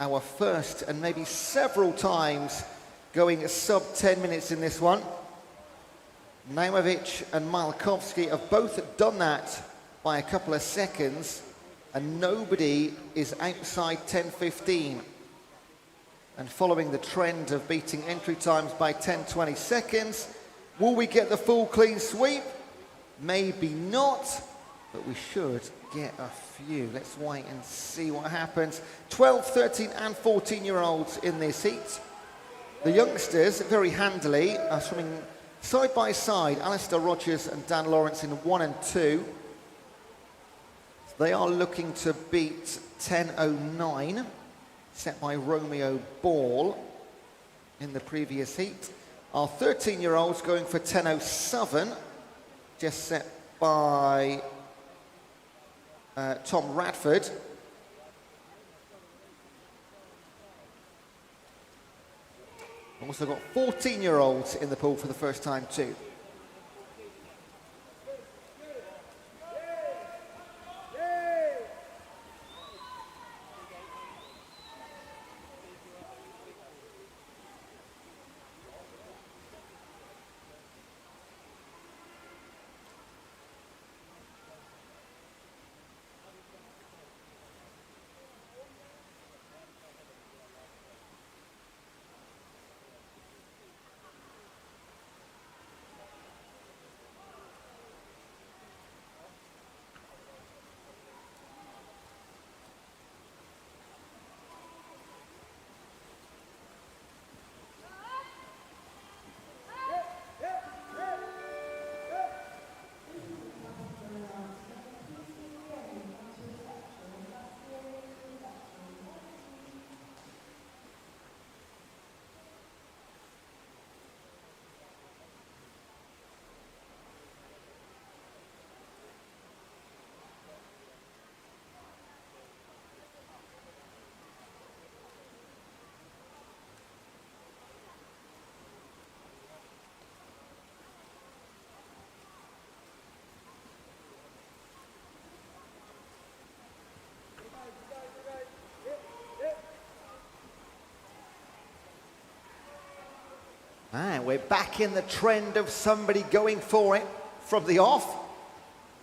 our first and maybe several times going sub 10 minutes in this one. Namovich and Malkowski have both done that by a couple of seconds, and nobody is outside 10:15. And following the trend of beating entry times by 10-20 seconds, will we get the full clean sweep? Maybe not, but we should get a few. Let's wait and see what happens. 12, 13 and 14-year-olds in this heat. The youngsters, very handily, are swimming side by side. Alistair Rogers and Dan Lawrence in 1 and 2. They are looking to beat 10.09, set by Romeo Ball in the previous heat. Our 13-year-olds going for 10.07, just set by Tom Radford. Also got 14-year-olds in the pool for the first time too. And we're back in the trend of somebody going for it from the off.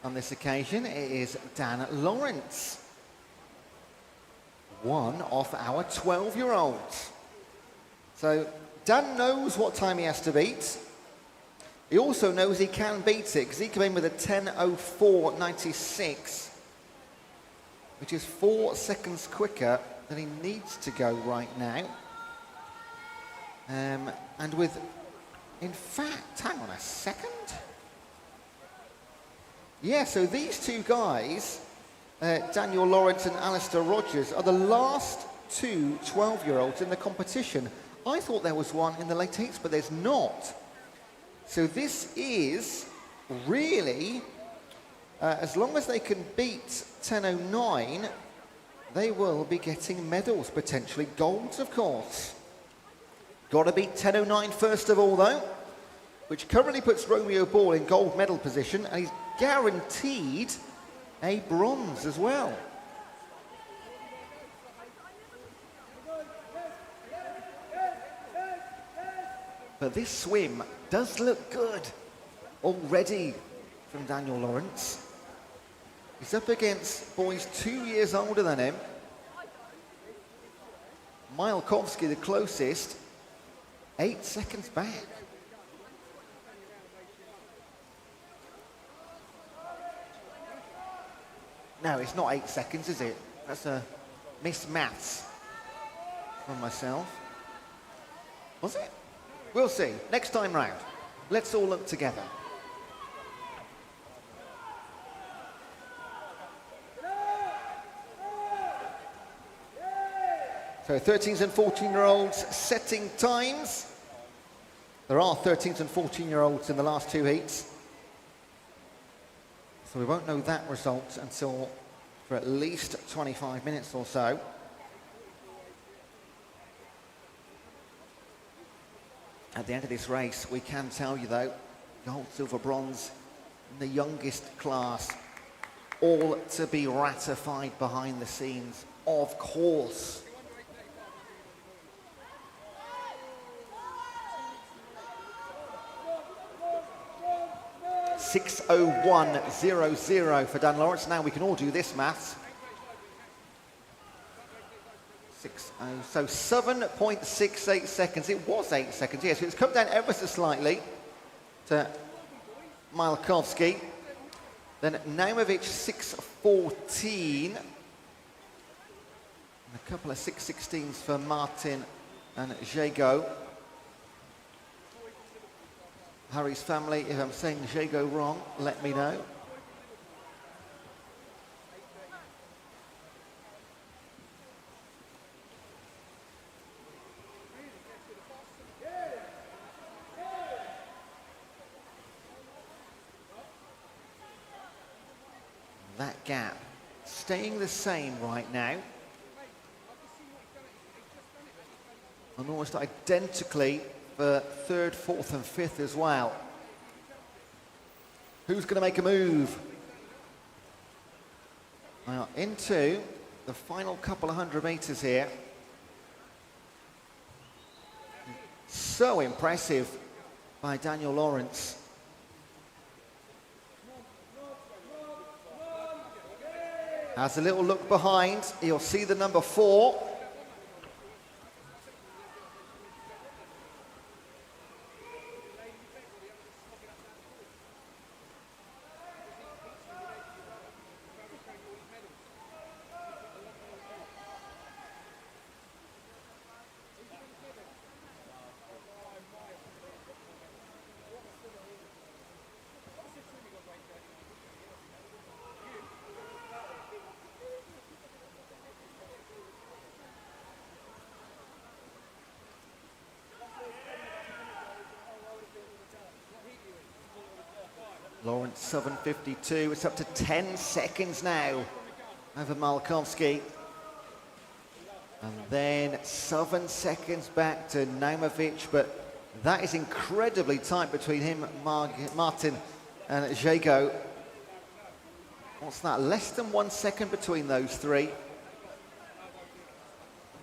On this occasion, it is Dan Lawrence, one of our 12-year-olds. So Dan knows what time he has to beat. He also knows he can beat it because he came in with a 10.04.96, which is 4 seconds quicker than he needs to go right now. And with, in fact, hang on a second. Yeah, so these two guys, Daniel Lawrence and Alistair Rogers, are the last two 12-year-olds in the competition. I thought there was one in the late heats, but there's not. So this is really, as long as they can beat 10.09, they will be getting medals, potentially golds, of course. Got to beat 10.09 first of all, though, which currently puts Romeo Ball in gold medal position, and he's guaranteed a bronze as well. But this swim does look good already from Daniel Lawrence. He's up against boys 2 years older than him. Mialkowski, the closest, 8 seconds back. No, it's not 8 seconds, is it? That's a missed maths from myself. Was it? We'll see. Next time round. Let's all look together. So 13s and 14-year-olds setting times. There are 13s and 14-year-olds in the last two heats. So we won't know that result until for at least 25 minutes or so. At the end of this race, we can tell you though, gold, silver, bronze in the youngest class, all to be ratified behind the scenes, of course. 6:01.00 for Dan Lawrence. Now we can all do this maths. So 7.68 seconds. It was 8 seconds, yes. It's come down ever so slightly to Malkowski. Then Naumovic 6.14. And a couple of 6.16s for Martin and Jago. Harry's family, if I'm saying Jago wrong, let me know. That gap staying the same right now. And almost identically for third, fourth and fifth as well. Who's going to make a move? Now into the final couple of 100 meters here. So impressive by Daniel Lawrence. Has a little look behind. You'll see the number 4. Lawrence 7.52, it's up to 10 seconds now over Malkowski. And then 7 seconds back to Naumovic, but that is incredibly tight between him, Martin and Jago. What's that, less than 1 second between those three.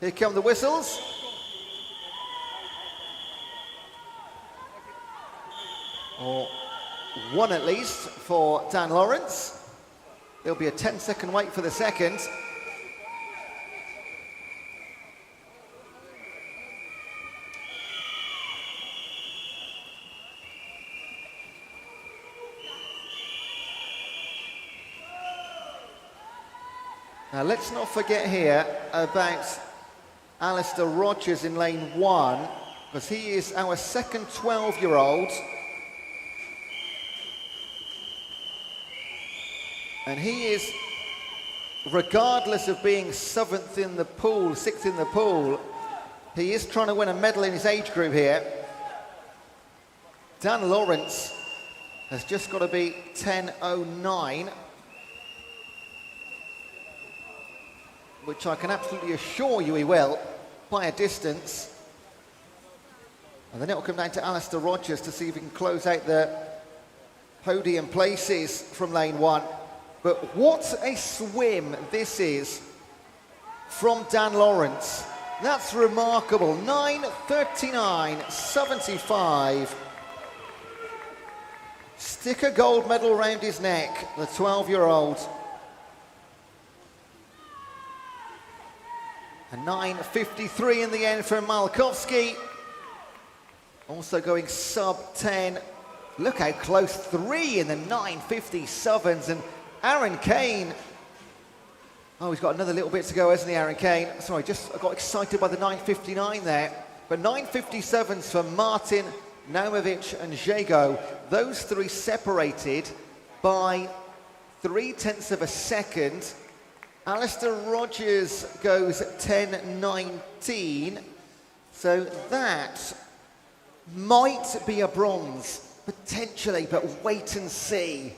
Here come the whistles. Or one at least for Dan Lawrence. There'll be a 10-second wait for the second. Now let's not forget here about Alistair Rogers in lane 1, because he is our second 12-year-old. And he is, regardless of being 7th in the pool, 6th in the pool, he is trying to win a medal in his age group here. Dan Lawrence has just got to be 10.09, which I can absolutely assure you he will, by a distance. And then it will come down to Alistair Rogers to see if he can close out the podium places from lane 1. But what a swim this is from Dan Lawrence. That's remarkable. 9:39.75. Stick a gold medal around his neck, the 12-year-old. And 9:53 in the end for Malkowski. Also going sub-10. Look how close, 3 in the 9:57s. And Aaron Kane, oh, he's got another little bit to go, hasn't he, Aaron Kane? Sorry, I got excited by the 9:59 there. But 9:57s for Martin, Naumovic and Jago. Those three separated by 0.3 of a second. Alistair Rogers goes 10.19. So that might be a bronze, potentially, but wait and see.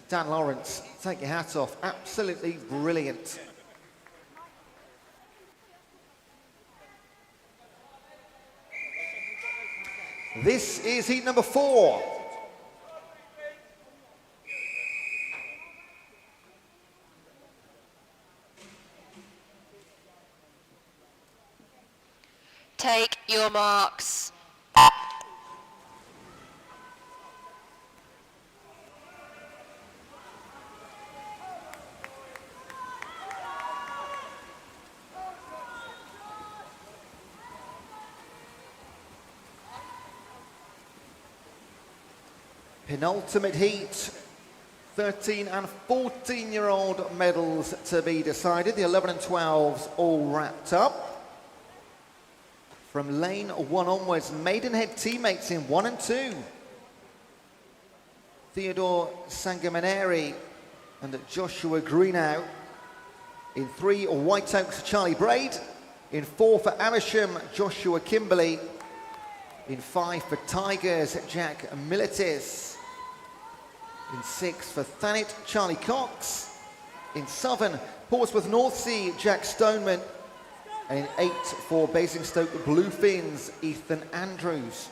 Dan Lawrence, take your hat off. Absolutely brilliant. This is heat number 4. Take your marks. penultimate heat. 13 and 14-year-old medals to be decided. The 11 and 12s all wrapped up. From lane 1 onwards, Maidenhead teammates in 1 and 2. Theodore Sangamaneri and Joshua Greenow. In 3, White Oaks, Charlie Braid. In 4 for Amersham, Joshua Kimberley. In 5 for Tigers, Jack Militis. In 6 for Thanet, Charlie Cox. In 7, Portsmouth North Sea, Jack Stoneman. And in 8 for Basingstoke Bluefins, Ethan Andrews.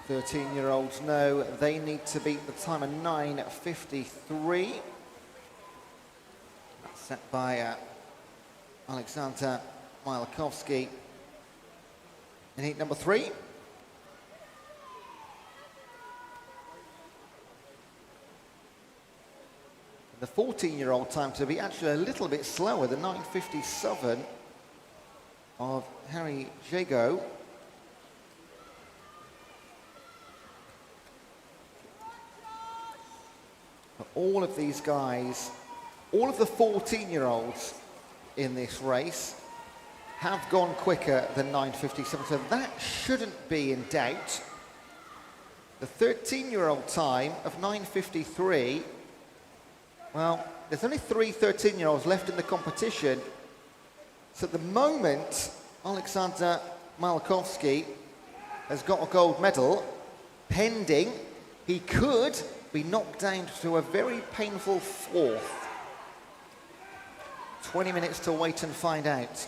Thirteen-year-olds know they need to beat the time of 9:53. That's set by Alexander Milakovsky in heat number 3. The 14-year-old time to be actually a little bit slower, the 9:57 of Harry Jago. All of these guys, all of the 14-year-olds in this race have gone quicker than 9:57, so that shouldn't be in doubt. The 13-year-old time of 9:53, well, there's only 3 13-year-olds left in the competition. So at the moment, Alexander Malakowski has got a gold medal, pending he could be knocked down to a very painful 4th. 20 minutes to wait and find out.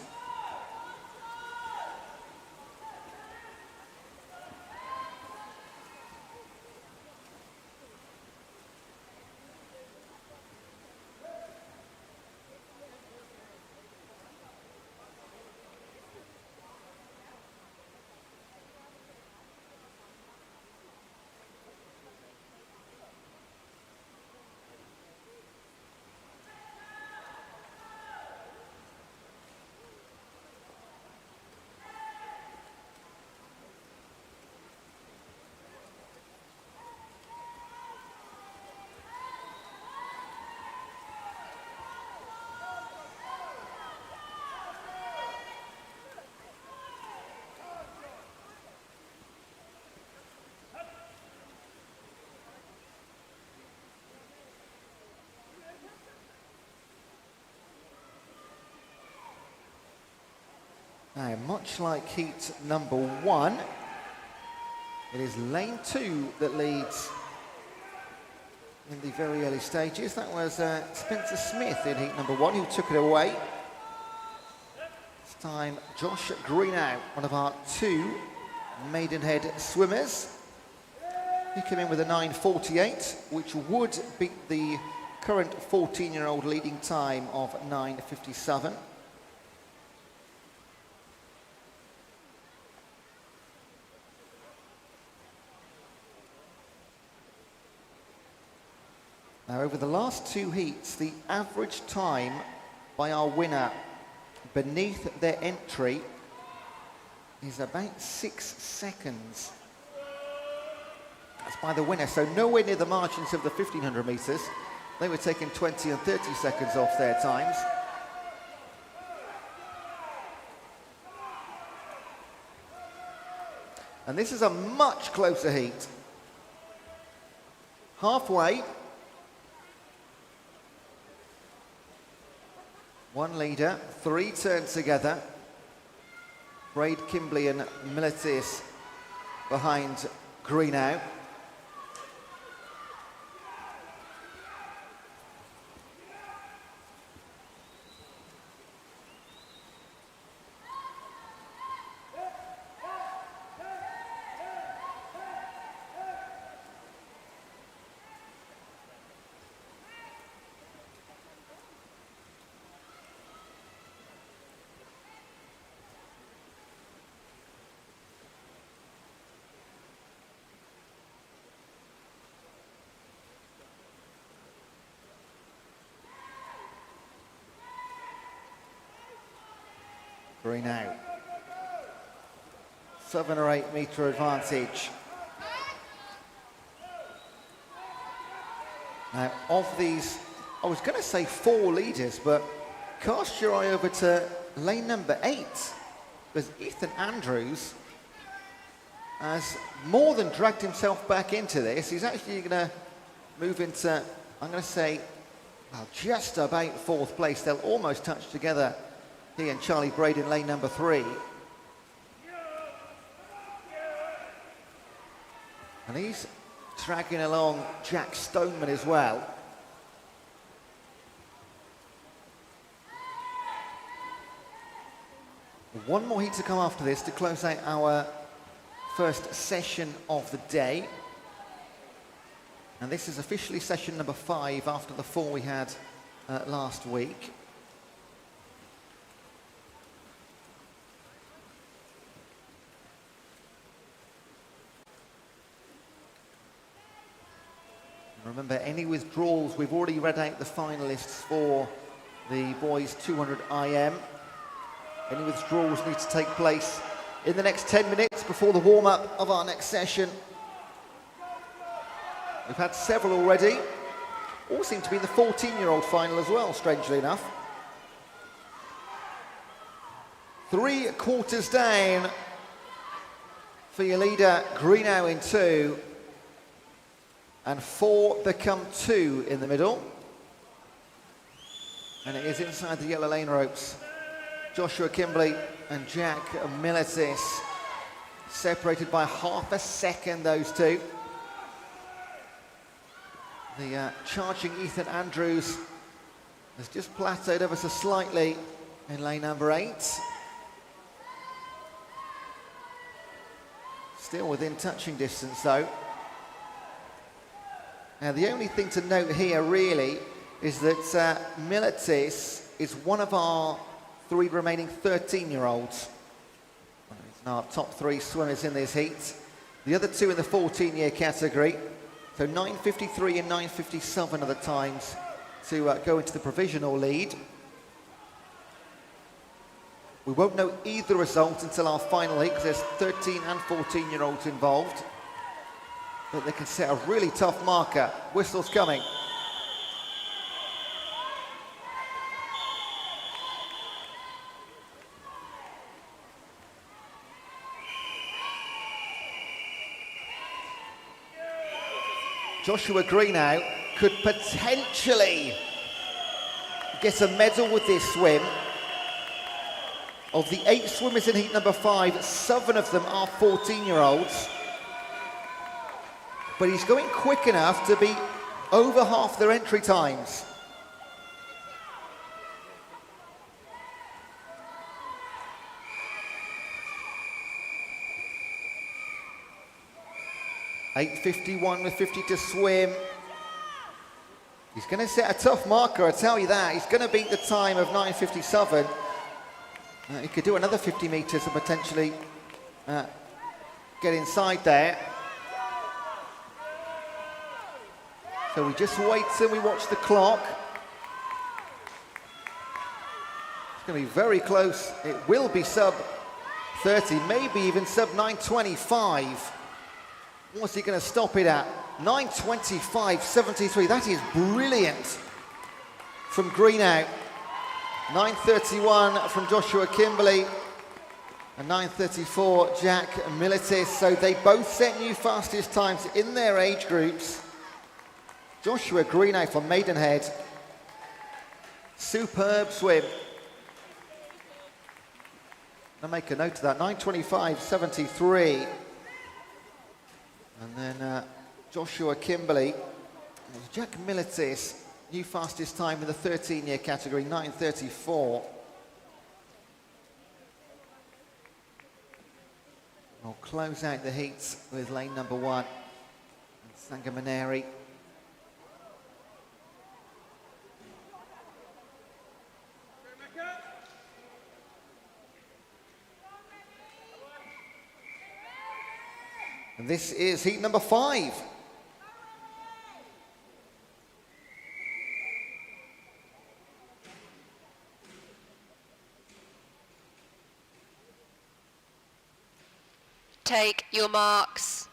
Now, much like heat number 1, it is lane 2 that leads in the very early stages. That was Spencer Smith in heat number 1 who took it away. This time, Josh Greenow, one of our 2 Maidenhead swimmers. He came in with a 9:48, which would beat the current 14-year-old leading time of 9:57. Now, over the last 2 heats, the average time by our winner beneath their entry is about 6 seconds. That's by the winner, so nowhere near the margins of the 1500 metres. They were taking 20 and 30 seconds off their times. And this is a much closer heat. Halfway. One leader, 3 turns together. Braid, Kimberley and Militis behind Greenow. Green out. 7 or 8 metre advantage. Now, of these, I was going to say 4 leaders, but cast your eye over to lane number 8, because Ethan Andrews has more than dragged himself back into this. He's actually going to move into, I'm going to say, well, just about 4th place. They'll almost touch together, he and Charlie Braid in lane number 3. And he's dragging along Jack Stoneman as well. One more heat to come after this to close out our first session of the day. And this is officially session number 5 after the 4 we had last week. Remember, any withdrawals, we've already read out the finalists for the boys 200 IM. Any withdrawals need to take place in the next 10 minutes before the warm-up of our next session. We've had several already. All seem to be the 14-year-old final as well, strangely enough. 3 quarters down for your leader, Greenow in 2. And 4 become 2 in the middle. And it is inside the yellow lane ropes. Joshua Kimberley and Jack Militis, separated by half a second, those two. The charging Ethan Andrews has just plateaued ever so slightly in lane number 8. Still within touching distance though. Now, the only thing to note here, really, is that Militis is one of our 3 remaining 13-year-olds. He's now our top 3 swimmers in this heat. The other 2 in the 14-year category. So 9:53 and 9:57 are the times to go into the provisional lead. We won't know either result until our final heat, because there's 13 and 14-year-olds involved. But they can set a really tough marker. Whistle's coming. Joshua Greenow could potentially get a medal with this swim. Of the 8 swimmers in heat number 5, 7 of them are 14-year-olds. But he's going quick enough to be over half their entry times. (8:51 with 50 to swim). He's going to set a tough marker, I tell you that. He's going to beat the time of 9:57. He could do another 50 metres and potentially get inside there. So we just wait and we watch the clock. It's going to be very close. It will be sub 30, maybe even sub 9:25. What's he going to stop it at? 9:25.73. That is brilliant from Greenow. 9:31 from Joshua Kimberley. And 9:34 Jack Militis. So they both set new fastest times in their age groups. Joshua Greenow from Maidenhead. Superb swim. I'll make a note of that. 9:25.73. And then Joshua Kimberley. Jack Militis, new fastest time in the 13-year category, 9:34. We'll close out the heats with lane number 1. And Sangamaneri. And this is heat number 5. Take your marks.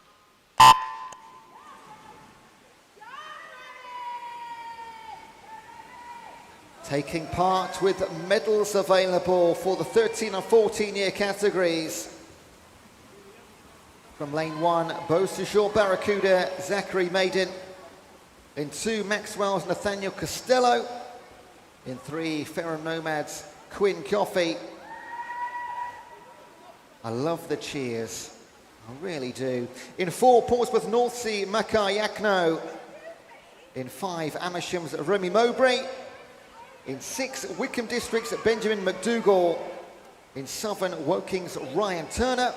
Taking part with medals available for the 13 and 14 year categories. From lane 1, Beausejour Barracuda, Zachary Maiden. In 2, Maxwell's Nathaniel Costello. In 3, Ferrum Nomads, Quinn Coffey. I love the cheers, I really do. In 4, Portsmouth North Sea, Makar Yakno. In 5, Amersham's Remy Mowbray. In 6, Wickham District's Benjamin McDougall. In Southern, Woking's Ryan Turner.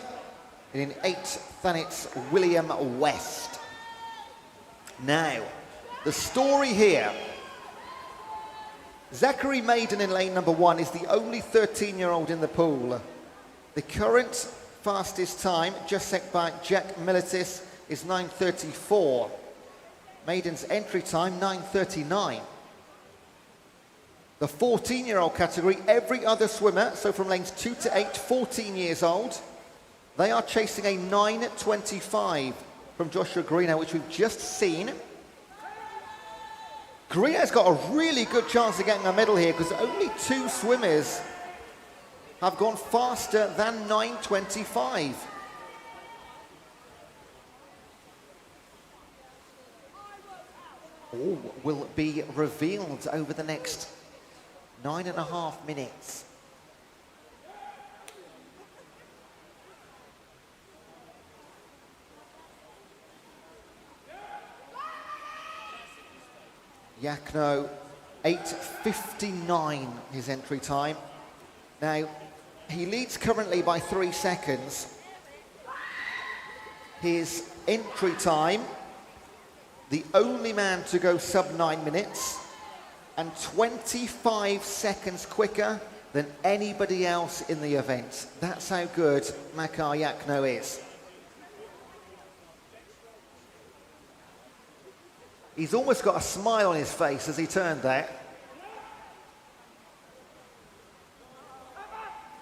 And in 8, Thanet's William West. Now, the story here. Zachary Maiden in lane number 1 is the only 13-year-old in the pool. The current fastest time, just set by Jack Militis, is 9:34. Maiden's entry time, 9:39. The 14-year-old category, every other swimmer, so from lanes 2 to 8, 14 years old, they are chasing a 9:25 from Joshua Greeno, which we've just seen. Greeno's got a really good chance of getting a medal here because only 2 swimmers have gone faster than 9:25. All will be revealed over the next 9.5 minutes. Yakno, 8:59 his entry time. Now, he leads currently by 3 seconds. His entry time, the only man to go sub 9 minutes, and 25 seconds quicker than anybody else in the event. That's how good Makar Yakno is. He's almost got a smile on his face as he turned there.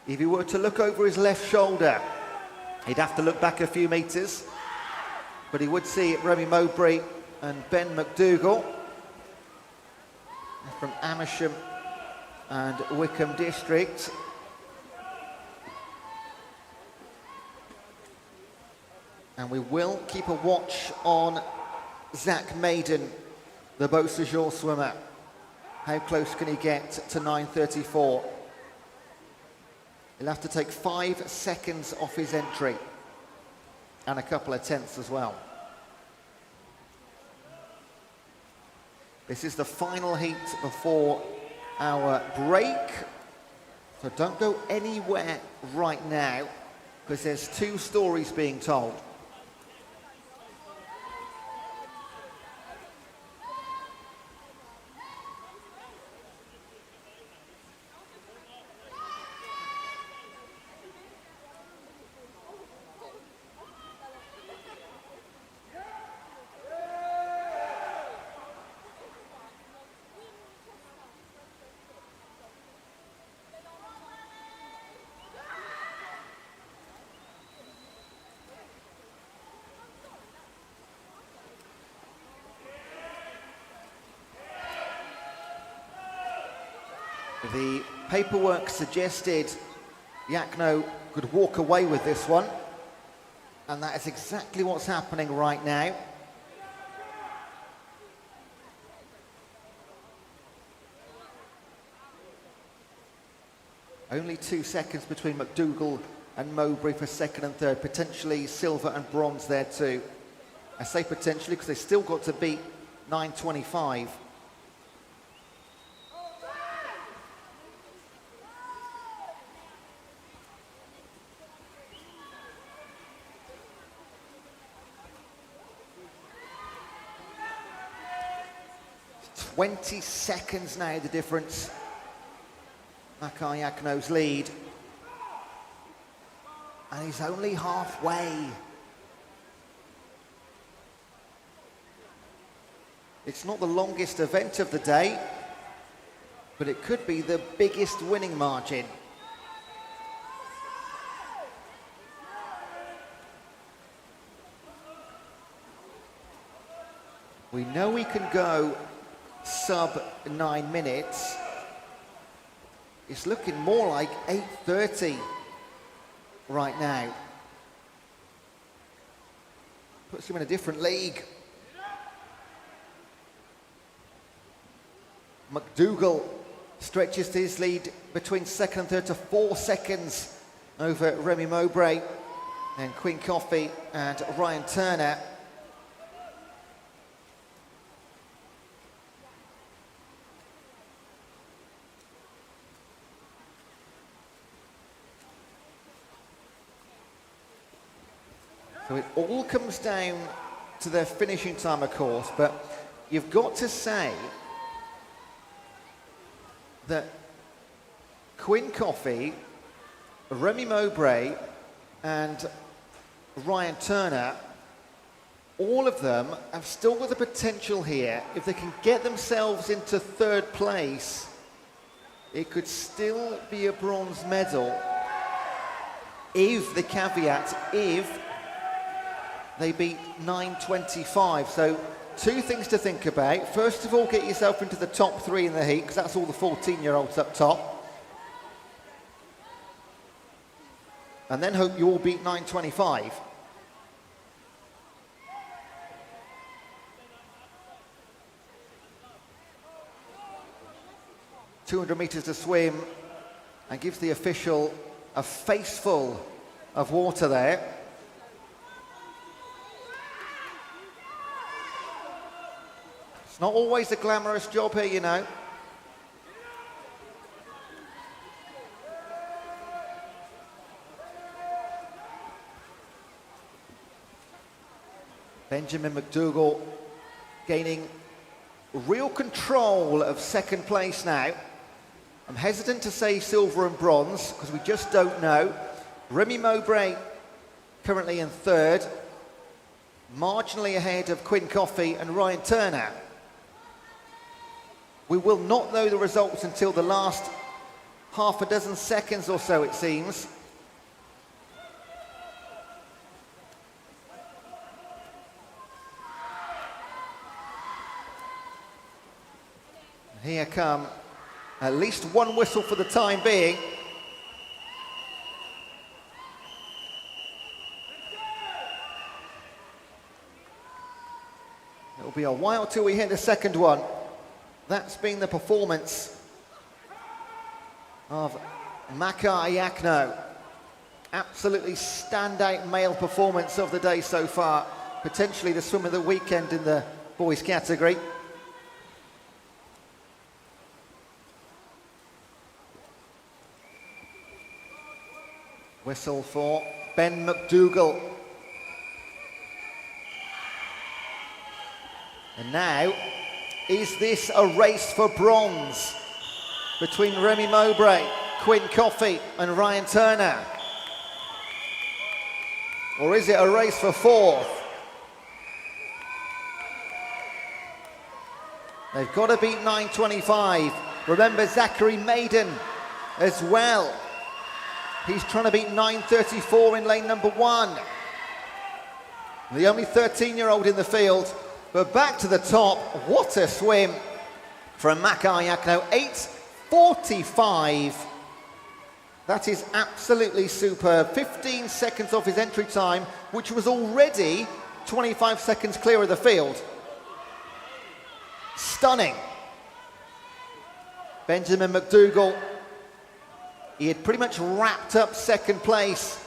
If he were to look over his left shoulder, he'd have to look back a few metres, but he would see Remy Mowbray and Ben McDougall from Amersham and Wickham District. And we will keep a watch on Zach Maiden, the Beausejour swimmer. How close can he get to 9:34? He'll have to take 5 seconds off his entry and a couple of tenths as well. This is the final heat before our break. So don't go anywhere right now because there's 2 stories being told. The paperwork suggested Yakno could walk away with this one, and that is exactly what's happening right now. Only 2 seconds between McDougall and Mowbray for second and third, potentially silver and bronze there too. I say potentially because they've still got to beat 9:25. "20 seconds now, the difference. Makar Yakno's lead. And he's only halfway. It's not the longest event of the day, but it could be the biggest winning margin. We know we can go sub 9 minutes. It's looking more like 8:30 right now. Puts him in a different league. McDougall stretches his lead between second and third to 4 seconds over Remy Mowbray and Quinn Coffey and Ryan Turner. So it all comes down to their finishing time, of course, but you've got to say that Quinn Coffey, Remy Mowbray and Ryan Turner, all of them have still got the potential here. If they can get themselves into third place, it could still be a bronze medal if, the caveat, if they beat 9:25. So 2 things to think about. First of all, get yourself into the top 3 in the heat, because that's all the 14-year-olds up top. And then hope you all beat 9:25. .200 meters to swim, and gives the official a face full of water there. It's not always a glamorous job here, you know. Benjamin McDougall gaining real control of second place now. I'm hesitant to say silver and bronze because we just don't know. Remy Mowbray currently in third, marginally ahead of Quinn Coffey and Ryan Turner. We will not know the results until the last half a dozen seconds or so, it seems. Here come at least one whistle for the time being. It'll be a while till we hit the second one. That's been the performance of Makar Iachno. Absolutely standout male performance of the day so far. Potentially the swim of the weekend in the boys category. Whistle for Ben McDougall. And now, is this a race for bronze between Remy Mowbray, Quinn Coffey and Ryan Turner? Or is it a race for fourth? They've got to beat 9:25. Remember Zachary Maiden as well. He's trying to beat 9:34 in lane number 1. The only 13-year-old in the field. But back to the top, what a swim from Makar Iachno, 8:45. That is absolutely superb. 15 seconds off his entry time, which was already 25 seconds clear of the field. Stunning. Benjamin McDougall, he had pretty much wrapped up second place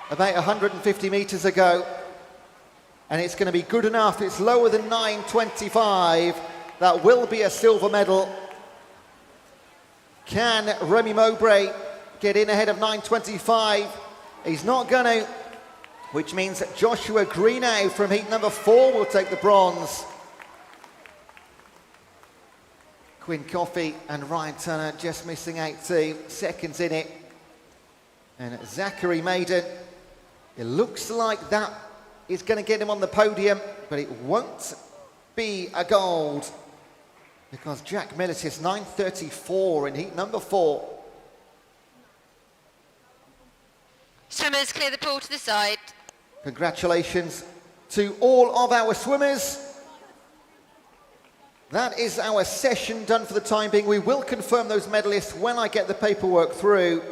about 150 meters ago. And it's going to be good enough. It's lower than 9:25. That will be a silver medal. Can Remy Mowbray get in ahead of 9:25? He's not going to, which means that Joshua Greenow from heat number 4 will take the bronze. Quinn Coffey and Ryan Turner just missing out 2 seconds in it. And Zachary Maiden, it looks like that is going to get him on the podium, but it won't be a gold because Jack Militis 9:34 in heat number 4. Swimmers, clear the pool to the side. Congratulations to all of our swimmers. That is our session done for the time being. We will confirm those medalists when I get the paperwork through.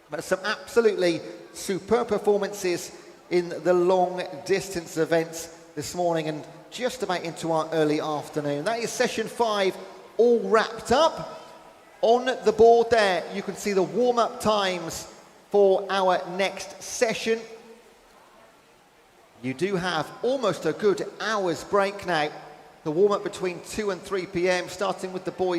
But some absolutely superb performances in the long distance events this morning and just about into our early afternoon. That is session 5 all wrapped up. On the board there, you can see the warm-up times for our next session. You do have almost a good hour's break now. The warm-up between 2 and 3 p.m, starting with the boys